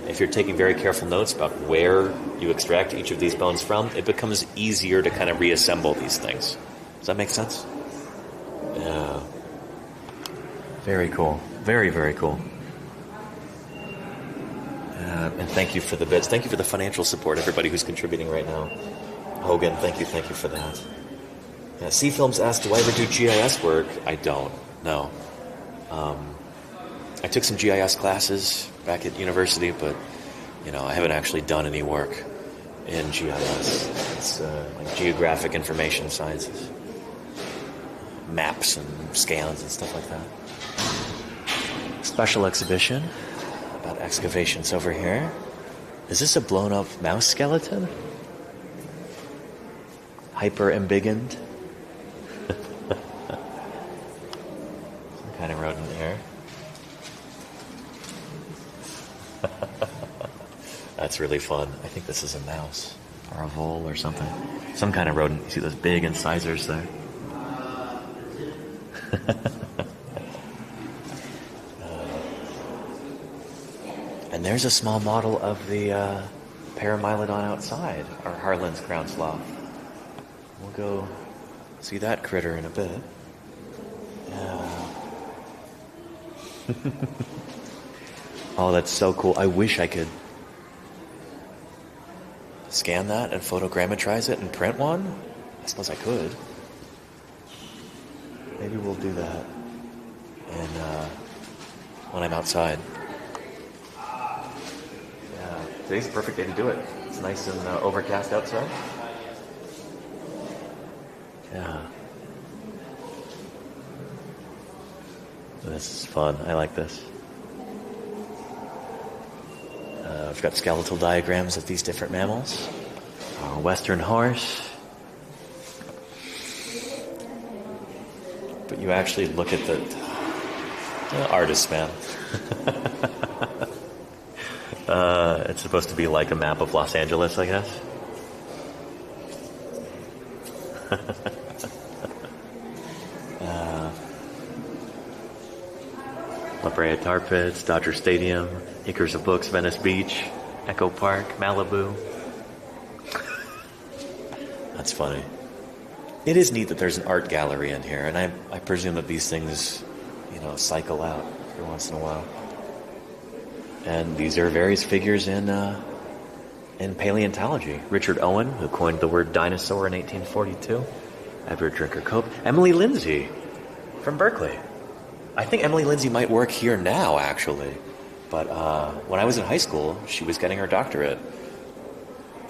if you're taking very careful notes about where you extract each of these bones from, it becomes easier to kind of reassemble these things. Does that make sense? Yeah. Very cool. Very, very cool. And thank you for the bits. Thank you for the financial support, everybody who's contributing right now. Hogan, thank you for that. Yeah, C-Films asked, do I ever do GIS work? I don't, no. I took some GIS classes back at university, but, you know, I haven't actually done any work in GIS. It's like geographic information sciences. Maps and scans and stuff like that. Special exhibition about excavations over here. Is this a blown-up mouse skeleton? Hyper-embiggened? Some kind of rodent here. That's really fun. I think this is a mouse or a vole or something. Some kind of rodent. You see those big incisors there? And there's a small model of the Paramylodon outside, our Harlan's ground sloth. We'll go see that critter in a bit. Yeah. Oh, that's so cool. I wish I could scan that and photogrammetrize it and print one. I suppose I could. Maybe we'll do that when I'm outside. Yeah, today's the perfect day to do it. It's nice and overcast outside. Yeah. This is fun. I like this. I've got skeletal diagrams of these different mammals. Western horse. But you actually look at the artist, man. It's supposed to be like a map of Los Angeles, I guess. La Brea Tar Pits, Dodger Stadium, Acres of Books, Venice Beach, Echo Park, Malibu. That's funny. It is neat that there's an art gallery in here, and I presume that these things, you know, cycle out every once in a while. And these are various figures in paleontology. Richard Owen, who coined the word dinosaur in 1842. Edward Drinker Cope. Emily Lindsay from Berkeley. I think Emily Lindsay might work here now, actually. But when I was in high school, she was getting her doctorate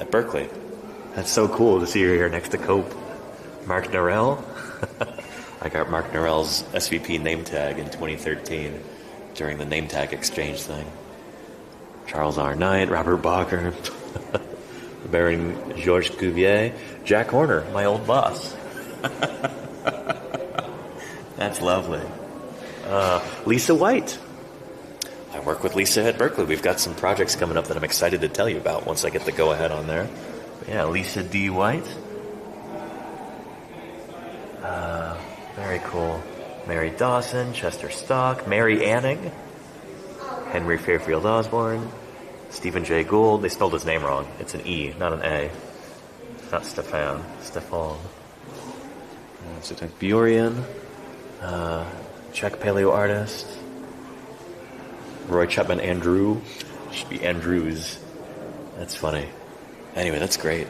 at Berkeley. That's so cool to see her here next to Cope. Mark Norell. I got Mark Norell's SVP name tag in 2013 during the name tag exchange thing. Charles R. Knight, Robert Bacher, Baron Georges Cuvier, Jack Horner, my old boss. That's lovely. Lisa White. I work with Lisa at Berkeley. We've got some projects coming up that I'm excited to tell you about once I get the go-ahead on there. Yeah, Lisa D. White. Very cool. Mary Dawson, Chester Stock, Mary Anning, Henry Fairfield Osborne, Stephen J. Gould. They spelled his name wrong. It's an E, not an A. It's not Stefan. Stefan. Burian. Czech paleo artist. Roy Chapman Andrew. Should be Andrews. That's funny. Anyway, that's great.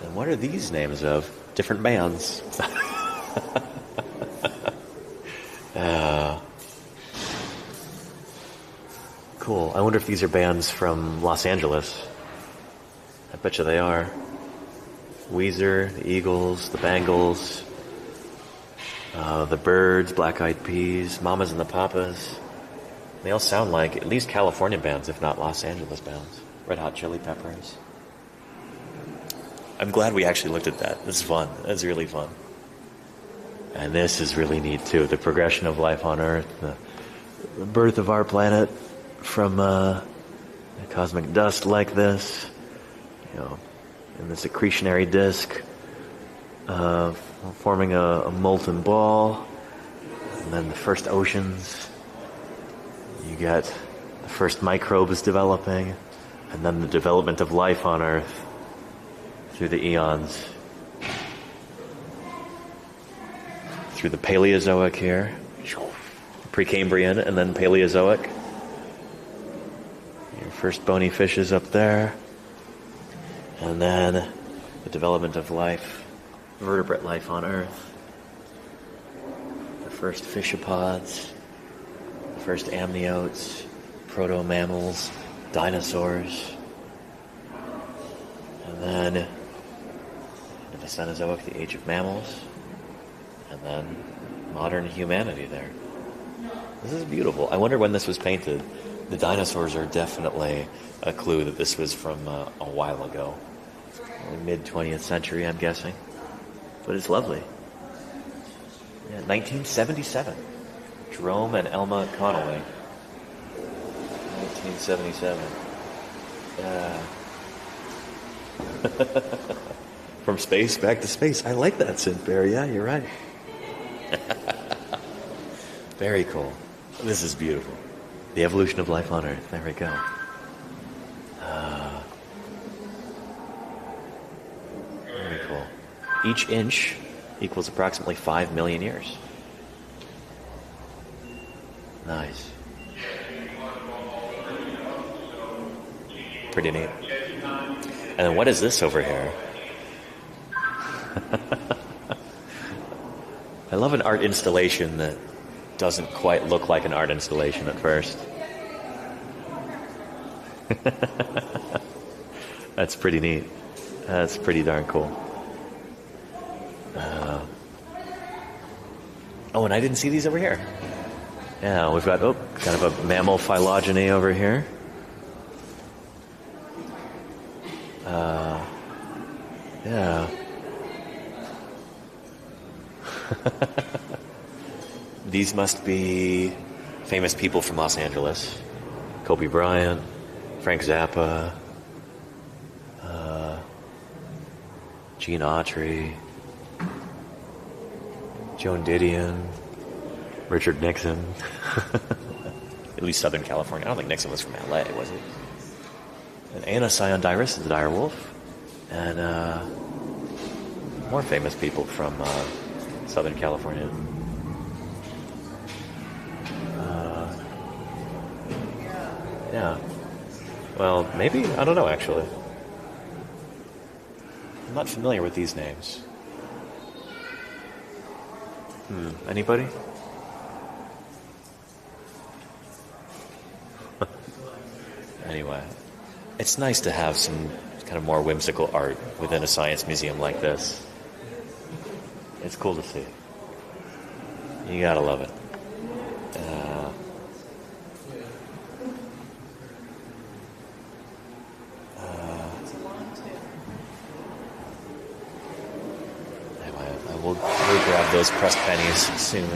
And what are these names of? Different bands. Cool. I wonder if these are bands from Los Angeles. I bet you they are. Weezer, the Eagles, the Bangles, the Byrds, Black Eyed Peas, Mamas and the Papas. They all sound like at least California bands, if not Los Angeles bands. Red Hot Chili Peppers. I'm glad we actually looked at that. This is fun. That's really fun. And this is really neat, too. The progression of life on Earth, the birth of our planet from cosmic dust like this, in this accretionary disk, forming a molten ball, and then the first oceans. You get the first microbes developing, and then the development of life on Earth through the eons. Through the Paleozoic here, Precambrian, and then Paleozoic. Your first bony fishes up there. And then the development of life, vertebrate life on Earth. The first fishopods, the first amniotes, proto-mammals, dinosaurs. And then in the Cenozoic, the age of mammals. And then modern humanity there. This is beautiful. I wonder when this was painted. The dinosaurs are definitely a clue that this was from a while ago. Mid-20th century, I'm guessing. But it's lovely. Yeah, 1977. Jerome and Elma Connolly. 1977. From space back to space. I like that synth bear. Yeah, you're right. Very cool. This is beautiful. The evolution of life on Earth. There we go. Very cool. Each inch equals approximately 5 million years. Nice. Pretty neat. And then what is this over here? I love an art installation that doesn't quite look like an art installation at first. That's pretty neat. That's pretty darn cool. Oh, and I didn't see these over here. Yeah, we've got, kind of a mammal phylogeny over here. Yeah. These must be famous people from Los Angeles. Kobe Bryant, Frank Zappa, Gene Autry, Joan Didion, Richard Nixon. At least Southern California. I don't think Nixon was from LA, was he? And Anna Siondiris is a dire wolf. And more famous people from Southern California. Yeah. Well, maybe. I don't know, actually. I'm not familiar with these names. Anybody? Anyway, it's nice to have some kind of more whimsical art within a science museum like this. It's cool to see. You gotta love it. We'll grab those pressed pennies soon.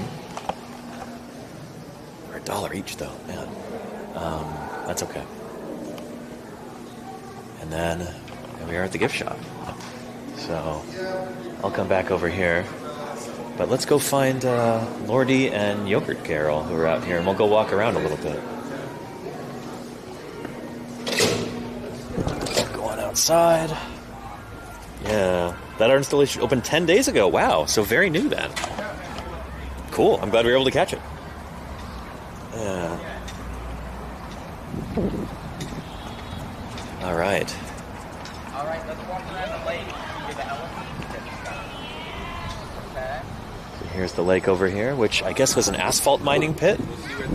For $1 each, though, man. That's okay. And then here we are at the gift shop. So I'll come back over here. But let's go find Lordy and Yogurt Carol, who are out here, and we'll go walk around a little bit. Going outside. Yeah. That art installation opened 10 days ago. Wow, so very new then. Cool, I'm glad we were able to catch it. Yeah. All right. All right, let's walk around the lake. Give the elephant. Okay. So here's the lake over here, which I guess was an asphalt mining pit.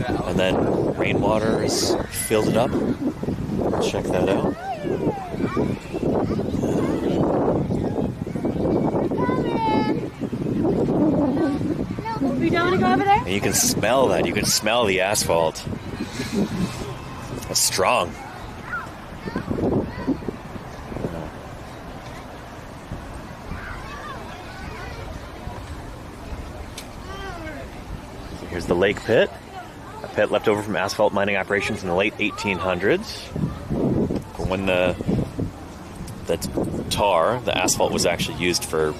And then rainwater has filled it up. Check that out. You don't want to go over there? And you can smell that. You can smell the asphalt. It's strong. Here's the lake pit. A pit left over from asphalt mining operations in the late 1800s. When the tar, the asphalt, was actually used for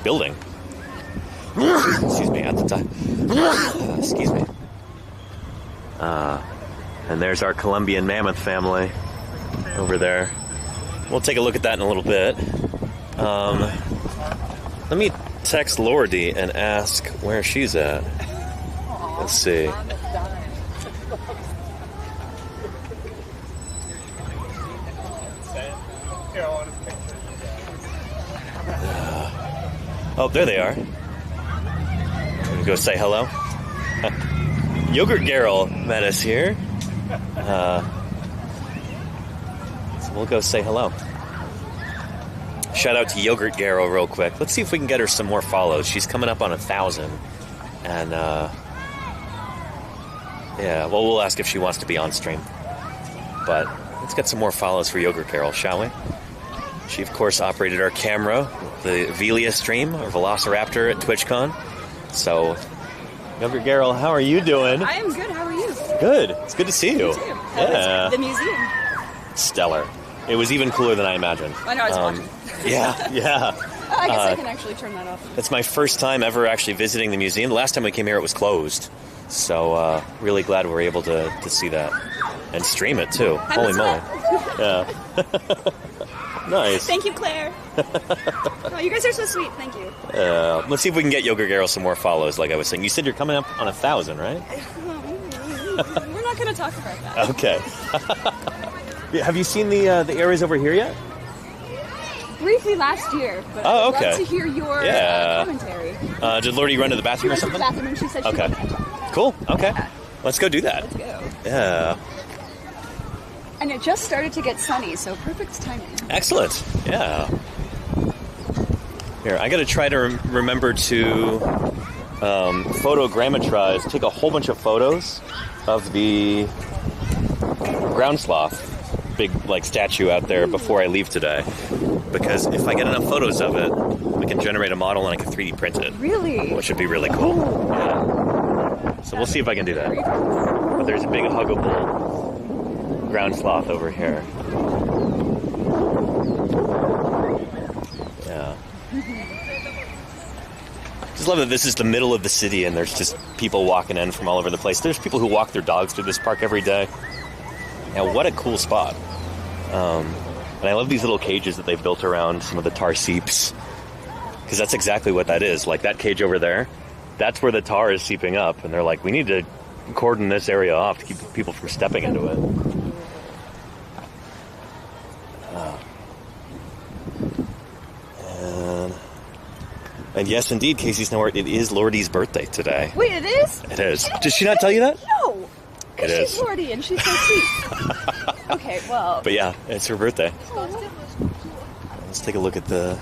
building. Excuse me, at the time. Excuse me. And there's our Colombian mammoth family over there. We'll take a look at that in a little bit. Let me text Lordy and ask where she's at. Let's see. Oh, there they are. Gonna go say hello. Yogurt Garrel met us here. So we'll go say hello. Shout out to Yogurt Garrel real quick. Let's see if we can get her some more follows. She's coming up on 1,000. And, yeah, well, we'll ask if she wants to be on stream. But let's get some more follows for Yogurt Garrel, shall we? She, of course, operated our camera, the Velia stream, or Velociraptor at TwitchCon. So, Yogurt Garrel, how are you doing? I am good. How are you? Good. It's good to see you. You too. How was the museum? Stellar. It was even cooler than I imagined. I know, I was watching. Yeah. Oh, I guess I can actually turn that off. It's my first time ever actually visiting the museum. The last time we came here, it was closed. So, really glad we were able to see that. And stream it, too. Holy moly. Yeah. Nice. Thank you, Claire. Oh, you guys are so sweet. Thank you. Let's see if we can get Yogurt Garrel some more follows, like I was saying. You said you're coming up on 1,000, right? We're not going to talk about that. Okay. Have you seen the areas over here yet? Briefly last year, but I'd love to hear your commentary. Did Lordy run to the bathroom or something? She went to the bathroom and she said Okay. she wanted to talk. Cool. Okay. Let's go do that. Let's go. Yeah. And it just started to get sunny, so perfect timing. Excellent. Yeah. Here, I got to try to remember to photogrammetrize, take a whole bunch of photos of the ground sloth, big like statue out there before I leave today. Because if I get enough photos of it, we can generate a model and I can 3D print it. Really? Which would be really cool. Yeah. So we'll see if I can do that. But there's a big huggable ground sloth over here. Yeah. Just love that this is the middle of the city and there's just people walking in from all over the place. There's people who walk their dogs through this park every day. Now, what a cool spot. And I love these little cages that they've built around some of the tar seeps. Because that's exactly what that is. Like that cage over there, that's where the tar is seeping up. And they're like, we need to cordon this area off to keep people from stepping into it. And And yes, indeed, Casey Snowart, it is Lordy's birthday today. Wait, it is? It is. Did she not tell you that? No. It is. She's Lordy and she's so sweet. Okay, well. But yeah, it's her birthday. Let's take a look at the...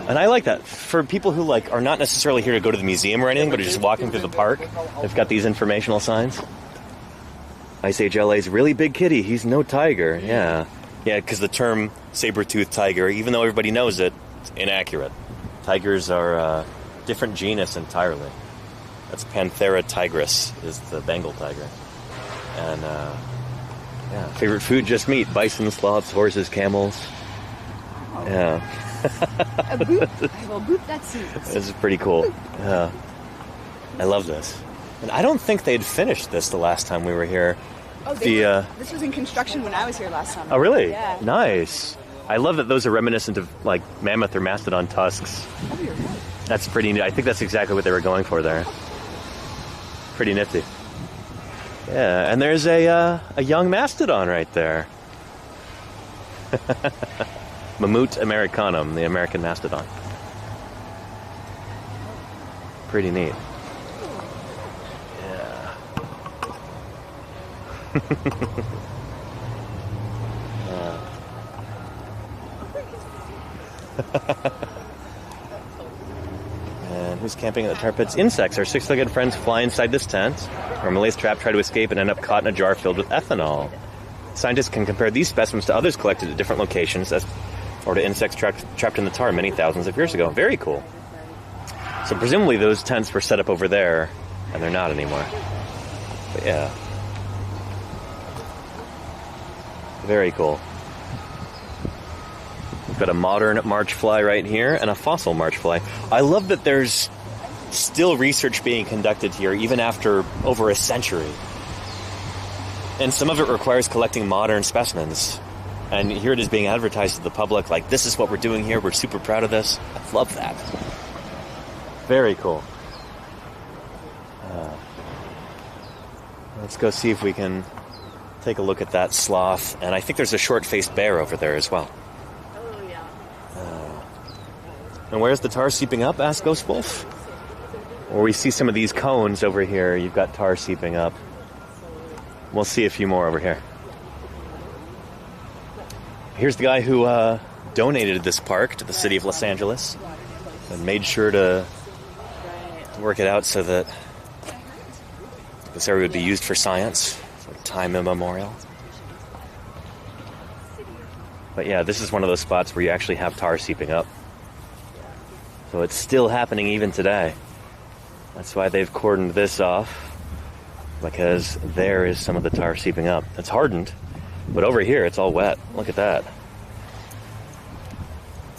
And I like that. For people who like are not necessarily here to go to the museum or anything, but are just walking through the park, they've got these informational signs. Ice Age LA's really big kitty. He's no tiger. Yeah. Yeah, because the term saber-toothed tiger, even though everybody knows it, it's inaccurate. Tigers are a different genus entirely. That's Panthera tigris, is the Bengal tiger. And, yeah, favorite food, just meat. Bison, sloths, horses, camels. Yeah. A boot. I will boot that seat. This is pretty cool. Yeah. I love this. And I don't think they'd finished this the last time we were here. Oh, this was in construction when I was here last summer. Oh, really? Yeah. Nice. I love that those are reminiscent of, like, mammoth or mastodon tusks. Oh, you're right. That's pretty neat. I think that's exactly what they were going for there. Pretty nifty. Yeah, and there's a young mastodon right there. Mammut americanum, the American mastodon. Pretty neat. Yeah. And who's camping at the tar pits? Insects. Our six-legged friends fly inside this tent. Or Malays trap try to escape and end up caught in a jar filled with ethanol. Scientists can compare these specimens to others collected at different locations or to insects trapped in the tar many thousands of years ago. Very cool. So presumably those tents were set up over there, and they're not anymore. But yeah. Very cool. We've got a modern march fly right here and a fossil march fly. I love that there's still research being conducted here even after over a century. And some of it requires collecting modern specimens. And here it is being advertised to the public like, this is what we're doing here. We're super proud of this. I love that. Very cool. Let's go see if we can take a look at that sloth. And I think there's a short-faced bear over there as well. Oh, yeah. And where's the tar seeping up? Asked Ghost Wolf. Or we see some of these cones over here. You've got tar seeping up. We'll see a few more over here. Here's the guy who donated this park to the city of Los Angeles and made sure to work it out so that this area would be used for science for time immemorial. But yeah, this is one of those spots where you actually have tar seeping up. So it's still happening even today. That's why they've cordoned this off, because there is some of the tar seeping up. It's hardened, but over here it's all wet. Look at that.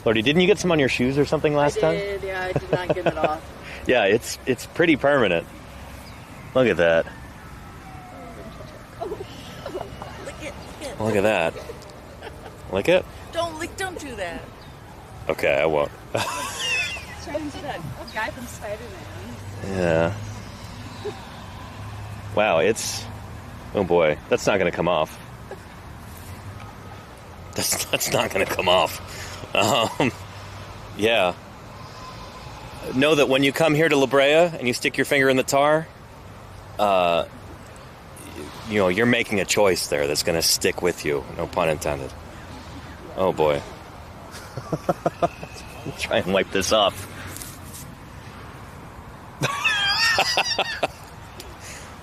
Lordy, didn't you get some on your shoes or something last time? I did, yeah, I did not get it off. Yeah, it's pretty permanent. Look at that. Look at that. Lick it? Don't do that. Okay, I won't. Turn into that guy from Spider-Man. Yeah. Wow, it's... Oh boy, that's not going to come off. That's not going to come off. Yeah. Know that when you come here to La Brea and you stick your finger in the tar, you're making a choice there that's going to stick with you. No pun intended. Oh boy. Try and wipe this off.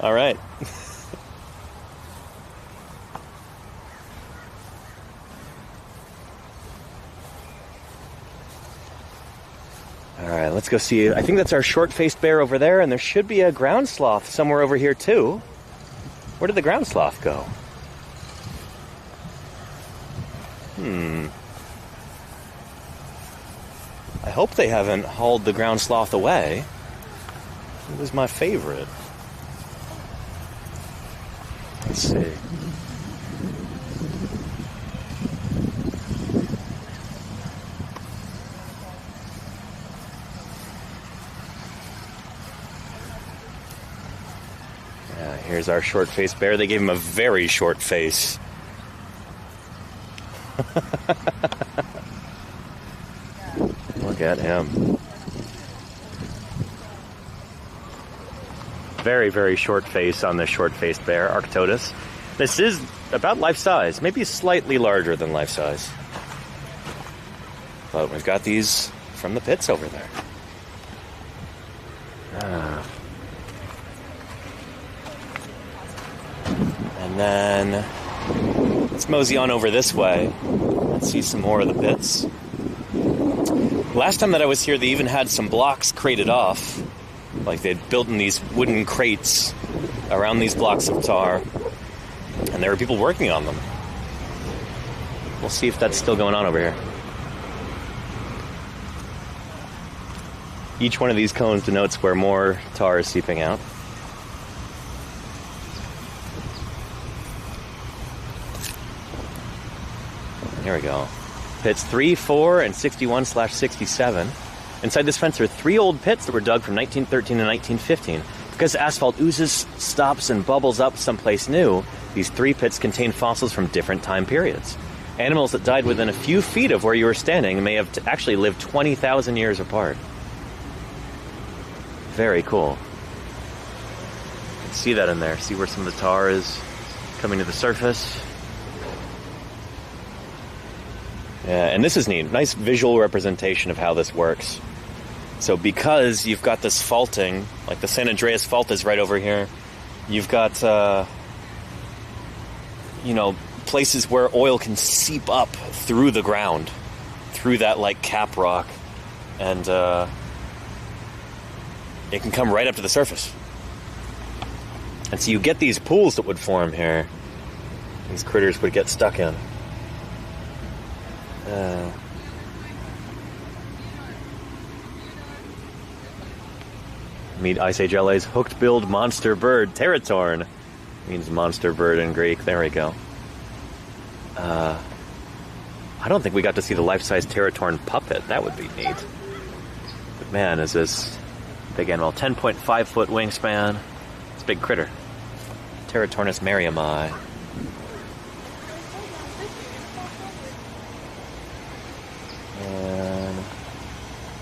All right. All right, let's go see. I think that's our short-faced bear over there, and there should be a ground sloth somewhere over here, too. Where did the ground sloth go? I hope they haven't hauled the ground sloth away. It was my favorite. Let's see. Here's our short-faced bear. They gave him a very short face. Look at him. Very, very short face on this short-faced bear, Arctodus. This is about life size, maybe slightly larger than life size. But we've got these from the pits over there. And then let's mosey on over this way. Let's see some more of the pits. Last time that I was here, they even had some blocks crated off. Like they'd built in these wooden crates around these blocks of tar. And there were people working on them. We'll see if that's still going on over here. Each one of these cones denotes where more tar is seeping out. Here we go. Pits 3, 4, and 61/67. Inside this fence are 3 old pits that were dug from 1913 and 1915. Because asphalt oozes, stops, and bubbles up someplace new, these 3 pits contain fossils from different time periods. Animals that died within a few feet of where you were standing may have actually lived 20,000 years apart. Very cool. You can see that in there. See where some of the tar is coming to the surface. Yeah, and this is neat. Nice visual representation of how this works. So because you've got this faulting, like the San Andreas Fault is right over here, you've got, places where oil can seep up through the ground, through that, like, cap rock, and it can come right up to the surface. And so you get these pools that would form here. These critters would get stuck in. Meet Ice Age LA's hooked-billed monster bird, Teratorn. Means monster bird in Greek. There we go. I don't think we got to see the life-size Teratorn puppet. That would be neat. But man, is this big animal. 10.5-foot wingspan. It's a big critter. Teratornus merriami.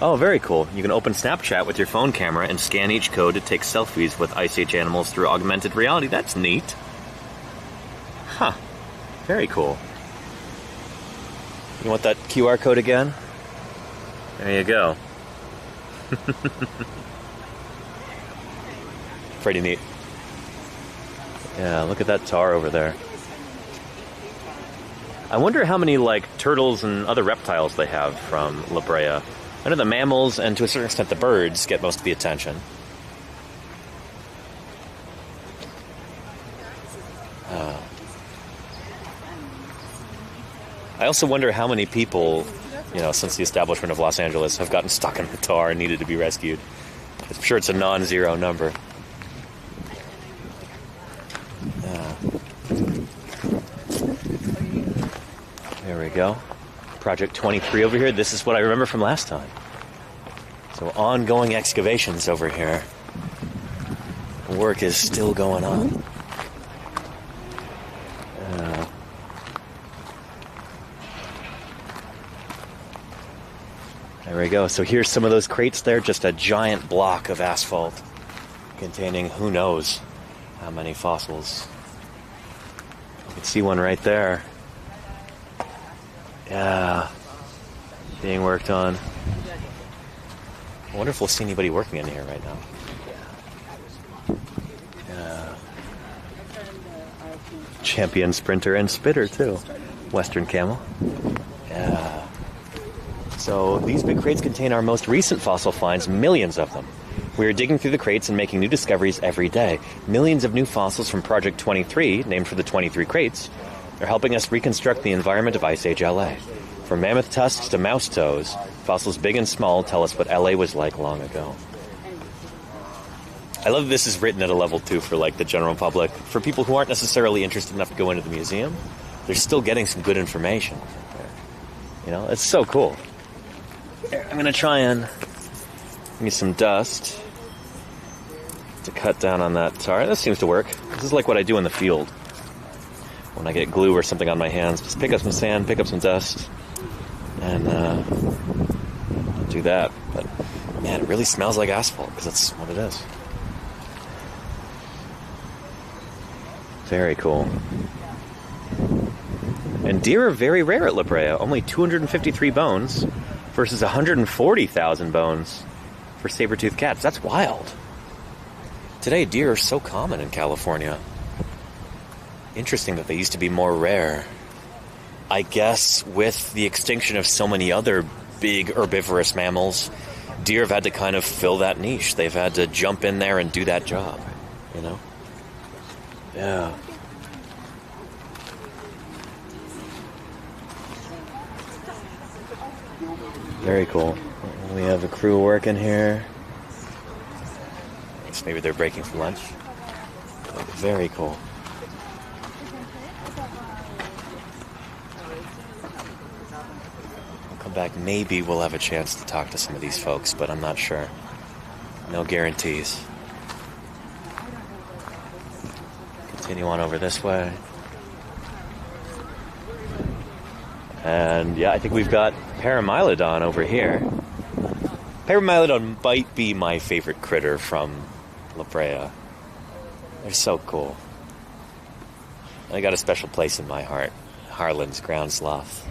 Oh, very cool. You can open Snapchat with your phone camera and scan each code to take selfies with Ice Age animals through augmented reality. That's neat. Huh. Very cool. You want that QR code again? There you go. Pretty neat. Yeah, look at that tar over there. I wonder how many, like, turtles and other reptiles they have from La Brea. I know the mammals and to a certain extent the birds get most of the attention. I also wonder how many people, since the establishment of Los Angeles, have gotten stuck in the tar and needed to be rescued. I'm sure it's a non-zero number. There we go. Project 23 over here. This is what I remember from last time. So ongoing excavations over here. Work is still going on. There we go. So here's some of those crates there. Just a giant block of asphalt containing who knows how many fossils. You can see one right there. Yeah, being worked on. I wonder if we'll see anybody working in here right now. Yeah. Champion sprinter and spitter too. Western camel. Yeah. So these big crates contain our most recent fossil finds, millions of them. We are digging through the crates and making new discoveries every day. Millions of new fossils from Project 23, named for the 23 crates, are helping us reconstruct the environment of Ice Age LA. From mammoth tusks to mouse toes, fossils big and small tell us what LA was like long ago. I love this is written at a level 2 for like the general public. For people who aren't necessarily interested enough to go into the museum, they're still getting some good information. It's so cool. Here, I'm going to try and give some dust to cut down on that tar. This seems to work. This is like what I do in the field. When I get glue or something on my hands, just pick up some sand, pick up some dust, and do that. But man, it really smells like asphalt because that's what it is. Very cool. And deer are very rare at La Brea. Only 253 bones versus 140,000 bones for saber-toothed cats. That's wild. Today, deer are so common in California. Interesting that they used to be more rare. I guess with the extinction of so many other big herbivorous mammals, deer have had to kind of fill that niche. They've had to jump in there and do that job, you know? Yeah. Very cool. We have a crew working here. I guess maybe they're breaking for lunch. Very cool. We'll come back. Maybe we'll have a chance to talk to some of these folks, but I'm not sure. No guarantees. Continue on over this way. And yeah, I think we've got Paramylodon over here. Paramylodon might be my favorite critter from La Brea. They're so cool. They got a special place in my heart. Harlan's ground sloth.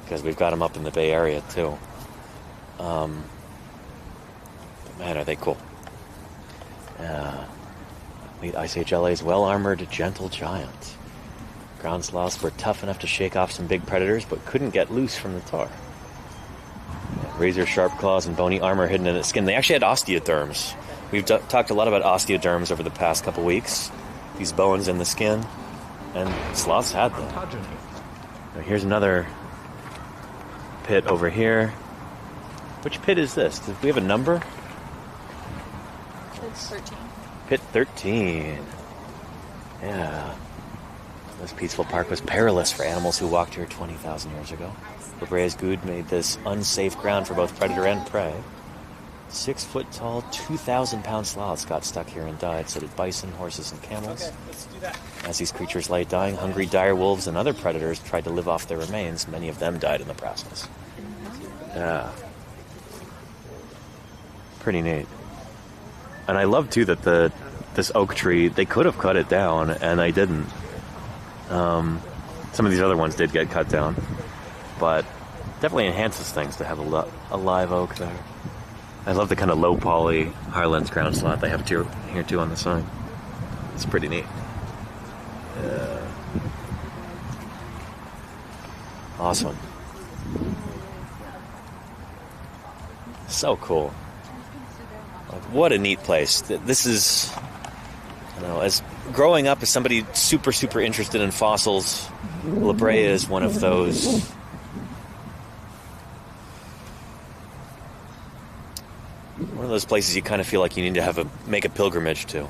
Because we've got them up in the Bay Area too. But man, are they cool. Meet Ice Age LA's well-armored gentle giant. Ground sloths were tough enough to shake off some big predators, but couldn't get loose from the tar. Razor-sharp claws and bony armor hidden in its skin. They actually had osteoderms. We've talked a lot about osteoderms over the past couple weeks. These bones in the skin. And sloths had them. Now here's another pit over here. Which pit is this? Do we have a number? It's 13. Pit 13. Yeah. This peaceful park was perilous for animals who walked here 20,000 years ago. La Brea's good made this unsafe ground for both predator and prey. 6-foot-tall, 2,000-pound sloths got stuck here and died, so did bison, horses, and camels. Okay, let's do that. As these creatures lay dying, hungry dire wolves and other predators tried to live off their remains. Many of them died in the process. Yeah. Pretty neat. And I love, too, that this oak tree, they could have cut it down, and they didn't. Some of these other ones did get cut down, but definitely enhances things to have a live oak there. I love the kind of low poly Harlan's ground sloth they have here too on the side. It's pretty neat. Awesome. So cool. Like, what a neat place. This is, you know, as growing up as somebody super, super interested in fossils, La Brea is one of those places you kind of feel like you need to make a pilgrimage to.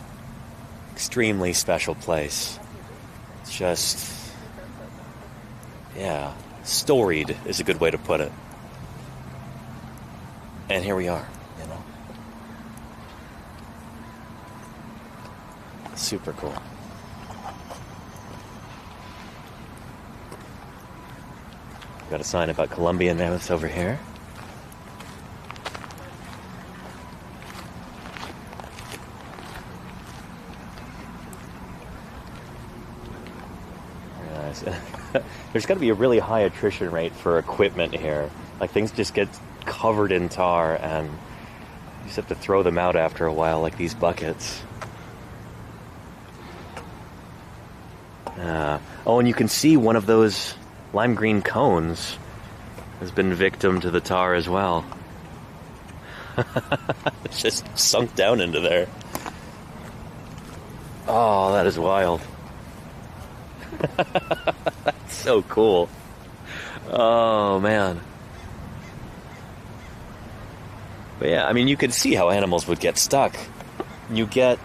Extremely special place. It's just, yeah, storied is a good way to put it. And here we are, you know. Super cool. Got a sign about Columbian mammoths over here. There's got to be a really high attrition rate for equipment here. Like, things just get covered in tar and you just have to throw them out after a while, like these buckets. Oh, and you can see one of those lime green cones has been victim to the tar as well. It's just sunk down into there. Oh, that is wild. That's so cool. Oh, man. But yeah, I mean, you could see how animals would get stuck. You get,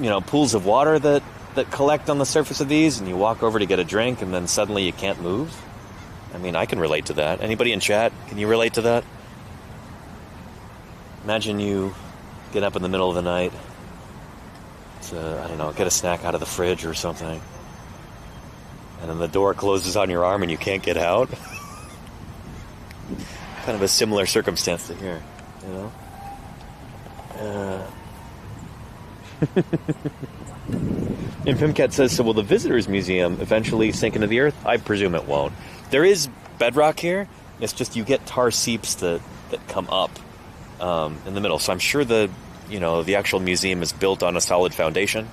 you know, pools of water that collect on the surface of these, and you walk over to get a drink, and then suddenly you can't move. I mean, I can relate to that. Anybody in chat, can you relate to that? Imagine you get up in the middle of the night to, I don't know, get a snack out of the fridge or something, and then the door closes on your arm and you can't get out. kind of a similar circumstance to here, you know? And Pimcat says, so will the Visitors Museum eventually sink into the earth? I presume it won't. There is bedrock here. It's just you get tar seeps that come up in the middle. So I'm sure the actual museum is built on a solid foundation.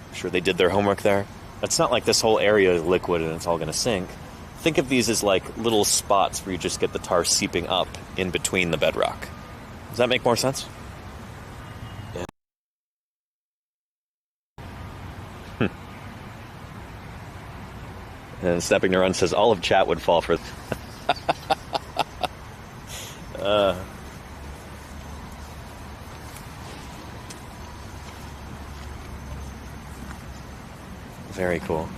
I'm sure they did their homework there. It's not like this whole area is liquid and it's all going to sink. Think of these as like little spots where you just get the tar seeping up in between the bedrock. Does that make more sense? Yeah. And Snapping Neuron says all of chat would fall for... Very cool.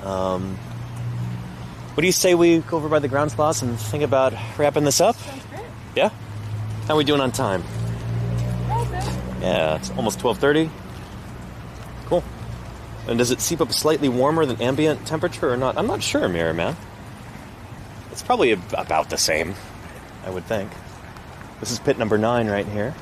What do you say we go over by the ground sloths and think about wrapping this up? Sounds great. Yeah? How are we doing on time? Yeah, it's almost 12:30. Cool. And does it seep up slightly warmer than ambient temperature or not? I'm not sure, Mirror Man. It's probably about the same, I would think. This is pit number 9 right here.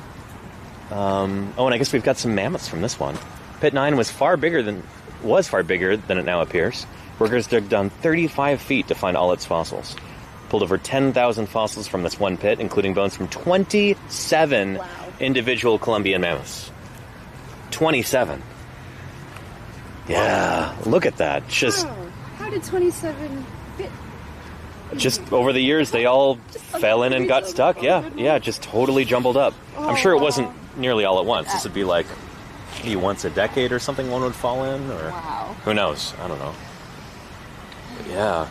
And I guess we've got some mammoths from this one. Pit 9 was far bigger than it now appears. Workers dug down 35 feet to find all its fossils. Pulled over 10,000 fossils from this one pit, including bones from 27 individual Columbian mammoths. 27. Yeah, look at that. Just how did 27 fit? Just over the years, they all fell in and got stuck. Yeah, just totally jumbled up. I'm sure it wasn't nearly all at once. This would be like maybe once a decade or something one would fall in, or who knows? I don't know. But yeah,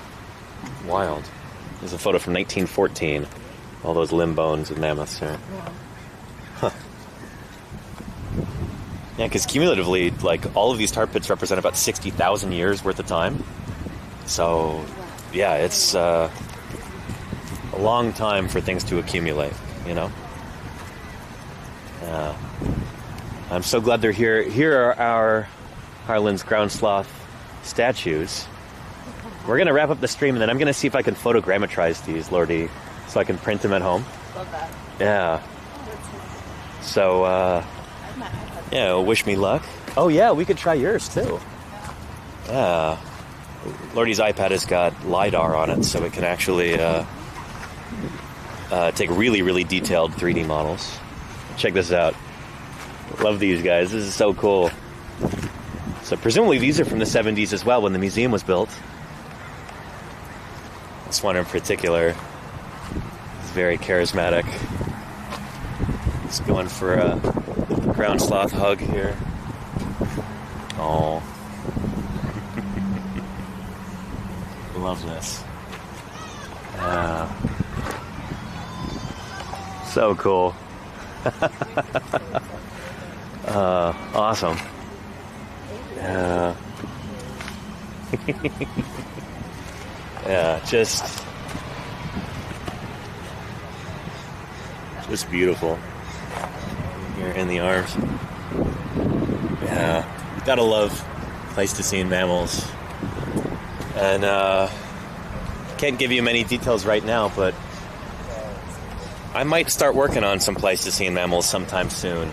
wild. There's a photo from 1914. All those limb bones of mammoths there. Huh. Yeah, because cumulatively, like, all of these tar pits represent about 60,000 years worth of time. So, yeah, it's a long time for things to accumulate, you know? I'm so glad they're here. Here are our Harlan's ground sloth statues. We're going to wrap up the stream, and then I'm going to see if I can photogrammetrize these, Lordy, so I can print them at home. Love that. Yeah. So, yeah, wish me luck. Oh, yeah, we could try yours, too. Yeah. Lordy's iPad has got LiDAR on it, so it can actually take really, really detailed 3D models. Check this out. Love these guys. This is so cool. So presumably these are from the 70s as well, when the museum was built. This one in particular is very charismatic. He's going for a ground sloth hug here. Oh. Love this. So cool. Awesome. Yeah, just beautiful. Here in the arms. Yeah, gotta love Pleistocene mammals. And can't give you many details right now, but I might start working on some Pleistocene mammals sometime soon.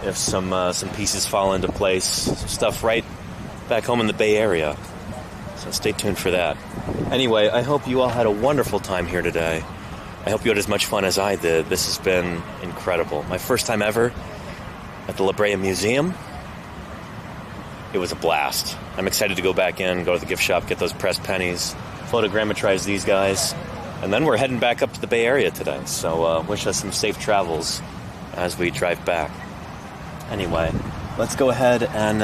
If some pieces fall into place, some stuff right back home in the Bay Area. So stay tuned for that. Anyway, I hope you all had a wonderful time here today. I hope you had as much fun as I did. This has been incredible. My first time ever at the Brea Museum. It was a blast. I'm excited to go back in, go to the gift shop, get those pressed pennies, photogrammetrize these guys, and then we're heading back up to the Bay Area today. So wish us some safe travels as we drive back. Anyway, let's go ahead and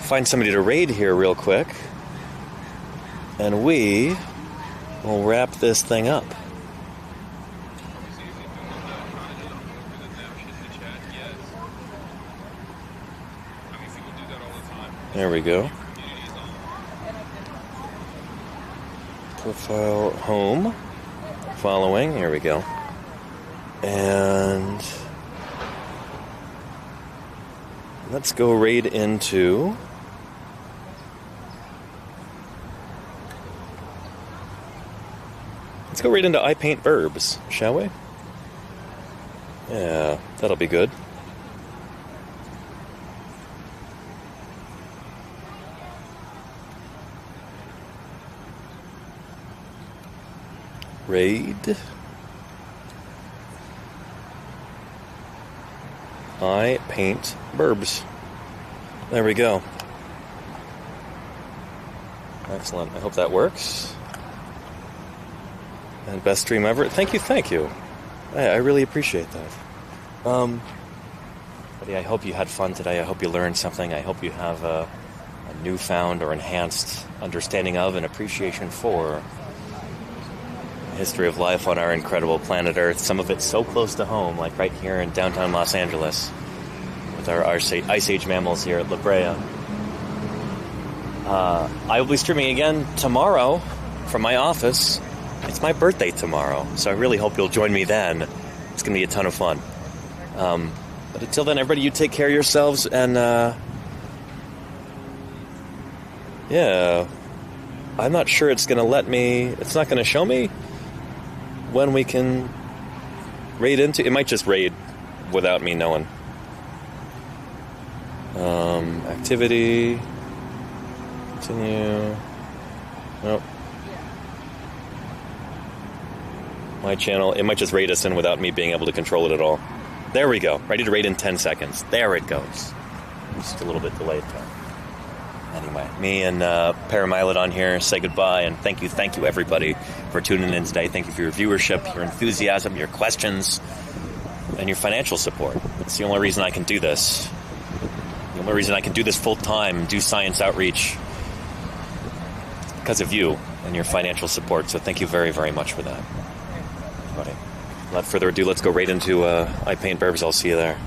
find somebody to raid here real quick, and we will wrap this thing up. There we go. Profile, home, following, here we go. And let's go raid into Let's go right into I paint verbs, shall we? Yeah, that'll be good. Raid. I paint verbs. There we go. Excellent. I hope that works. And best stream ever. Thank you. I really appreciate that. But yeah, I hope you had fun today. I hope you learned something. I hope you have a newfound or enhanced understanding of and appreciation for the history of life on our incredible planet Earth. Some of it so close to home, like right here in downtown Los Angeles, with our Ice Age mammals here at Brea. I will be streaming again tomorrow from my office. It's my birthday tomorrow, so I really hope you'll join me then. It's going to be a ton of fun. But until then, everybody, you take care of yourselves, and yeah, I'm not sure it's going to let me, it's not going to show me when we can raid into, it might just raid without me knowing. Activity, continue, nope. My channel, it might just raid us in without me being able to control it at all. There we go. Ready to raid in 10 seconds. There it goes. Just a little bit delayed there. Anyway, me and Paramylodon here say goodbye, and thank you everybody for tuning in today. Thank you for your viewership, your enthusiasm, your questions, and your financial support. It's the only reason I can do this. The only reason I can do this full time, do science outreach, because of you and your financial support. So thank you very, very much for that. Everybody. Without further ado, let's go right into I Paint Verbs. I'll see you there.